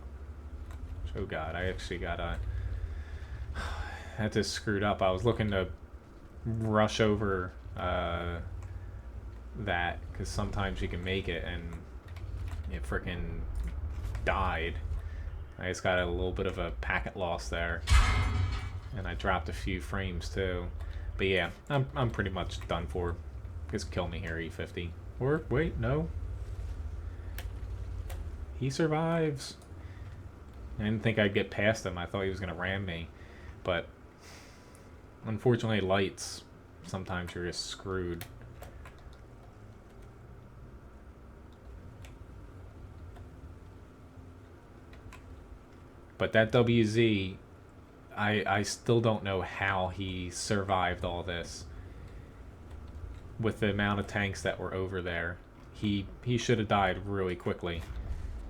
Oh god, I actually got a... that just screwed up. I was looking to rush over that, because sometimes you can make it, and it freaking died. I just got a little bit of a packet loss there, and I dropped a few frames too. But yeah, I'm pretty much done for. Just kill me here, E50. Or wait, no. He survives. I didn't think I'd get past him. I thought he was gonna ram me, but unfortunately, lights, sometimes you're just screwed. But that WZ, I still don't know how he survived all this. With the amount of tanks that were over there, he should have died really quickly.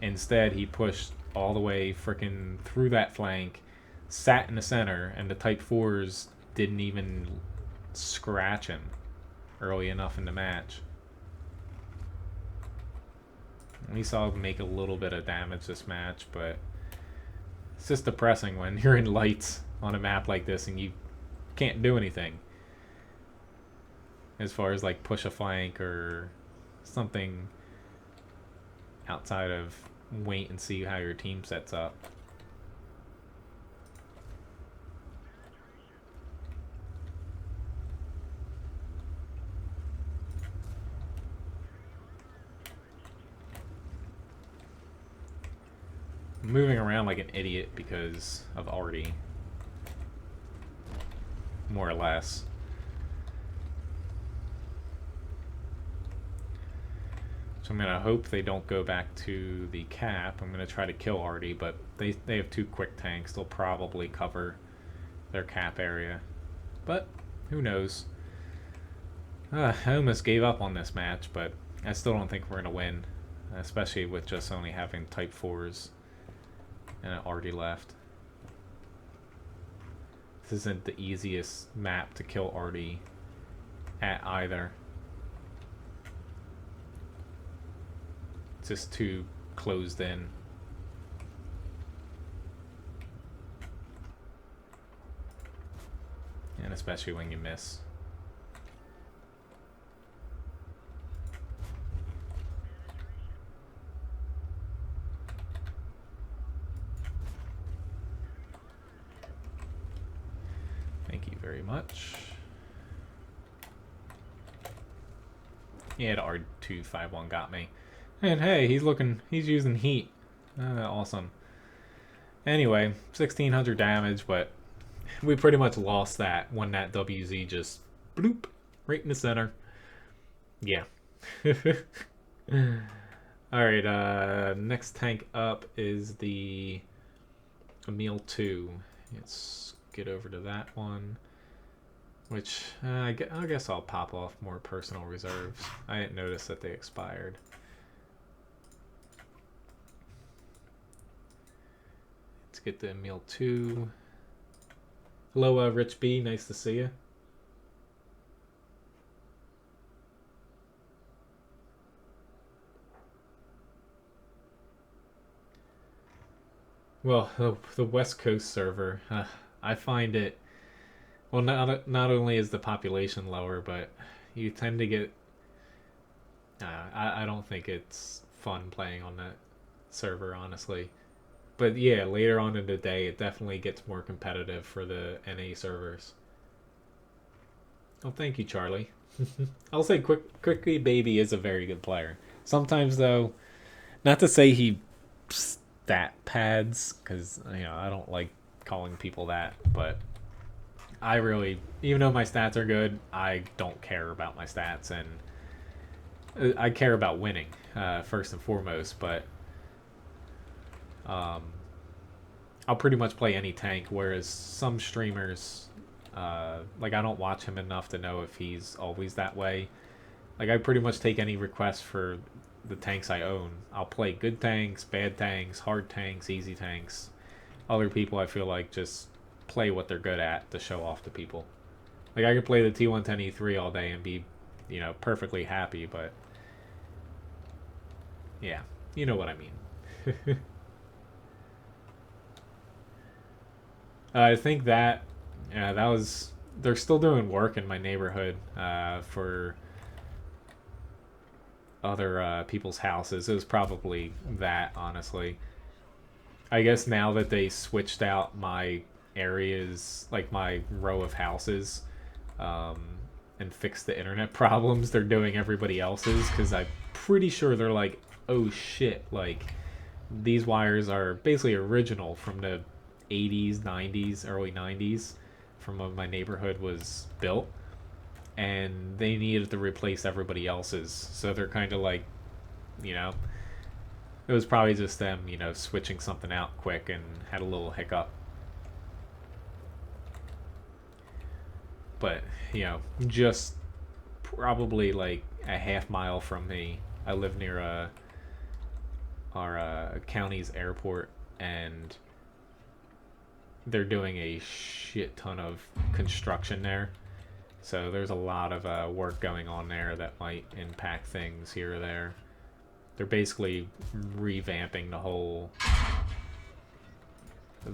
Instead, he pushed all the way freaking through that flank, sat in the center, and the Type 4s didn't even scratch him early enough in the match. We saw him make a little bit of damage this match, but it's just depressing when you're in lights on a map like this and you can't do anything. As far as like push a flank or something outside of wait and see how your team sets up. I'm moving around like an idiot because of Artie. More or less. So I'm going to hope they don't go back to the cap. I'm going to try to kill Artie, but they have 2 quick tanks. They'll probably cover their cap area. But who knows? I almost gave up on this match, but I still don't think we're going to win. Especially with just only having Type 4s and an Artie left. This isn't the easiest map to kill Artie at either. Just too closed in. And especially when you miss. Thank you very much. Yeah, the R251 got me. And hey, he's using heat. Awesome. Anyway, 1600 damage, but we pretty much lost that when that WZ just bloop right in the center. Yeah. Alright, next tank up is the Emil 2. Let's get over to that one. Which, I guess I'll pop off more personal reserves. I didn't notice that they expired. Let's get the Emil 2. Hello, Rich B. Nice to see you. Well, the West Coast server, I find it. Well, not only is the population lower, but you tend to get. I don't think it's fun playing on that server, honestly. But yeah, later on in the day, it definitely gets more competitive for the NA servers. Oh, thank you, Charlie. I'll say Quickly Baby is a very good player. Sometimes, though, not to say he stat pads, because, I don't like calling people that, but I really, even though my stats are good, I don't care about my stats, and I care about winning, first and foremost, but I'll pretty much play any tank, whereas some streamers, like I don't watch him enough to know if he's always that way. Like I pretty much take any request for the tanks I own. I'll play good tanks, bad tanks, hard tanks, easy tanks. Other people I feel like just play what they're good at to show off to people. Like I could play the T110E3 all day and be, perfectly happy, but yeah, you know what I mean. I think that, yeah, that was. They're still doing work in my neighborhood for other people's houses. It was probably that, honestly. I guess now that they switched out my areas, like my row of houses, and fixed the internet problems, they're doing everybody else's, because I'm pretty sure they're like, oh shit, like, these wires are basically original from the 80s, 90s, early 90s, from when my neighborhood was built, and they needed to replace everybody else's. So they're kind of like, it was probably just them, switching something out quick and had a little hiccup. But, just probably like a half mile from me, I live near our county's airport, and they're doing a shit ton of construction there. So there's a lot of work going on there that might impact things here or there. They're basically revamping the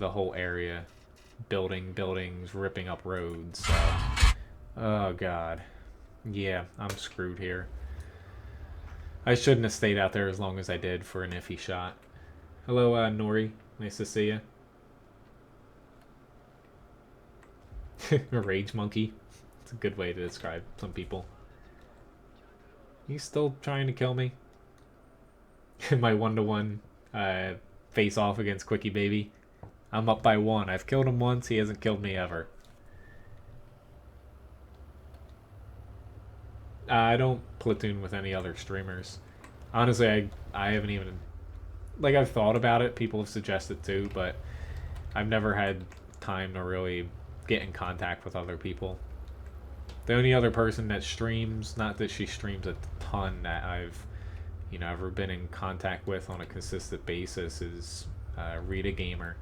whole area, building buildings, ripping up roads. So, oh god, yeah, I'm screwed here. I shouldn't have stayed out there as long as I did for an iffy shot. Hello, Nori. Nice to see you. A rage monkey. It's a good way to describe some people. He's still trying to kill me. My 1-to-1 face off against Quickie Baby. I'm up by 1. I've killed him once. He hasn't killed me ever. I don't platoon with any other streamers. Honestly, I haven't even... Like, I've thought about it. People have suggested too, but I've never had time to really get in contact with other people. The only other person that streams, not that she streams a ton, that I've ever been in contact with on a consistent basis is Rita Gamer,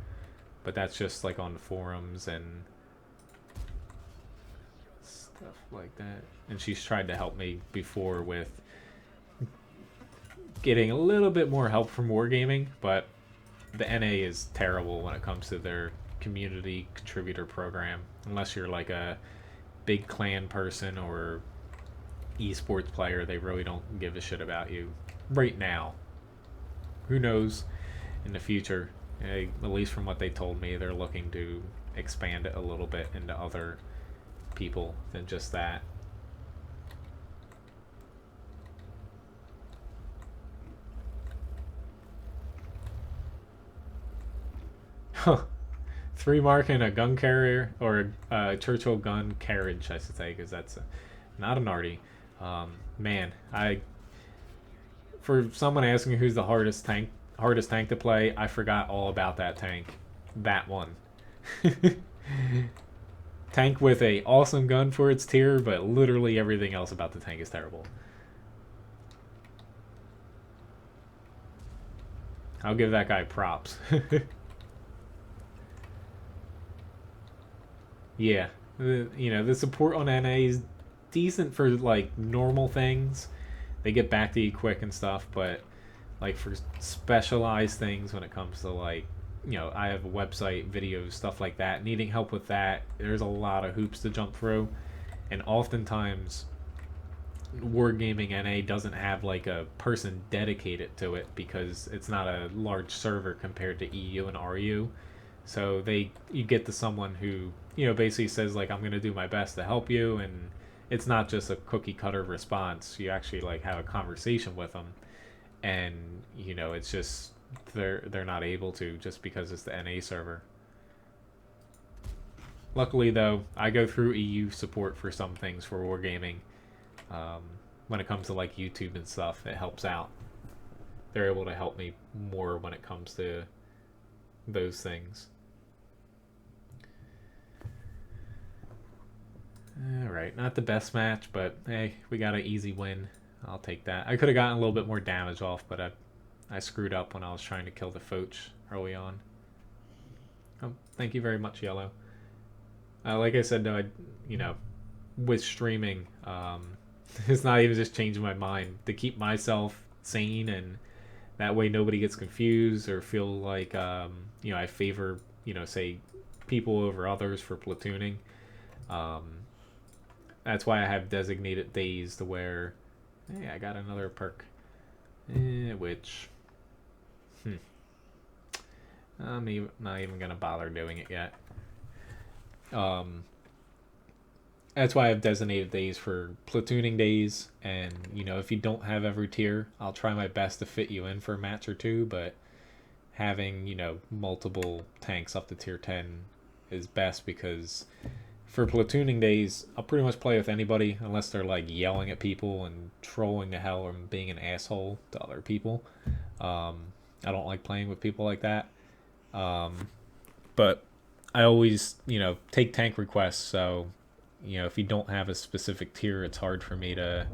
but that's just like on forums and stuff like that. And she's tried to help me before with getting a little bit more help from Wargaming, but the NA is terrible when it comes to their community contributor program, unless you're like a big clan person or esports player. They really don't give a shit about you right now. Who knows in the future? At least from what they told me, they're looking to expand it a little bit into other people than just that. Huh. 3 mark in a gun carrier, or a Churchill gun carriage, I should say, because that's not an arty. Man, for someone asking who's the hardest tank to play, I forgot all about that tank. That one. Tank with a awesome gun for its tier, but literally everything else about the tank is terrible. I'll give that guy props. Yeah, the support on NA is decent for like normal things. They get back to you quick and stuff, but like for specialized things when it comes to like you know, I have a website, videos, stuff like that. Needing help with that, there's a lot of hoops to jump through, and oftentimes Wargaming NA doesn't have like a person dedicated to it because it's not a large server compared to EU and RU. So you get to someone who, you know, basically says like, I'm going to do my best to help you, and it's not just a cookie cutter response. You actually like have a conversation with them, and you know, it's just they're not able to just because it's the NA server. Luckily though, I go through EU support for some things for Wargaming. When it comes to like YouTube and stuff, it helps out. They're able to help me more when it comes to those things. Alright, not the best match, but hey, we got an easy win. I'll take that. I could have gotten a little bit more damage off, but I screwed up when I was trying to kill the Foch early on. Oh, thank you very much, Yellow. Like I said, though, you know, with streaming, it's not even just changing my mind to keep myself sane, and that way nobody gets confused or feel like you know, I favor, you know, say people over others for platooning. That's why I have designated days to where, hey, I got another perk, which I'm not even gonna bother doing it yet. That's why I've designated days for platooning days, and you know, if you don't have every tier, I'll try my best to fit you in for a match or two, but having, you know, multiple tanks up to tier 10 is best, because for platooning days, I'll pretty much play with anybody unless they're like yelling at people and trolling the hell and being an asshole to other people. I don't like playing with people like that. But I always, you know, take tank requests, so you know, if you don't have a specific tier, it's hard for me to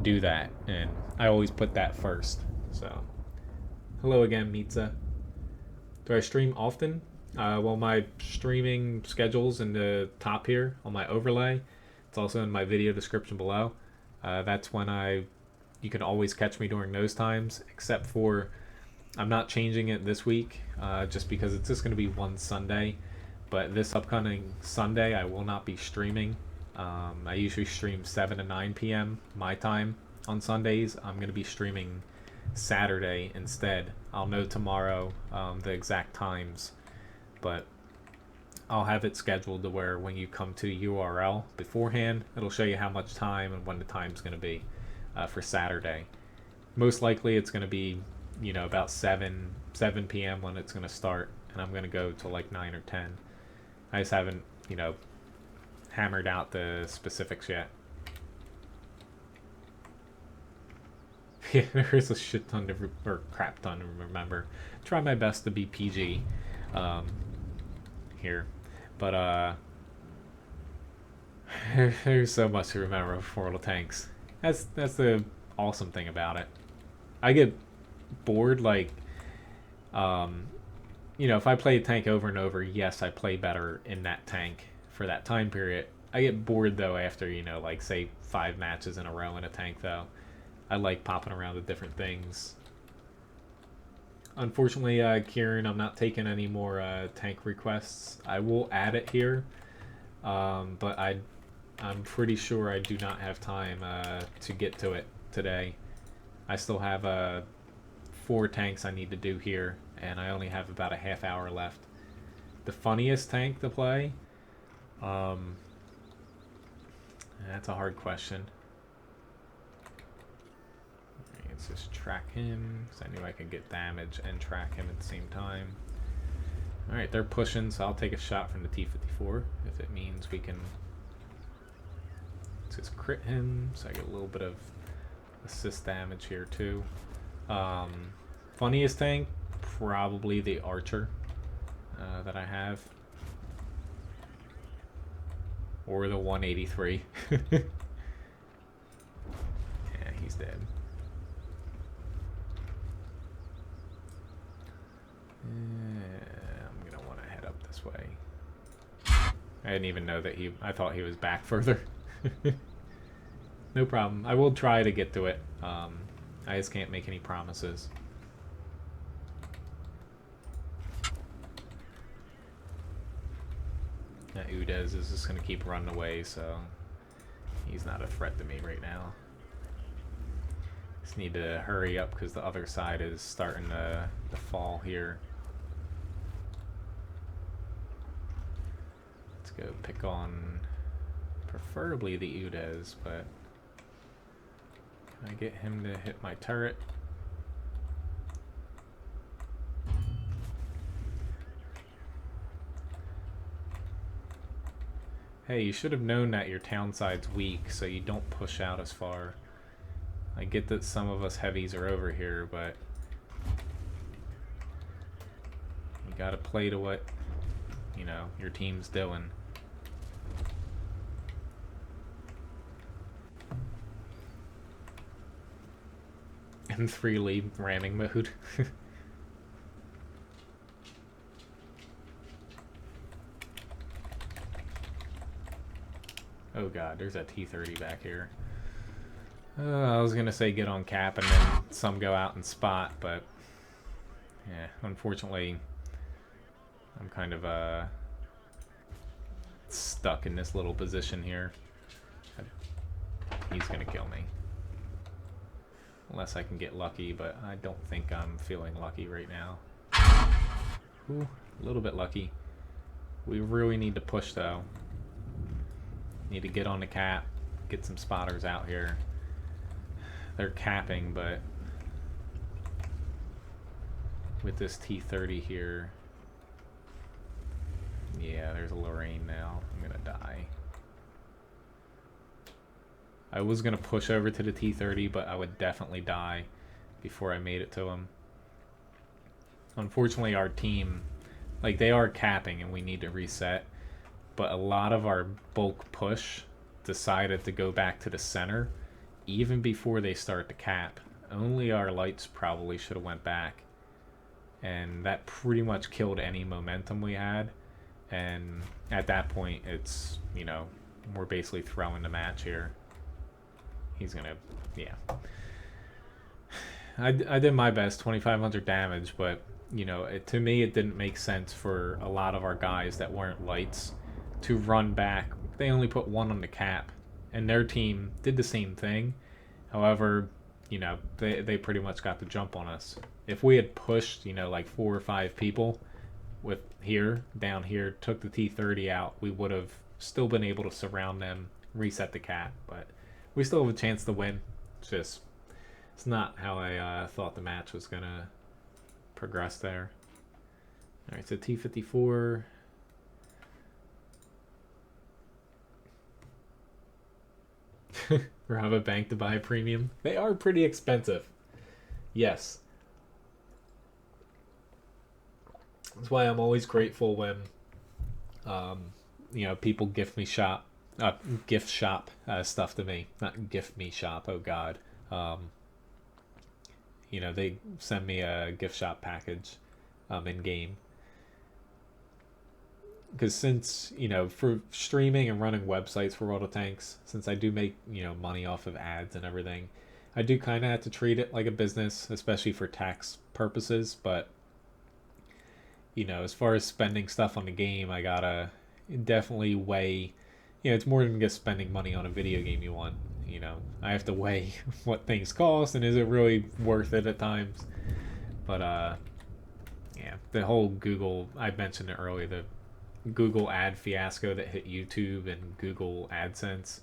do that, and I always put that first. So hello again, Mitza. Do I stream often? Well, my streaming schedule's in the top here on my overlay. It's also in my video description below. That's when you can always catch me during those times, except for I'm not changing it this week, just because it's just going to be one Sunday. But this upcoming Sunday, I will not be streaming. I usually stream 7 to 9 p.m. my time on Sundays. I'm going to be streaming Saturday instead. I'll know tomorrow the exact times, but I'll have it scheduled to where when you come to URL beforehand, it'll show you how much time and when the time's going to be for Saturday. Most likely it's going to be, you know, about 7 p.m. when it's going to start, and I'm going to go to like 9 or 10. I just haven't, you know, hammered out the specifics yet. Yeah, there's a shit ton to, or crap ton to remember. Try my best to be PG here, but there's so much to remember for little tanks. That's the awesome thing about it. I get bored, like, you know, if I play a tank over and over, yes, I play better in that tank for that time period. I get bored, though, after, you know, like, say, 5 matches in a row in a tank, though. I like popping around to different things. Unfortunately, Kieran, I'm not taking any more tank requests. I will add it here, but I'm pretty sure I do not have time to get to it today. I still have 4 tanks I need to do here, and I only have about a half hour left. The funniest tank to play? That's a hard question. Let's just track him, because I knew I could get damage and track him at the same time. Alright, they're pushing, so I'll take a shot from the T-54 if it means we can. Let's just crit him, so I get a little bit of assist damage here too. Funniest tank? Probably the Archer that I have. Or the 183. Yeah, he's dead. I'm gonna want to head up this way. I didn't even know that I thought he was back further. No problem. I will try to get to it. I just can't make any promises. Udez is just going to keep running away, so he's not a threat to me right now. Just need to hurry up because the other side is starting to fall here. Let's go pick on preferably the Udez, but can I get him to hit my turret? Hey, you should have known that your town side's weak, so you don't push out as far. I get that some of us heavies are over here, but you gotta play to what, you know, your team's doing. M3 lead ramming mode. Oh god, there's a T-30 back here. I was gonna say get on cap and then some go out and spot, but yeah, unfortunately I'm kind of stuck in this little position here. He's gonna kill me. Unless I can get lucky, but I don't think I'm feeling lucky right now. Ooh, a little bit lucky. We really need to push though. Need to get on the cap, get some spotters out here. They're capping, but with this T-30 here, yeah, there's a Lorraine now. I'm gonna die. I was gonna push over to the T-30, but I would definitely die before I made it to him. Unfortunately, our team, like, they are capping and we need to reset. But a lot of our bulk push decided to go back to the center even before they start the cap. Only our lights probably should have went back. And that pretty much killed any momentum we had. And at that point, it's, you know, we're basically throwing the match here. He's gonna, yeah. I did my best, 2,500 damage, but, you know, to me it didn't make sense for a lot of our guys that weren't lights to run back. They only put one on the cap, and their team did the same thing. However, you know, they pretty much got the jump on us. If we had pushed, you know, like 4 or 5 people with down here, took the T-30 out, we would have still been able to surround them, reset the cap, but we still have a chance to win. It's not how I thought the match was gonna progress there. All right, so T-54. Rob a bank to buy a premium. They are pretty expensive. Yes. That's why I'm always grateful when, you know, people gift shop stuff to me. Not gift me shop. Oh God. You know, they send me a gift shop package, in game. Because since, you know, for streaming and running websites for World of Tanks, since I do make, you know, money off of ads and everything, I do kind of have to treat it like a business, especially for tax purposes. But, you know, as far as spending stuff on the game, I gotta definitely weigh, you know, it's more than just spending money on a video game you want. You know, I have to weigh what things cost and is it really worth it at times. But, yeah, the whole Google, I mentioned it earlier, the Google ad fiasco that hit YouTube and Google AdSense,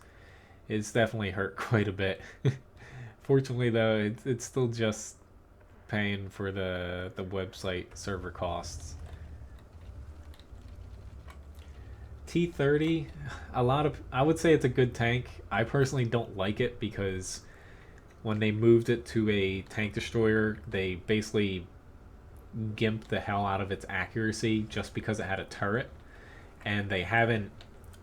it's definitely hurt quite a bit. Fortunately though, it's still just paying for the website server costs. T-30, I would say it's a good tank. I personally don't like it because when they moved it to a tank destroyer, they basically gimped the hell out of its accuracy just because it had a turret. And they haven't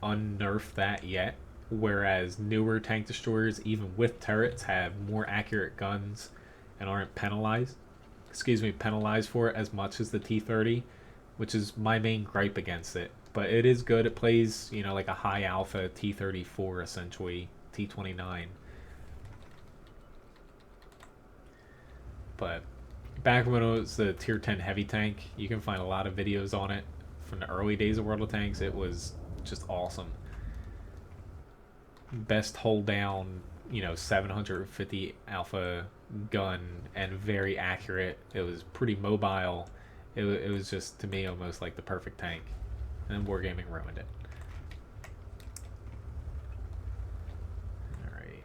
unnerfed that yet, whereas newer tank destroyers, even with turrets, have more accurate guns and aren't penalized for it as much as the T-30, which is my main gripe against it. But it is good. It plays, you know, like a high alpha T-34, essentially, T-29. But back when it was the tier 10 heavy tank, you can find a lot of videos on it. From the early days of World of Tanks, it was just awesome. Best hold down, you know, 750 alpha gun and very accurate. It was pretty mobile. It was just, to me, almost like the perfect tank. And Wargaming ruined it. Alright.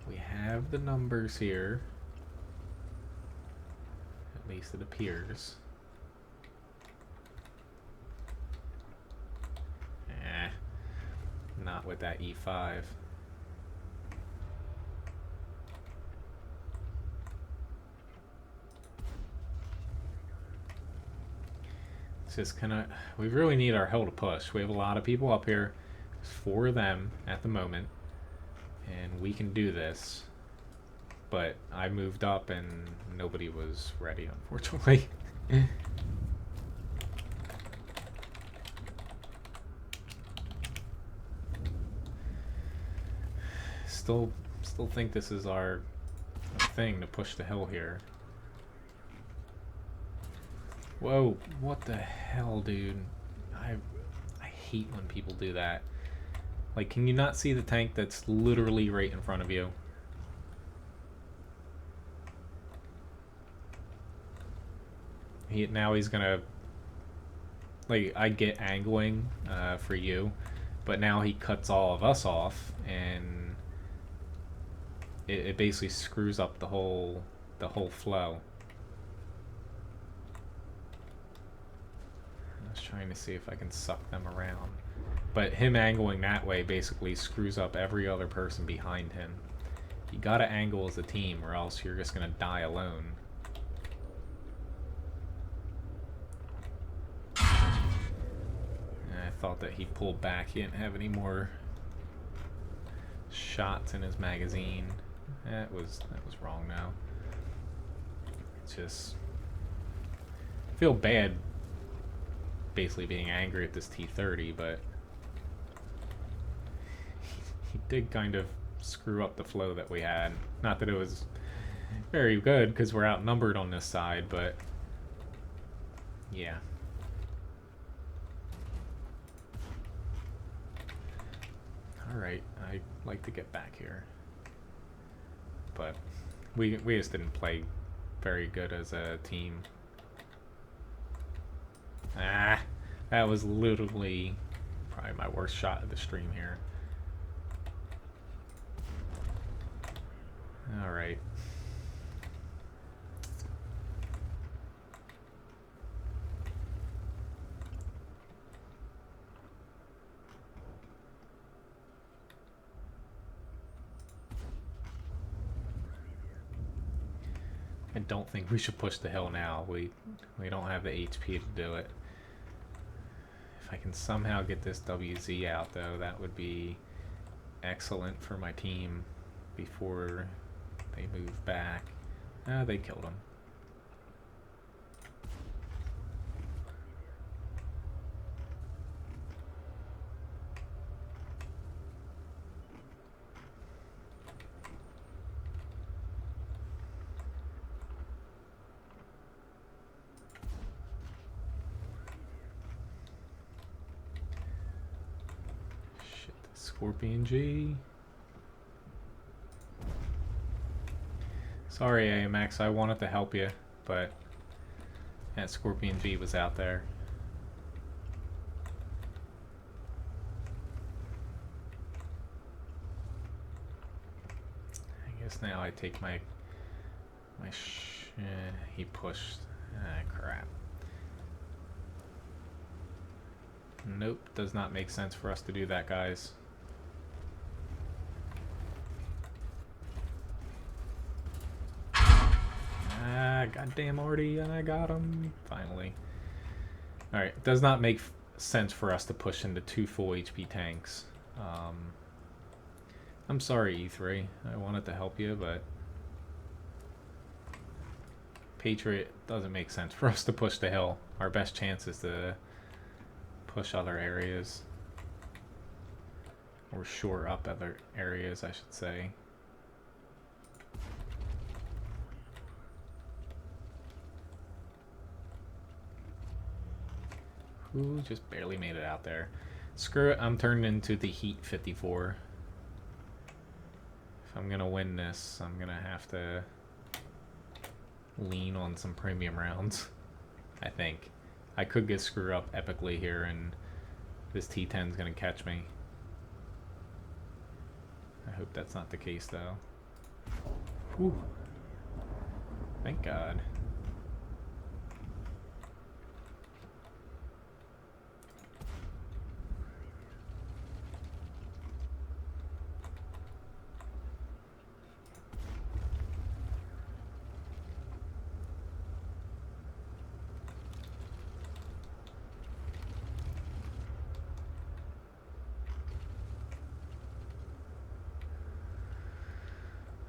We have the numbers here. At least it appears. Not with that E5. It's just kind of, we really need our hill to push. We have a lot of people up here. There's 4 of them at the moment, and we can do this. But I moved up and nobody was ready, unfortunately. Still think this is our thing to push the hill here. Whoa, what the hell, dude? I hate when people do that. Like, can you not see the tank that's literally right in front of you? Now he's gonna, like, I get angling for you, but now he cuts all of us off, and it basically screws up the whole flow. I was trying to see if I can suck them around, but him angling that way basically screws up every other person behind him. You gotta angle as a team, or else you're just gonna die alone. I thought that he pulled back. He didn't have any more shots in his magazine. That was wrong now. It's just, I feel bad basically being angry at this T-30, but he did kind of screw up the flow that we had. Not that it was very good, because we're outnumbered on this side, but yeah. Alright, I'd like to get back here. But we just didn't play very good as a team. Ah, that was literally probably my worst shot of the stream here. Alright. I don't think we should push the hill now. We don't have the HP to do it. If I can somehow get this WZ out, though, that would be excellent for my team before they move back. Ah, they killed him. Scorpion G. Sorry, AMX, I wanted to help you, but that Scorpion G was out there. I guess now I take my he pushed. Ah, crap. Nope, does not make sense for us to do that, guys. Ah, goddamn, already, I got him. Finally. Alright, does not make sense for us to push into 2 full HP tanks. I'm sorry, E3. I wanted to help you, but Patriot doesn't make sense for us to push the hill. Our best chance is to push other areas. Or shore up other areas, I should say. Ooh, just barely made it out there. Screw it, I'm turned into the Heat 54. If I'm gonna win this, I'm gonna have to lean on some premium rounds, I think. I could get screwed up epically here, and this T10's gonna catch me. I hope that's not the case, though. Whew. Thank God.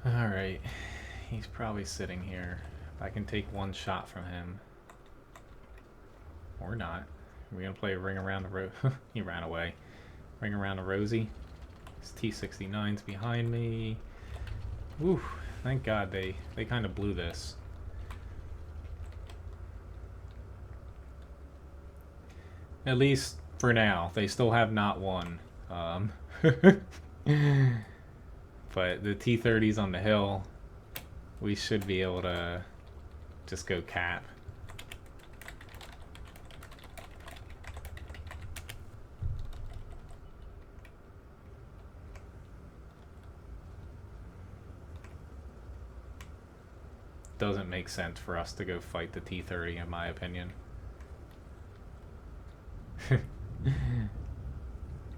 Alright, he's probably sitting here. If I can take one shot from him. Or not. We're gonna play Ring Around the Rosy. He ran away. Ring Around the Rosy. His T-69's behind me. Woo, thank God they kind of blew this. At least for now. They still have not won. But the T-30's on the hill. We should be able to just go cap. Doesn't make sense for us to go fight the T-30 in my opinion.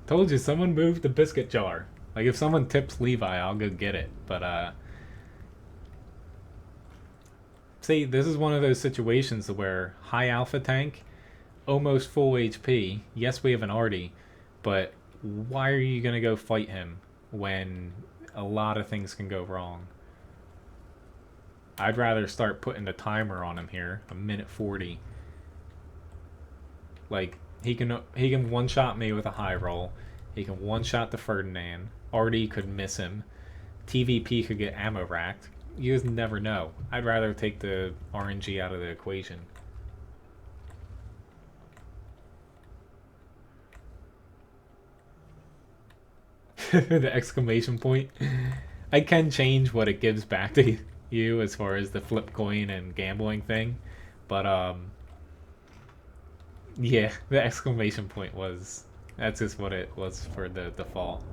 Told you, someone moved the biscuit jar. Like, if someone tips Levi, I'll go get it. But, see, this is one of those situations where high alpha tank, almost full HP. Yes, we have an arty, but why are you going to go fight him when a lot of things can go wrong? I'd rather start putting the timer on him here, a minute 40. Like, he can one-shot me with a high roll. He can one-shot the Ferdinand. Artie could miss him. TVP could get ammo racked. You just never know. I'd rather take the RNG out of the equation. The exclamation point. I can change what it gives back to you as far as the flip coin and gambling thing. But, yeah, the exclamation point was... That's just what it was for the default.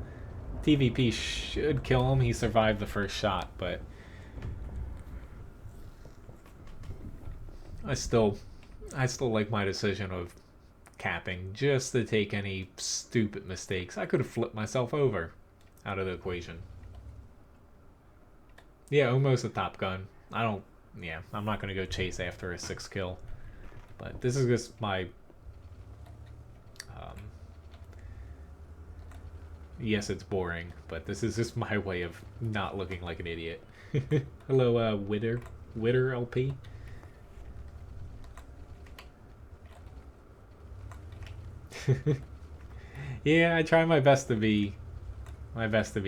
TVP should kill him. He survived the first shot, but... I still like my decision of capping just to take any stupid mistakes. I could have flipped myself over out of the equation. Yeah, almost a top gun. I'm not going to go chase after a 6 kill. But this is just my... yes, it's boring, but this is just my way of not looking like an idiot. Hello, Witter LP. Yeah, I try my best to be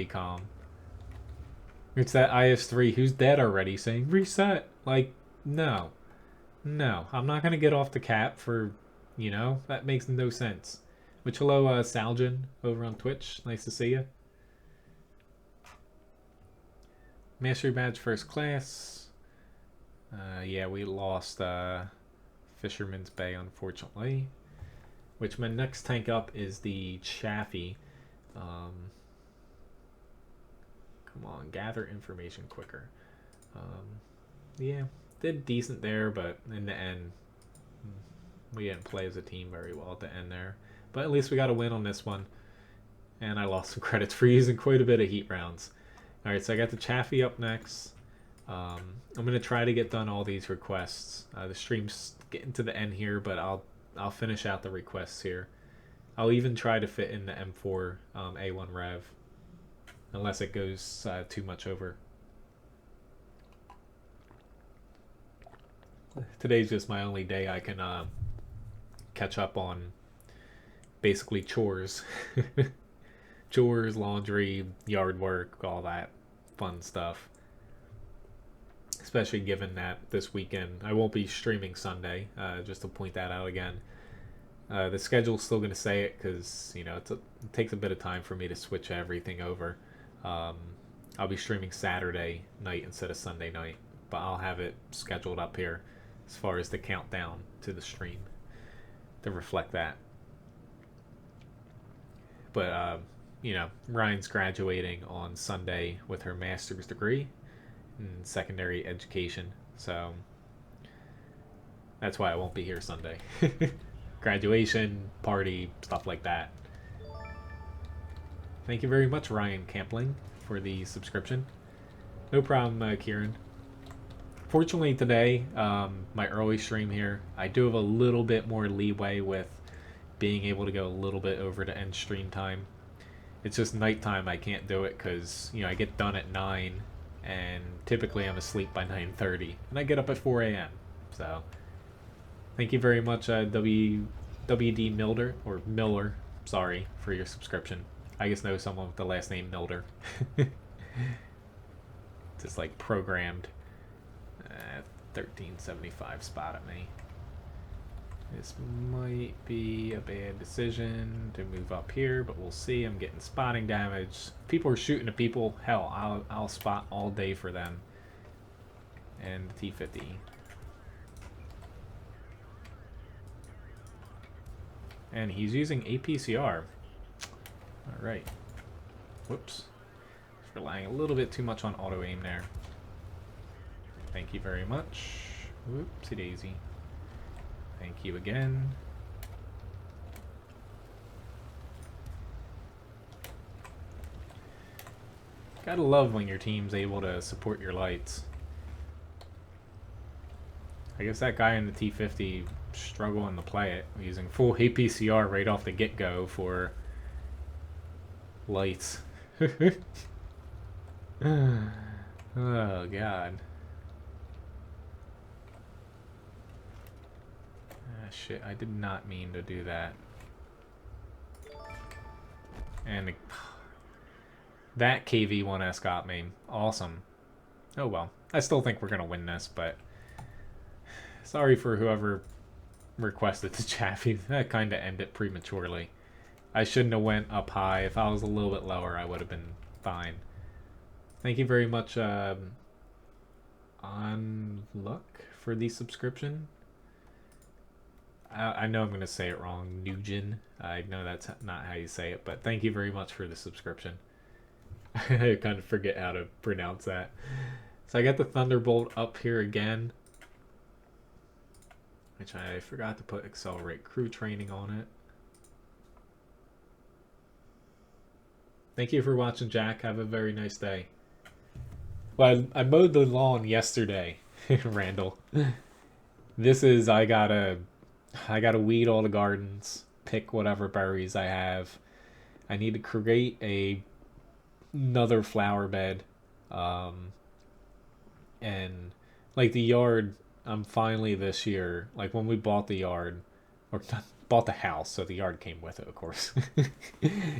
calm. It's that IS3 who's dead already saying reset. Like, no, I'm not gonna get off the cap for, that makes no sense. Which, hello, Saljan over on Twitch. Nice to see you. Mastery badge first class. Yeah, we lost Fisherman's Bay, unfortunately. Which my next tank up is the Chaffee. Come on, gather information quicker. Yeah, did decent there, but in the end, we didn't play as a team very well at the end there. But at least we got a win on this one. And I lost some credits for using quite a bit of heat rounds. Alright, so I got the Chaffee up next. I'm going to try to get done all these requests. The stream's getting to the end here, but I'll finish out the requests here. I'll even try to fit in the M4 A1 Rev. Unless it goes too much over. Today's just my only day I can catch up on basically chores. Chores, laundry, yard work, all that fun stuff. Especially given that this weekend I won't be streaming Sunday, just to point that out again. The schedule's still going to say it because, you know, it takes a bit of time for me to switch everything over. I'll be streaming Saturday night instead of Sunday night, but I'll have it scheduled up here as far as the countdown to the stream to reflect that. But, you know, Ryan's graduating on Sunday with her master's degree in secondary education, so that's why I won't be here Sunday. Graduation, party, stuff like that. Thank you very much, Ryan Campling, for the subscription. No problem, Kieran. Fortunately today, my early stream here, I do have a little bit more leeway with being able to go a little bit over to end stream time. It's just nighttime I can't do it because, you know, I get done at 9 and typically I'm asleep by 9:30 and I get up at 4 a.m. So thank you very much, WD Milder, or Miller, sorry, for your subscription. I just know someone with the last name Milder. Just like programmed 1375 spot at me. This might be a bad decision to move up here, but we'll see. I'm getting spotting damage. People are shooting at people. Hell, I'll spot all day for them. And the T50. And he's using APCR. Alright. Whoops. Just relying a little bit too much on auto aim there. Thank you very much. Whoopsie daisy. Thank you again. Gotta love when your team's able to support your lights. I guess that guy in the T50 struggling to play it, using full APCR right off the get-go for lights. Oh god. Ah shit, I did not mean to do that. And that KV1S got me. Awesome. Oh well. I still think we're gonna win this, but sorry for whoever requested the Chaffee. That kind of ended prematurely. I shouldn't have went up high. If I was a little bit lower, I would have been fine. Thank you very much, On Luck, for the subscription. I know I'm going to say it wrong. Nugent. I know that's not how you say it, but thank you very much for the subscription. I kind of forget how to pronounce that. So I got the Thunderbolt up here again, which I forgot to put accelerate crew training on it. Thank you for watching, Jack. Have a very nice day. Well, I mowed the lawn yesterday, Randall. This is, I gotta weed all the gardens, pick whatever berries I have. I need to create another flower bed. And like the yard, I'm finally this year, like when we bought the yard, or bought the house, so the yard came with it, of course.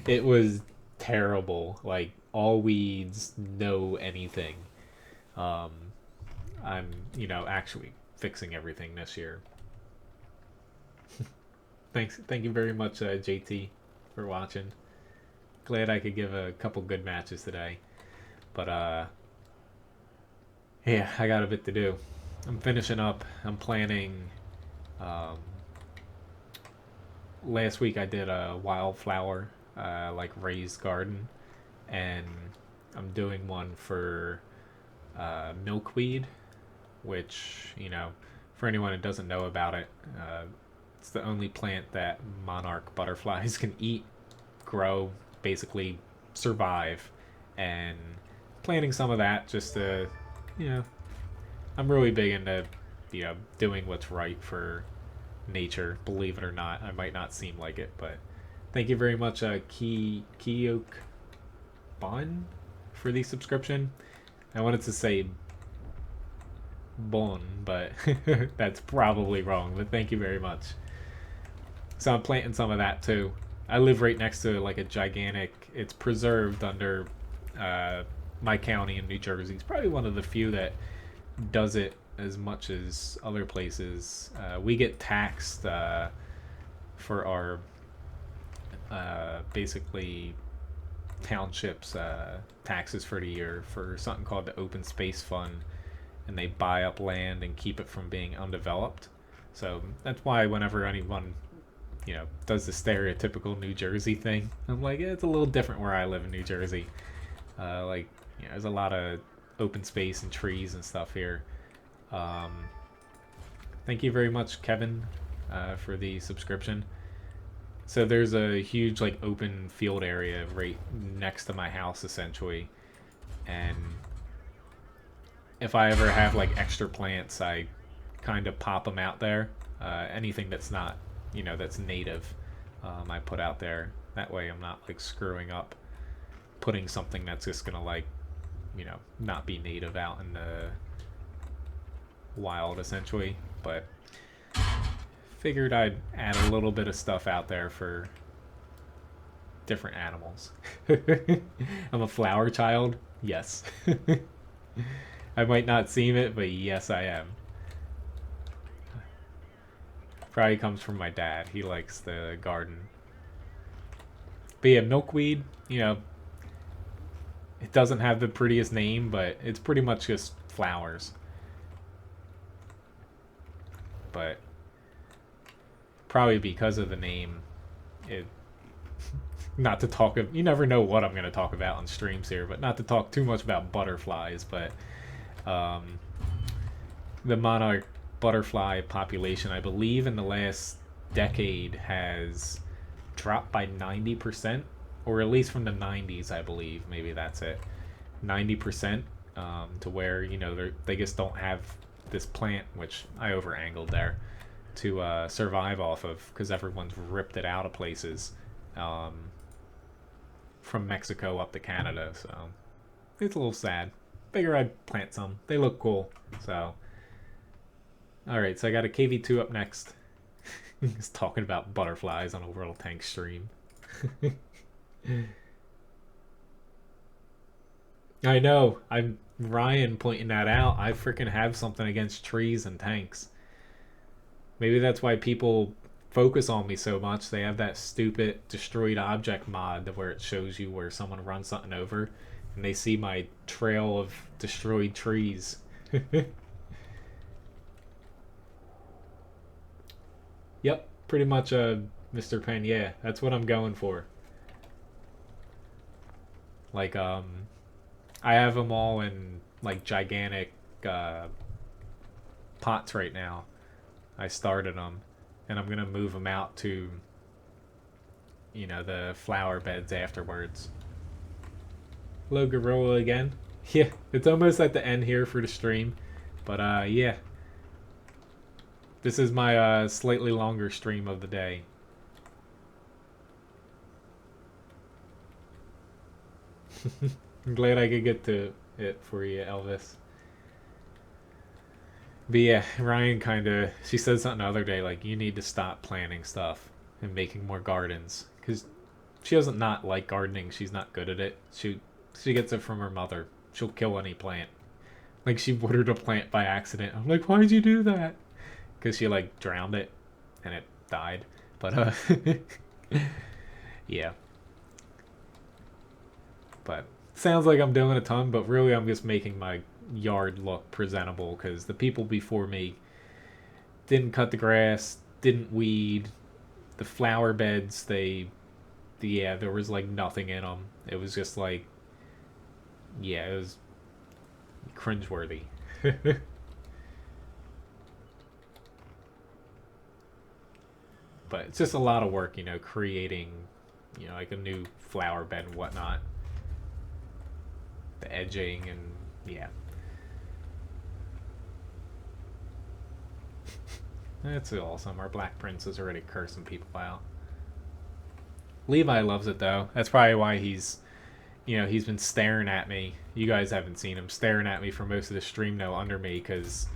It was terrible, like all weeds, no anything. I'm, you know, actually fixing everything this year. Thank you very much, JT, for watching. Glad I could give a couple good matches today, but yeah, I got a bit to do. I'm finishing up. I'm planning. Last week I did a wildflower, like raised garden, and I'm doing one for milkweed, which, you know, for anyone who doesn't know about it, it's the only plant that monarch butterflies can eat, grow, basically survive, and planting some of that just to, you know, I'm really big into, you know, doing what's right for nature, believe it or not. I might not seem like it, but thank you very much, Kiyok Bon, for the subscription. I wanted to say Bon, but that's probably wrong, but thank you very much. So I'm planting some of that too. I live right next to like a gigantic, it's preserved under my county in New Jersey. It's probably one of the few that does it as much as other places. We get taxed for our basically townships taxes for the year for something called the Open Space Fund, and they buy up land and keep it from being undeveloped. So that's why whenever anyone, you know, does the stereotypical New Jersey thing, I'm like, it's a little different where I live in New Jersey. Like, you know, there's a lot of open space and trees and stuff here. Thank you very much, Kevin, for the subscription. So there's a huge like open field area right next to my house essentially, and if I ever have like extra plants, I kind of pop them out there. Anything that's not, you know, that's native, I put out there. That way I'm not like screwing up putting something that's just gonna like, you know, not be native out in the wild essentially. But figured I'd add a little bit of stuff out there for different animals. I'm a flower child. Yes. I might not seem it, but yes, I am. Probably comes from my dad. He likes the garden. But yeah, milkweed, you know, it doesn't have the prettiest name, but it's pretty much just flowers. But probably because of the name, it not to talk of, you never know what I'm going to talk about on streams here, but not to talk too much about butterflies, but the monarch butterfly population, I believe in the last decade has dropped by 90%, or at least from the 90s, I believe, maybe that's it, 90%, to where, you know, they just don't have this plant, which I over angled there, to survive off of, because everyone's ripped it out of places, from Mexico up to Canada. So it's a little sad. Figure I'd plant some. They look cool. So alright, so I got a KV2 up next. He's talking about butterflies on a World Tank stream. I know, I'm Ryan pointing that out. I freaking have something against trees and tanks. Maybe that's why people focus on me so much. They have that stupid destroyed object mod where it shows you where someone runs something over and they see my trail of destroyed trees. Yep, pretty much, Mr. Penn. Yeah, that's what I'm going for. Like, I have them all in like gigantic pots right now. I started them, and I'm gonna move them out to, you know, the flower beds afterwards. Hello, Gorilla again. Yeah, it's almost at the end here for the stream, but yeah, this is my slightly longer stream of the day. I'm glad I could get to it for you, Elvis. But yeah, Ryan kinda, she said something the other day, like, you need to stop planting stuff and making more gardens. Because she doesn't not like gardening, she's not good at it. She gets it from her mother. She'll kill any plant. Like, she watered a plant by accident. I'm like, why'd you do that? Because she, like, drowned it and it died. But, yeah. But sounds like I'm doing a ton, but really I'm just making my yard look presentable, because the people before me didn't cut the grass, didn't weed, the flower beds, yeah, there was like nothing in them. It was just like, yeah, it was cringeworthy. But it's just a lot of work, you know, creating, you know, like a new flower bed and whatnot, the edging, and yeah. That's awesome. Our Black Prince is already cursing people out. Levi loves it, though. That's probably why he's, you know, he's been staring at me. You guys haven't seen him staring at me for most of the stream, though, under me, because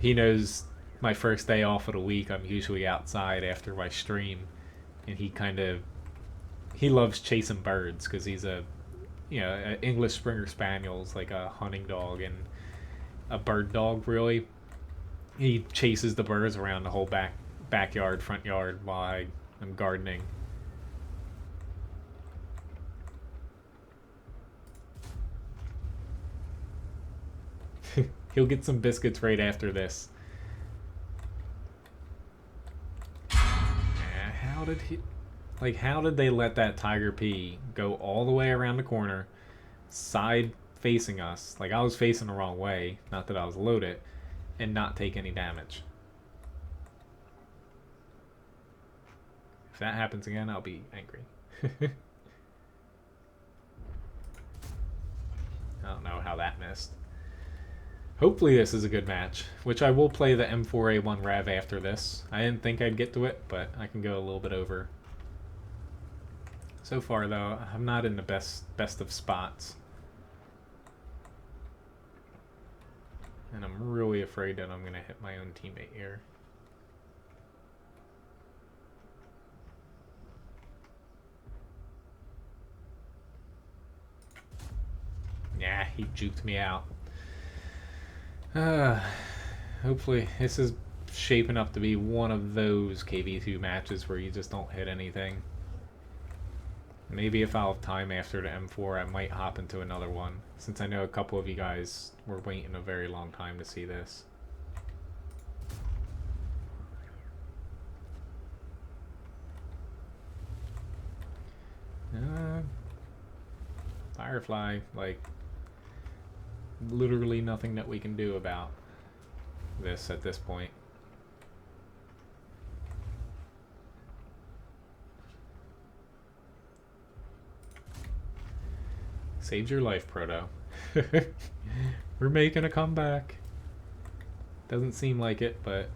he knows my first day off of the week, I'm usually outside after my stream, and he loves chasing birds, because he's a, you know, an English Springer Spaniel's like a hunting dog and a bird dog, really. He chases the birds around the whole backyard, front yard, while I I'm gardening. He'll get some biscuits right after this. How did he... Like, how did they let that Tiger P go all the way around the corner, side facing us? Like, I was facing the wrong way, not that I was loaded, and not take any damage. If that happens again, I'll be angry. I don't know how that missed. Hopefully this is a good match, which I will play the M4A1 Rev after this. I didn't think I'd get to it, but I can go a little bit over. So far, though, I'm not in the best of spots. And I'm really afraid that I'm going to hit my own teammate here. Yeah, he juked me out. Hopefully this is shaping up to be one of those KV2 matches where you just don't hit anything. Maybe if I'll have time after the M4, I might hop into another one, since I know a couple of you guys were waiting a very long time to see this. Firefly, like, literally nothing that we can do about this at this point. Saved your life, Proto. We're making a comeback. Doesn't seem like it, but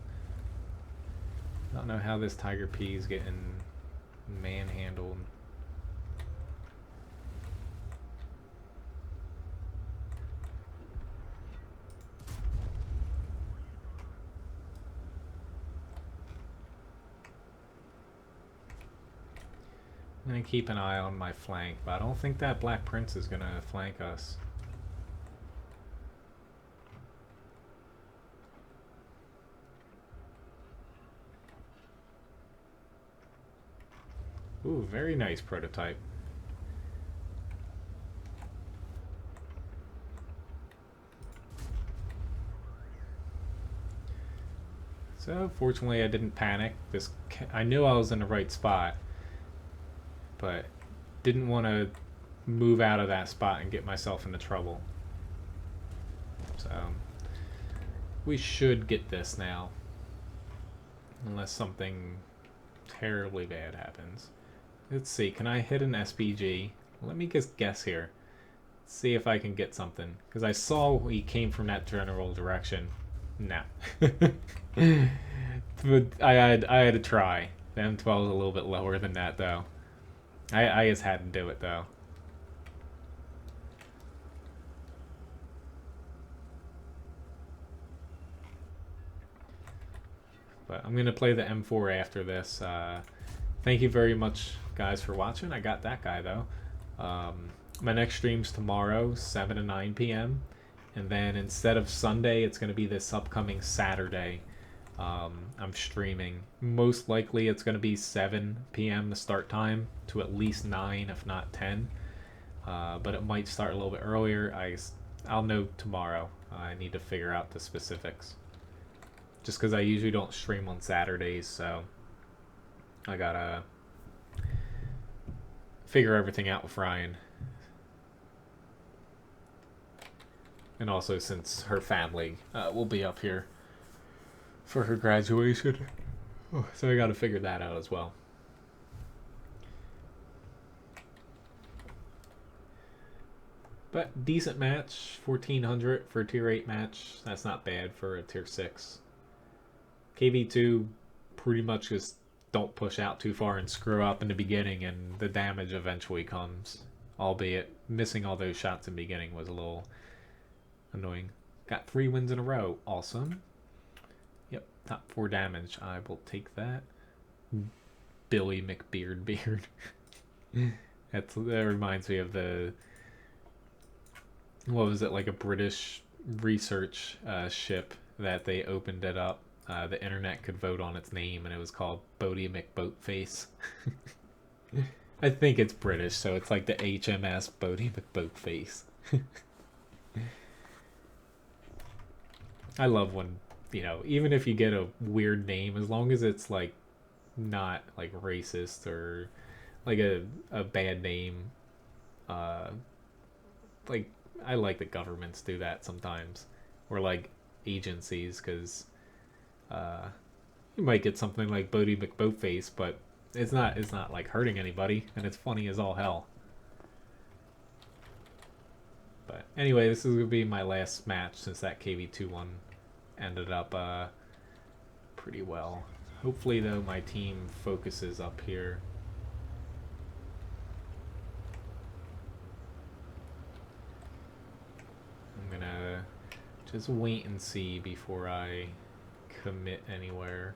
I don't know how this Tiger P is getting manhandled. I'm going to keep an eye on my flank, but I don't think that Black Prince is going to flank us. Ooh, very nice prototype. So, fortunately I didn't panic. I knew I was in the right spot, but didn't want to move out of that spot and get myself into trouble. So we should get this now, unless something terribly bad happens. Let's see, can I hit an SPG? Let me just guess here. Let's see if I can get something, because I saw he came from that general direction. No. But I had to try. The M12 is a little bit lower than that, though. I just had to do it, though. But I'm going to play the M4 after this. Thank you very much, guys, for watching. I got that guy, though. My next stream's tomorrow, 7 to 9 p.m. And then instead of Sunday, it's going to be this upcoming Saturday. I'm streaming. Most likely it's going to be 7 p.m. the start time to at least 9, if not 10. But it might start a little bit earlier. I'll know tomorrow. I need to figure out the specifics. Just because I usually don't stream on Saturdays, so I gotta figure everything out with Ryan. And also since her family will be up here for her graduation. So I gotta figure that out as well. But decent match, 1400 for a tier 8 match. That's not bad for a tier 6. KV2 pretty much just don't push out too far and screw up in the beginning, and the damage eventually comes. Albeit missing all those shots in the beginning was a little annoying. Got 3 wins in a row. Awesome. Yep, top 4 damage. I will take that. Billy McBeard Beard. That reminds me of the... What was it, like a British research ship that they opened it up the internet could vote on its name, and it was called Bodie McBoatface. I think it's British, so it's like the HMS Bodie McBoatface. I love when, you know, even if you get a weird name, as long as it's like not like racist or like a bad name, like I like that governments do that sometimes, or like agencies, because you might get something like Bodie McBoatface, but it's not like hurting anybody, and it's funny as all hell. But anyway, this is gonna be my last match since that KV2 one ended up pretty well. Hopefully though my team focuses up here. I'm gonna just wait and see before I commit anywhere.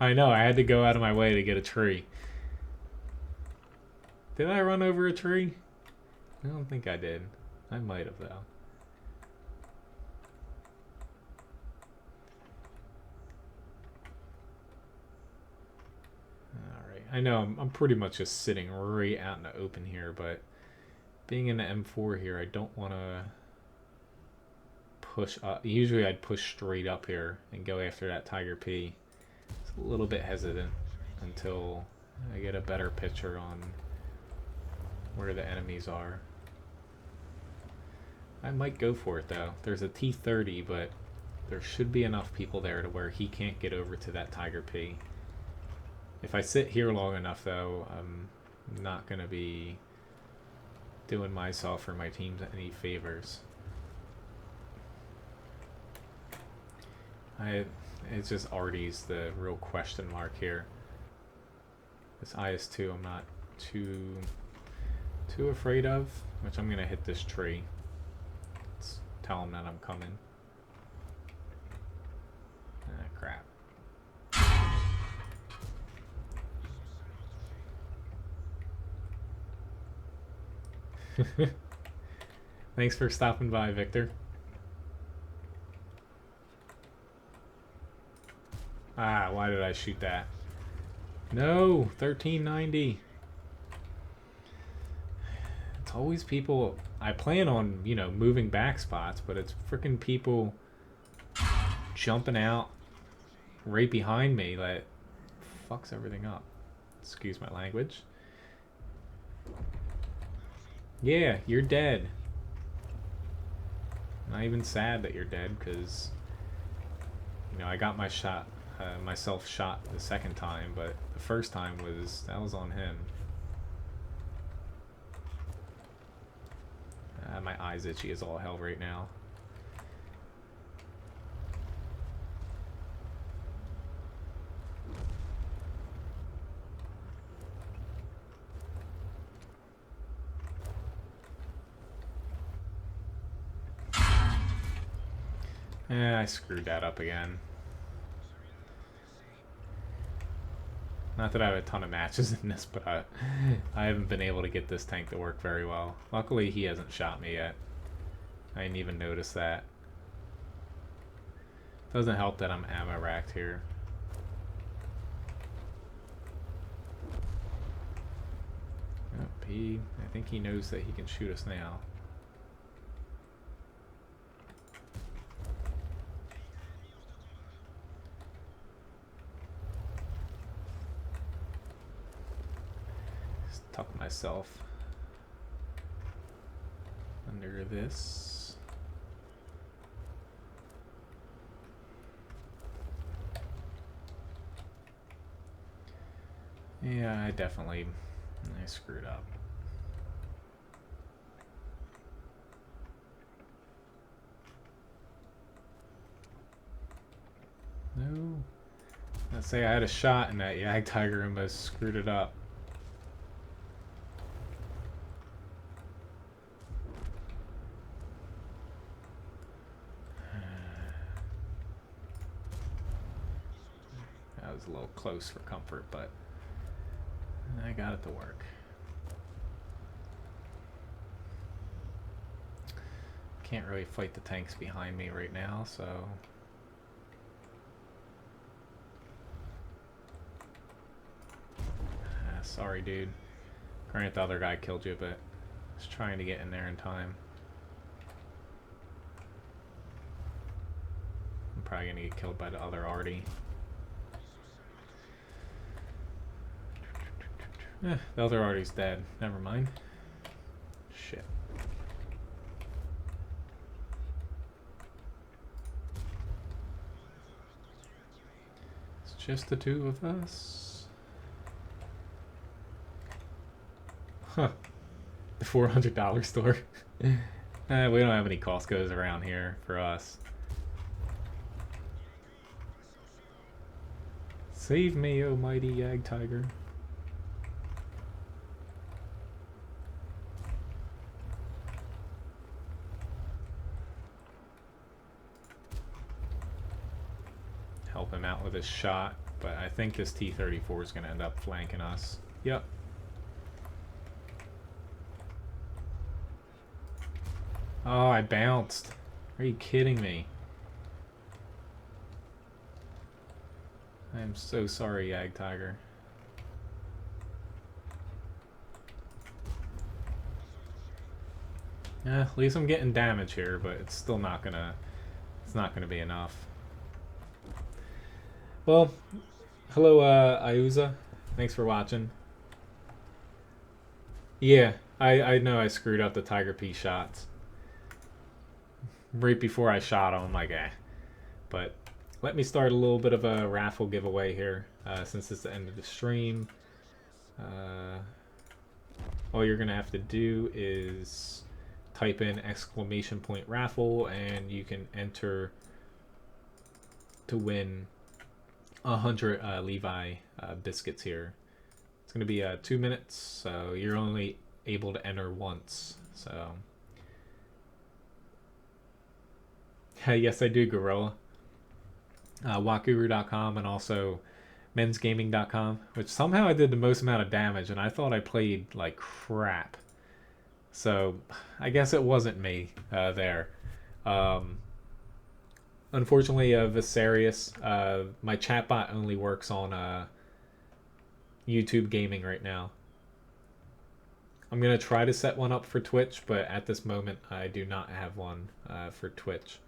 I know, I had to go out of my way to get a tree. Did I run over a tree? I don't think I did. I might have, though. Alright, I know I'm pretty much just sitting right out in the open here, but being in the M4 here, I don't want to push up. Usually I'd push straight up here and go after that Tiger P. It's a little bit hesitant until I get a better picture on where the enemies are. I might go for it though. There's a T-30, but there should be enough people there to where he can't get over to that Tiger P. If I sit here long enough though, I'm not going to be doing myself or my team any favors. It's just Artie's the real question mark here. This IS-2 I'm not too afraid of, which I'm gonna hit this tree. Let's tell him that I'm coming. Ah, crap. Thanks for stopping by, Victor. Ah, why did I shoot that? No, 1390. It's always people. I plan on, you know, moving back spots, but it's freaking people jumping out right behind me that fucks everything up. Excuse my language. Yeah, you're dead. Not even sad that you're dead, because, you know, I got my shot. Myself shot the second time, but the first time that was on him. My eyes itchy as all hell right now. I screwed that up again. Not that I have a ton of matches in this, but I haven't been able to get this tank to work very well. Luckily, he hasn't shot me yet. I didn't even notice that. Doesn't help that I'm ammo racked here. Oh, I think he knows that he can shoot us now. Tuck myself under this. Yeah, I screwed up. No, Say I had a shot and that Yag Tiger almost screwed it up. That was a little close for comfort, but I got it to work. Can't really fight the tanks behind me right now, so... Sorry, dude. Granted, the other guy killed you, but I was trying to get in there in time. I'm probably gonna get killed by the other Artie. The other Artie's dead. Never mind. Shit. It's just the two of us. Huh. The $400 store. We don't have any Costco's around here for us. Save me, oh mighty Yag Tiger. Help him out with his shot, but I think this T-34 is going to end up flanking us. Yep. Oh, I bounced. Are you kidding me? I am so sorry, Yag Tiger. At least I'm getting damage here, but it's still not gonna... It's not gonna be enough. Well, hello, Iuza. Thanks for watching. Yeah, I know I screwed up the Tiger P shots. Right before I shot him, I'm like, eh. But let me start a little bit of a raffle giveaway here, since it's the end of the stream. All you're gonna have to do is type in !raffle and you can enter to win 100 Levi biscuits here. It's gonna be 2 minutes, so you're only able to enter once. So yes, I do, Gorilla. Wakuru.com and also mensgaming.com, which somehow I did the most amount of damage, and I thought I played like crap. So I guess it wasn't me there. Unfortunately, Viserius, my chatbot only works on YouTube gaming right now. I'm going to try to set one up for Twitch, but at this moment I do not have one for Twitch.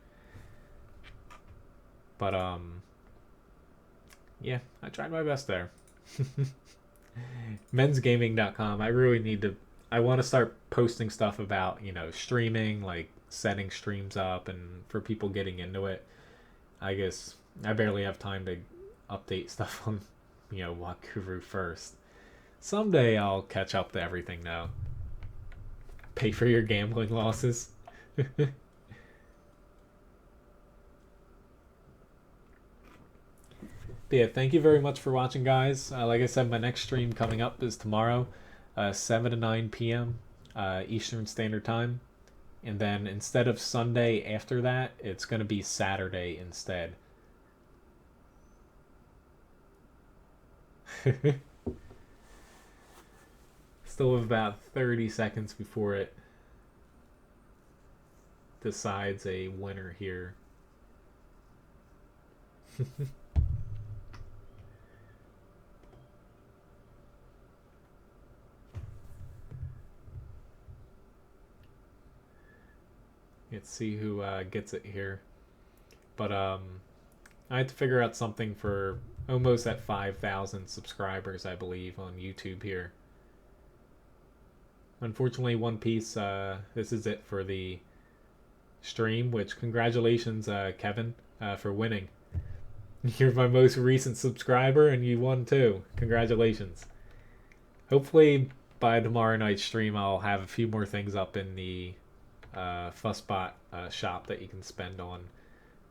But, yeah, I tried my best there. Mensgaming.com. I really need to... I want to start posting stuff about, you know, streaming, like setting streams up and for people getting into it. I guess I barely have time to update stuff on, you know, Wakuru first. Someday I'll catch up to everything now. Pay for your gambling losses. But yeah, thank you very much for watching, guys. Like I said, my next stream coming up is tomorrow, 7 to 9 p.m. Eastern Standard Time. And then instead of Sunday after that, it's going to be Saturday instead. Still have about 30 seconds before it decides a winner here. Let's see who gets it here. But I had to figure out something for almost at 5,000 subscribers, I believe, on YouTube here. Unfortunately, One Piece, this is it for the stream, which congratulations, Kevin, for winning. You're my most recent subscriber, and you won too. Congratulations. Hopefully, by tomorrow night's stream, I'll have a few more things up in the Fussbot shop that you can spend on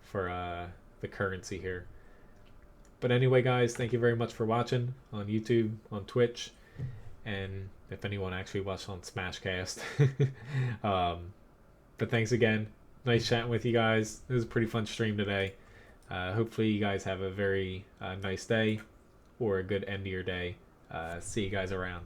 for the currency here. But anyway, guys, thank you very much for watching on YouTube, on Twitch, and if anyone actually watched on Smashcast. But thanks again. Nice chatting with you guys. It was a pretty fun stream today. Hopefully you guys have a very nice day or a good end of your day. See you guys around.